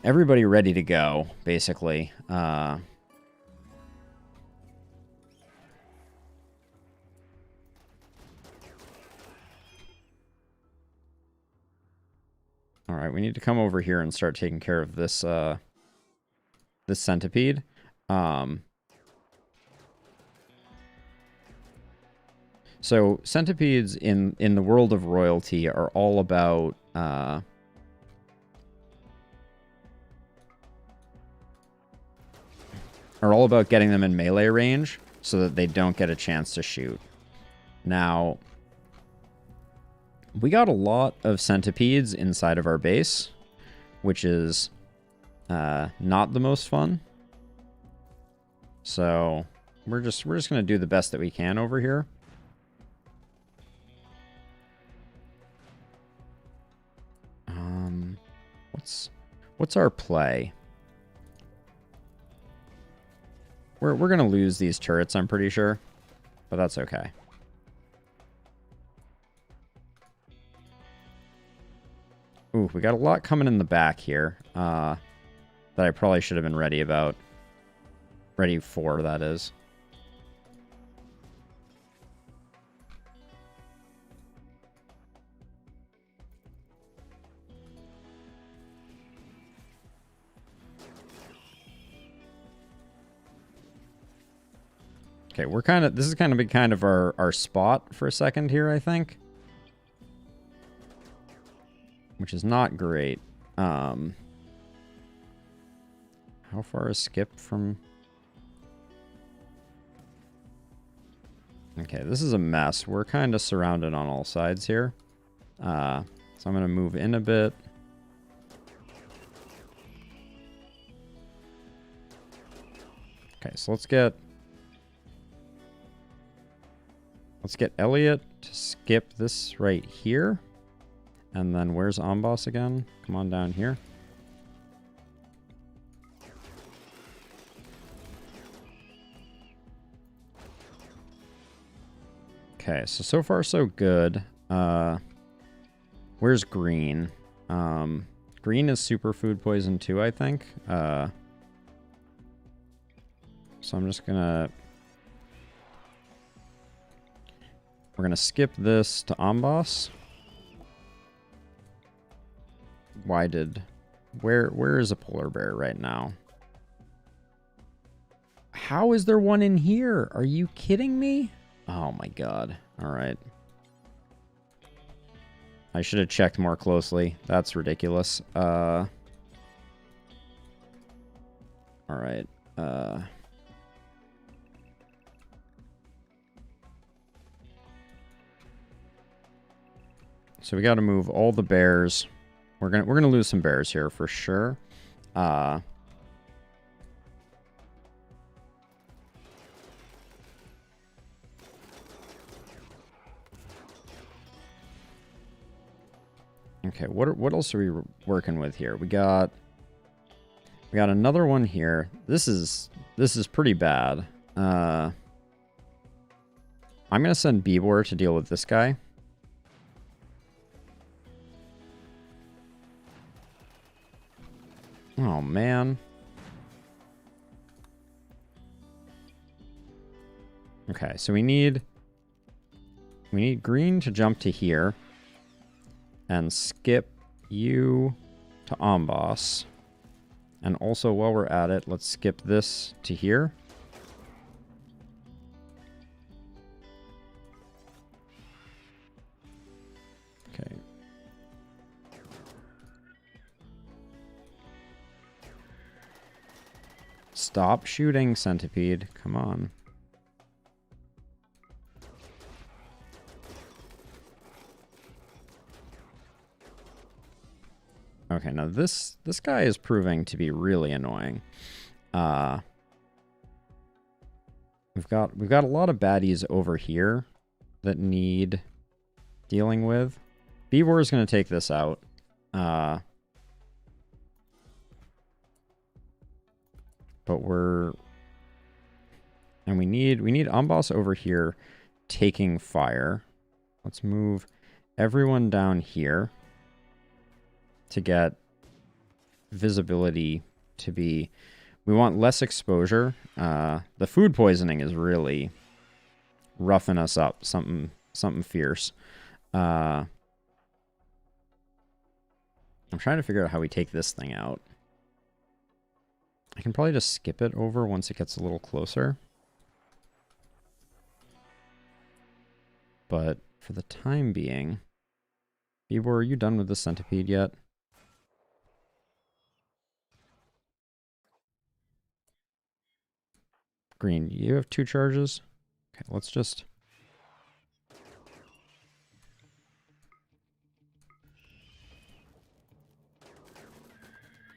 ready to go, basically. All right, we need to come over here and start taking care of this this centipede. So centipedes in the world of royalty are all about are all about getting them in melee range so that they don't get a chance to shoot. Now, we got a lot of centipedes inside of our base, which is not the most fun. So we're just gonna do the best that we can over here. What's our play? We're gonna lose these turrets, I'm pretty sure, but that's okay. Ooh, we got a lot coming in the back here that I probably should have been ready about. Ready for, that is. Okay, we're kind of, this is kind of our spot for a second here, I think. Which is not great. How far is Skip from... Okay, this is a mess. We're kind of surrounded on all sides here. So I'm going to move in a bit. Okay, so let's get Elliot to skip this right here. And then where's Amboss again? Come on down here. Okay, so far so good. Where's Green? Green is super food poison too, I think. So I'm just gonna... We're gonna skip this to Amboss. Where is a polar bear right now? How is there one in here? Are you kidding me? Oh my god. Alright. I should have checked more closely. That's ridiculous. Alright. So we gotta move all the bears. We're gonna lose some bears here for sure. Okay, what else are we working with here? We got another one here. This is pretty bad. I'm gonna send Bebor to deal with this guy. Oh man. Okay, so we need Green to jump to here and skip you to Amboss. And also while we're at it, let's skip this to here. Okay. Stop shooting, Centipede. Come on. Okay, now this guy is proving to be really annoying. We've got a lot of baddies over here that need dealing with. Bebor is going to take this out. But we need Amboss over here taking fire. Let's move everyone down here to get visibility to be... We want less exposure. The food poisoning is really roughing us up. Something fierce. I'm trying to figure out how we take this thing out. I can probably just skip it over once it gets a little closer. But for the time being... Bebor, are you done with the centipede yet? Green, you have 2 charges? Okay, let's just...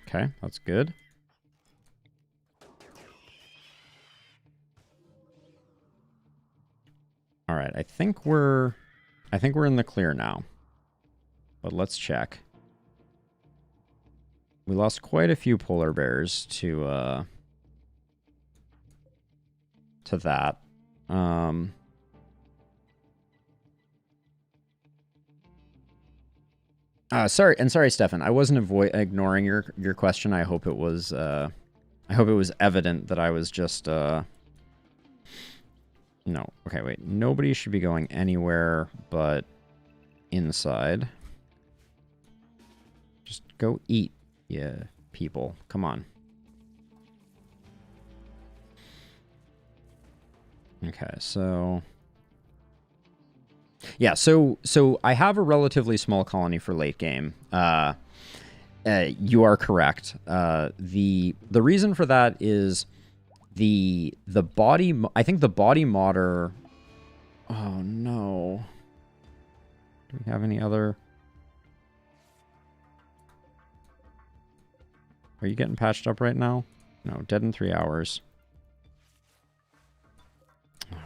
Okay, that's good. All right, I think we're in the clear now. But let's check. We lost quite a few polar bears to that. Sorry, Stefan. I wasn't ignoring your question. I hope it was evident that I was just no. Okay, wait. Nobody should be going anywhere but inside. Just go eat, yeah, people. Come on. Okay, so yeah, so I have a relatively small colony for late game. You are correct. The reason for that is the body. I think the body modder. Oh no. Do we have any other? Are you getting patched up right now? No, dead in 3 hours.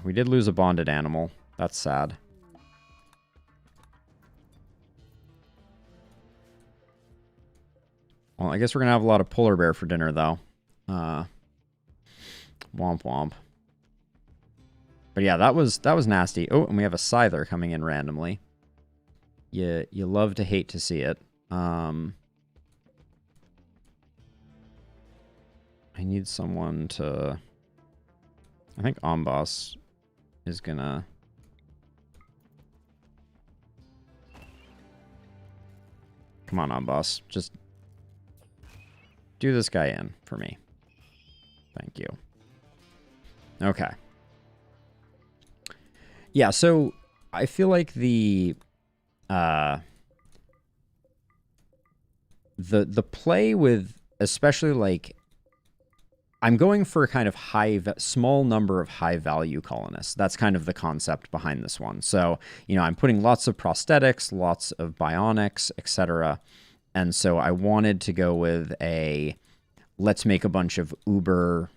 We did lose a bonded animal. That's sad. Well, I guess we're going to have a lot of polar bear for dinner, though. Womp womp. But yeah, that was nasty. Oh, and we have a scyther coming in randomly. You love to hate to see it. I need someone to... I think Omboss is gonna... Come on, Omboss. Just do this guy in for me. Thank you. Okay. Yeah, so I feel like the play with, especially like, I'm going for a kind of small number of high value colonists. That's kind of the concept behind this one. So, you know, I'm putting lots of prosthetics, lots of bionics, etc. And so I wanted to go with a, let's make a bunch of uber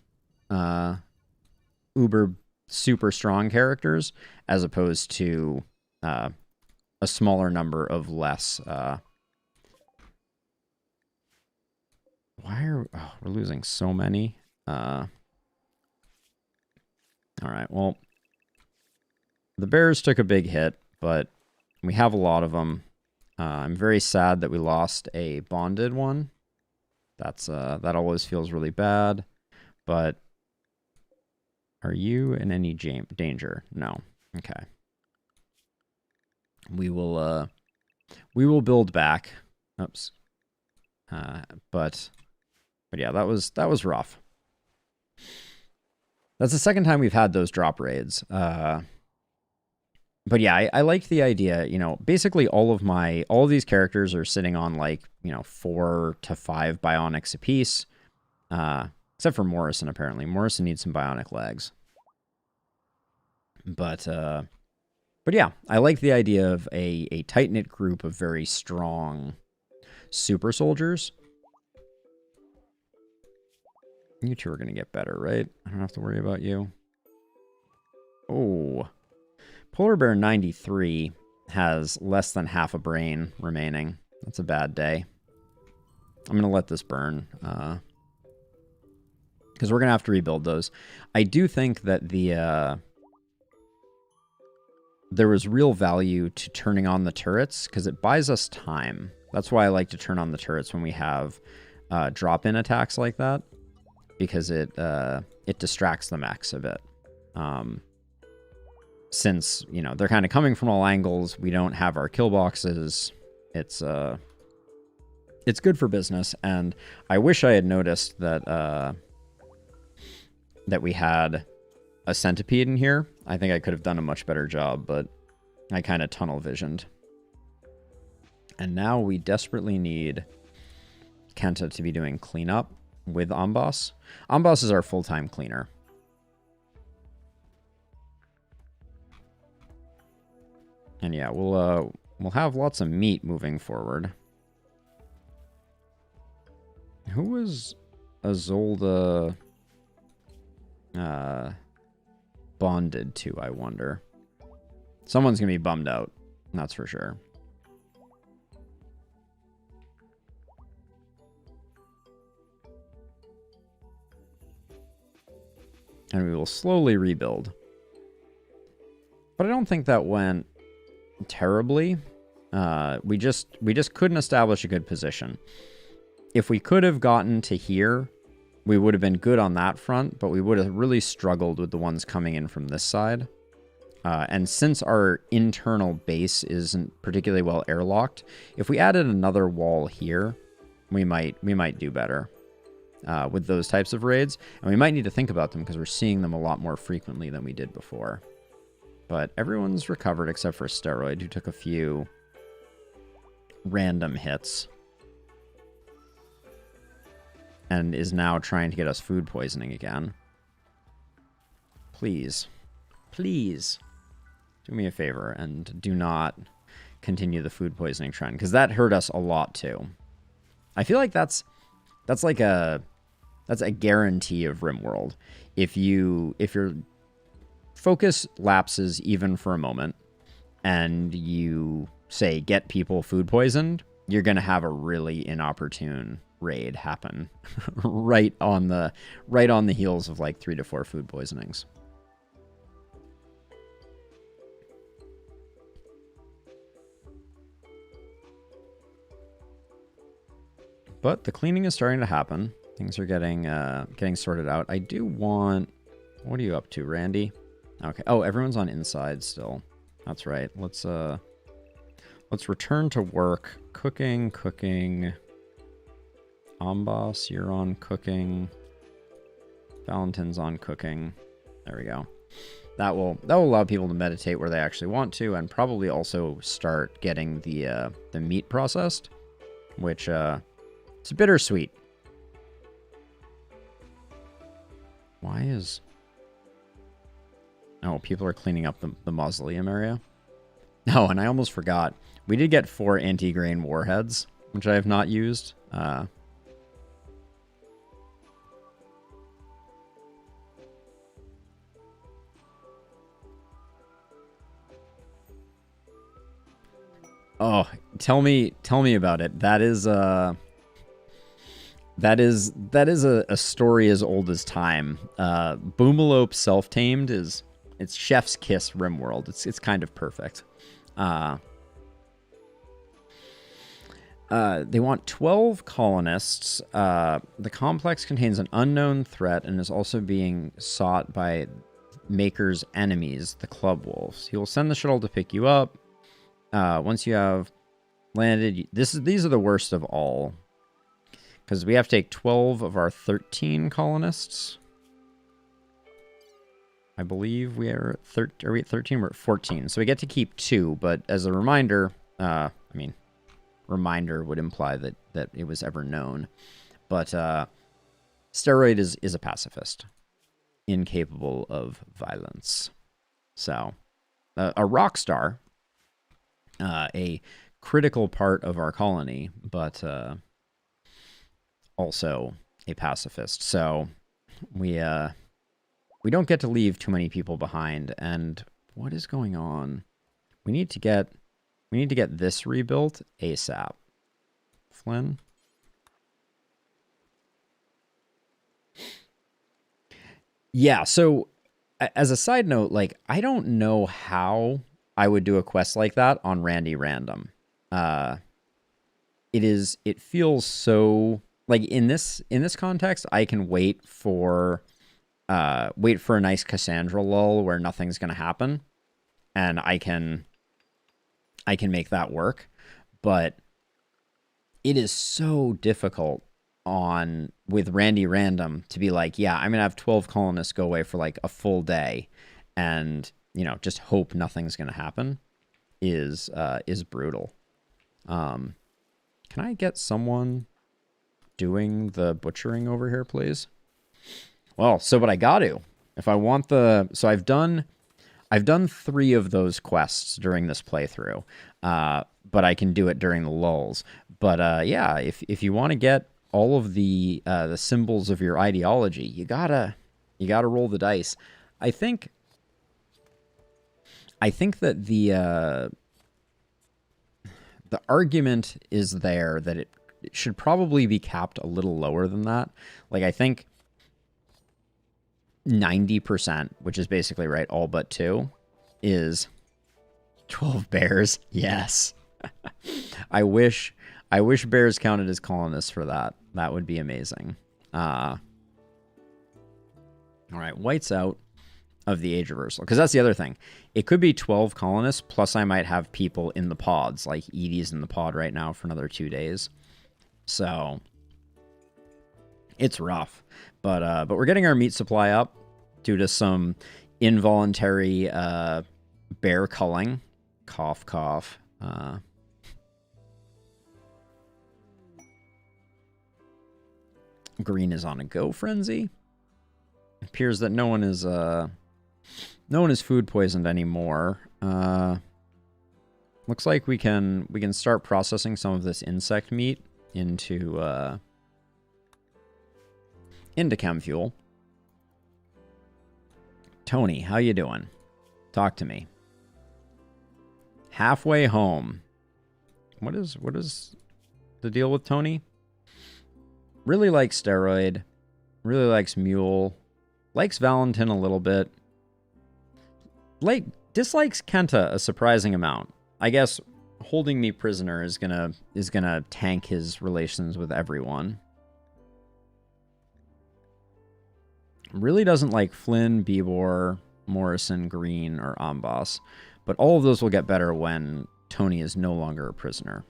super strong characters, as opposed to a smaller number of less. We're losing so many. All right, well, the bears took a big hit, but we have a lot of them. I'm very sad that we lost a bonded one. That always feels really bad. But are you in any danger? No. Okay. We will build back. Oops. But yeah, that was rough. That's the second time we've had those drop raids. But yeah, I liked the idea. You know, basically all of these characters are sitting on like, you know, 4 to 5 bionics apiece. Except for Morrison, apparently. Morrison needs some bionic legs. But yeah, I like the idea of a tight-knit group of very strong super soldiers. You two are going to get better, right? I don't have to worry about you. Oh. Polar Bear 93 has less than half a brain remaining. That's a bad day. I'm going to let this burn. Because we're going to have to rebuild those. I do think that there was real value to turning on the turrets, because it buys us time. That's why I like to turn on the turrets when we have drop-in attacks like that. Because it distracts the mechs a bit. Since, you know, they're kind of coming from all angles, we don't have our kill boxes. It's good for business, and I wish I had noticed that that we had a centipede in here. I think I could have done a much better job, but I kind of tunnel visioned. And now we desperately need Kenta to be doing cleanup with Omboss. Omboss is our full-time cleaner. And yeah, we'll have lots of meat moving forward. Who was Azolda bonded to, I wonder? Someone's gonna be bummed out, that's for sure. And we will slowly rebuild. But I don't think that went terribly. We just couldn't establish a good position. If we could have gotten to here, we would have been good on that front, but we would have really struggled with the ones coming in from this side. And since our internal base isn't particularly well airlocked, if we added another wall here, we might do better with those types of raids. And we might need to think about them because we're seeing them a lot more frequently than we did before. But everyone's recovered except for Steroid, who took a few random hits. And is now trying to get us food poisoning again. Please. Please. Do me a favor and do not continue the food poisoning trend. Because that hurt us a lot too. I feel like that's like a guarantee of RimWorld. If your focus lapses even for a moment and you say get people food poisoned, you're gonna have a really inopportune raid happen right on the heels of like 3 to 4 food poisonings. But the cleaning is starting to happen. Things are getting sorted out. I do want... What are you up to, Randy? Okay. Oh, everyone's on inside still. That's right. Let's return to work. Cooking. Ambas, you're on cooking. Valentin's on cooking. There we go. That will allow people to meditate where they actually want to, and probably also start getting the meat processed, which it's bittersweet. Why is... Oh, people are cleaning up the mausoleum area. No, and I almost forgot. We did get 4 anti-grain warheads, which I have not used. Oh, tell me about it. That is a story as old as time. Boomalope self-tamed it's chef's kiss RimWorld. It's kind of perfect. They want 12 colonists. The complex contains an unknown threat and is also being sought by Maker's enemies, the Club Wolves. He will send the shuttle to pick you up. Once you have landed, these are the worst of all. Because we have to take 12 of our 13 colonists. I believe we are at are we at 13? We're at 14. So we get to keep 2, but as a reminder, reminder would imply that it was ever known. But Steroid is a pacifist, incapable of violence. So, a rock star, a critical part of our colony, but also a pacifist. So we don't get to leave too many people behind. And what is going on? We need to get this rebuilt ASAP. Flynn? Yeah, so as a side note, like, I don't know how I would do a quest like that on Randy Random. It feels so like in this context, I can wait for a nice Cassandra lull where nothing's gonna happen, and I can make that work. But it is so difficult with Randy Random to be like, yeah, I'm gonna have 12 colonists go away for like a full day, and just hope nothing's gonna happen is brutal. Can I get someone doing the butchering over here, please? Well, so what I got to, if I want so I've done I've done 3 of those quests during this playthrough, but I can do it during the lulls. But yeah, if you want to get all of the symbols of your ideology, you gotta roll the dice. I think that the argument is there that it should probably be capped a little lower than that. Like, I think 90%, which is basically right, all but 2, is 12 bears. Yes. I wish bears counted as colonists for that. That would be amazing. All right, white's out of the age reversal, because that's the other thing. It could be 12 colonists, plus I might have people in the pods, like Edie's in the pod right now for another 2 days. So it's rough. But we're getting our meat supply up due to some involuntary bear culling. Cough, cough. Green is on a go frenzy. It appears that no one is food poisoned anymore. Looks like we can start processing some of this insect meat into chem fuel. Tony, how you doing? Talk to me. Halfway home. What is the deal with Tony? Really likes steroid. Really likes mule. Likes Valentin a little bit. Dislikes Kenta a surprising amount. I guess holding me prisoner is gonna tank his relations with everyone. Really doesn't like Flynn, Bieber, Morrison, Green, or Ambas. But all of those will get better when Tony is no longer a prisoner.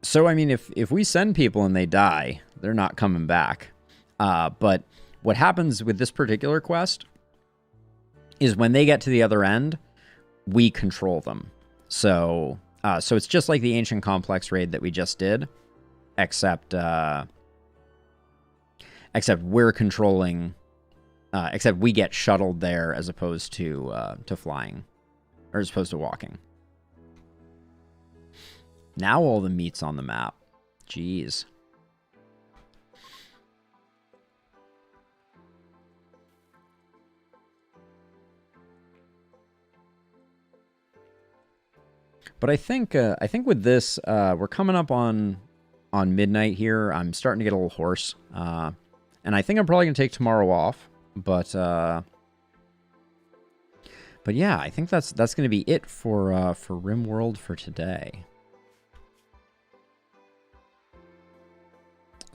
So, I mean, if we send people and they die, they're not coming back. But what happens with this particular quest is when they get to the other end, we control them. So it's just like the Ancient Complex raid that we just did, except we're controlling, except we get shuttled there as opposed to flying, or as opposed to walking. Now all the meat's on the map. Jeez. But I think with this, we're coming up on midnight here. I'm starting to get a little hoarse, and I think I'm probably gonna take tomorrow off. But yeah, I think that's gonna be it for RimWorld for today.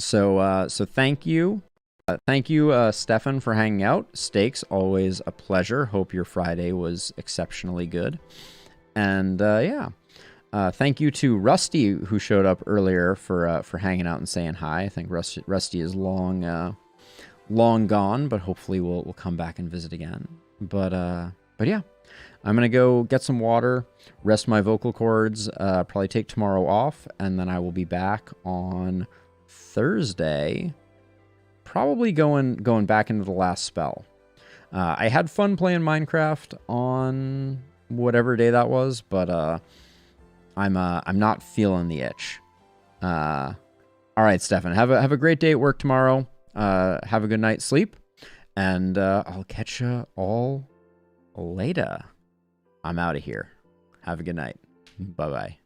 So thank you. Thank you, Stefan, for hanging out. Steaks, always a pleasure. Hope your Friday was exceptionally good. And yeah, thank you to Rusty, who showed up earlier for hanging out and saying hi. I think Rusty is long gone, but hopefully we'll come back and visit again. But yeah, I'm gonna go get some water, rest my vocal cords, probably take tomorrow off, and then I will be back on Thursday, probably going back into the last spell. I had fun playing Minecraft on whatever day that was, but I'm not feeling the itch. All right, Stefan, have a great day at work tomorrow. Have a good night's sleep, and I'll catch you all later. I'm out of here. Have a good night. Bye bye.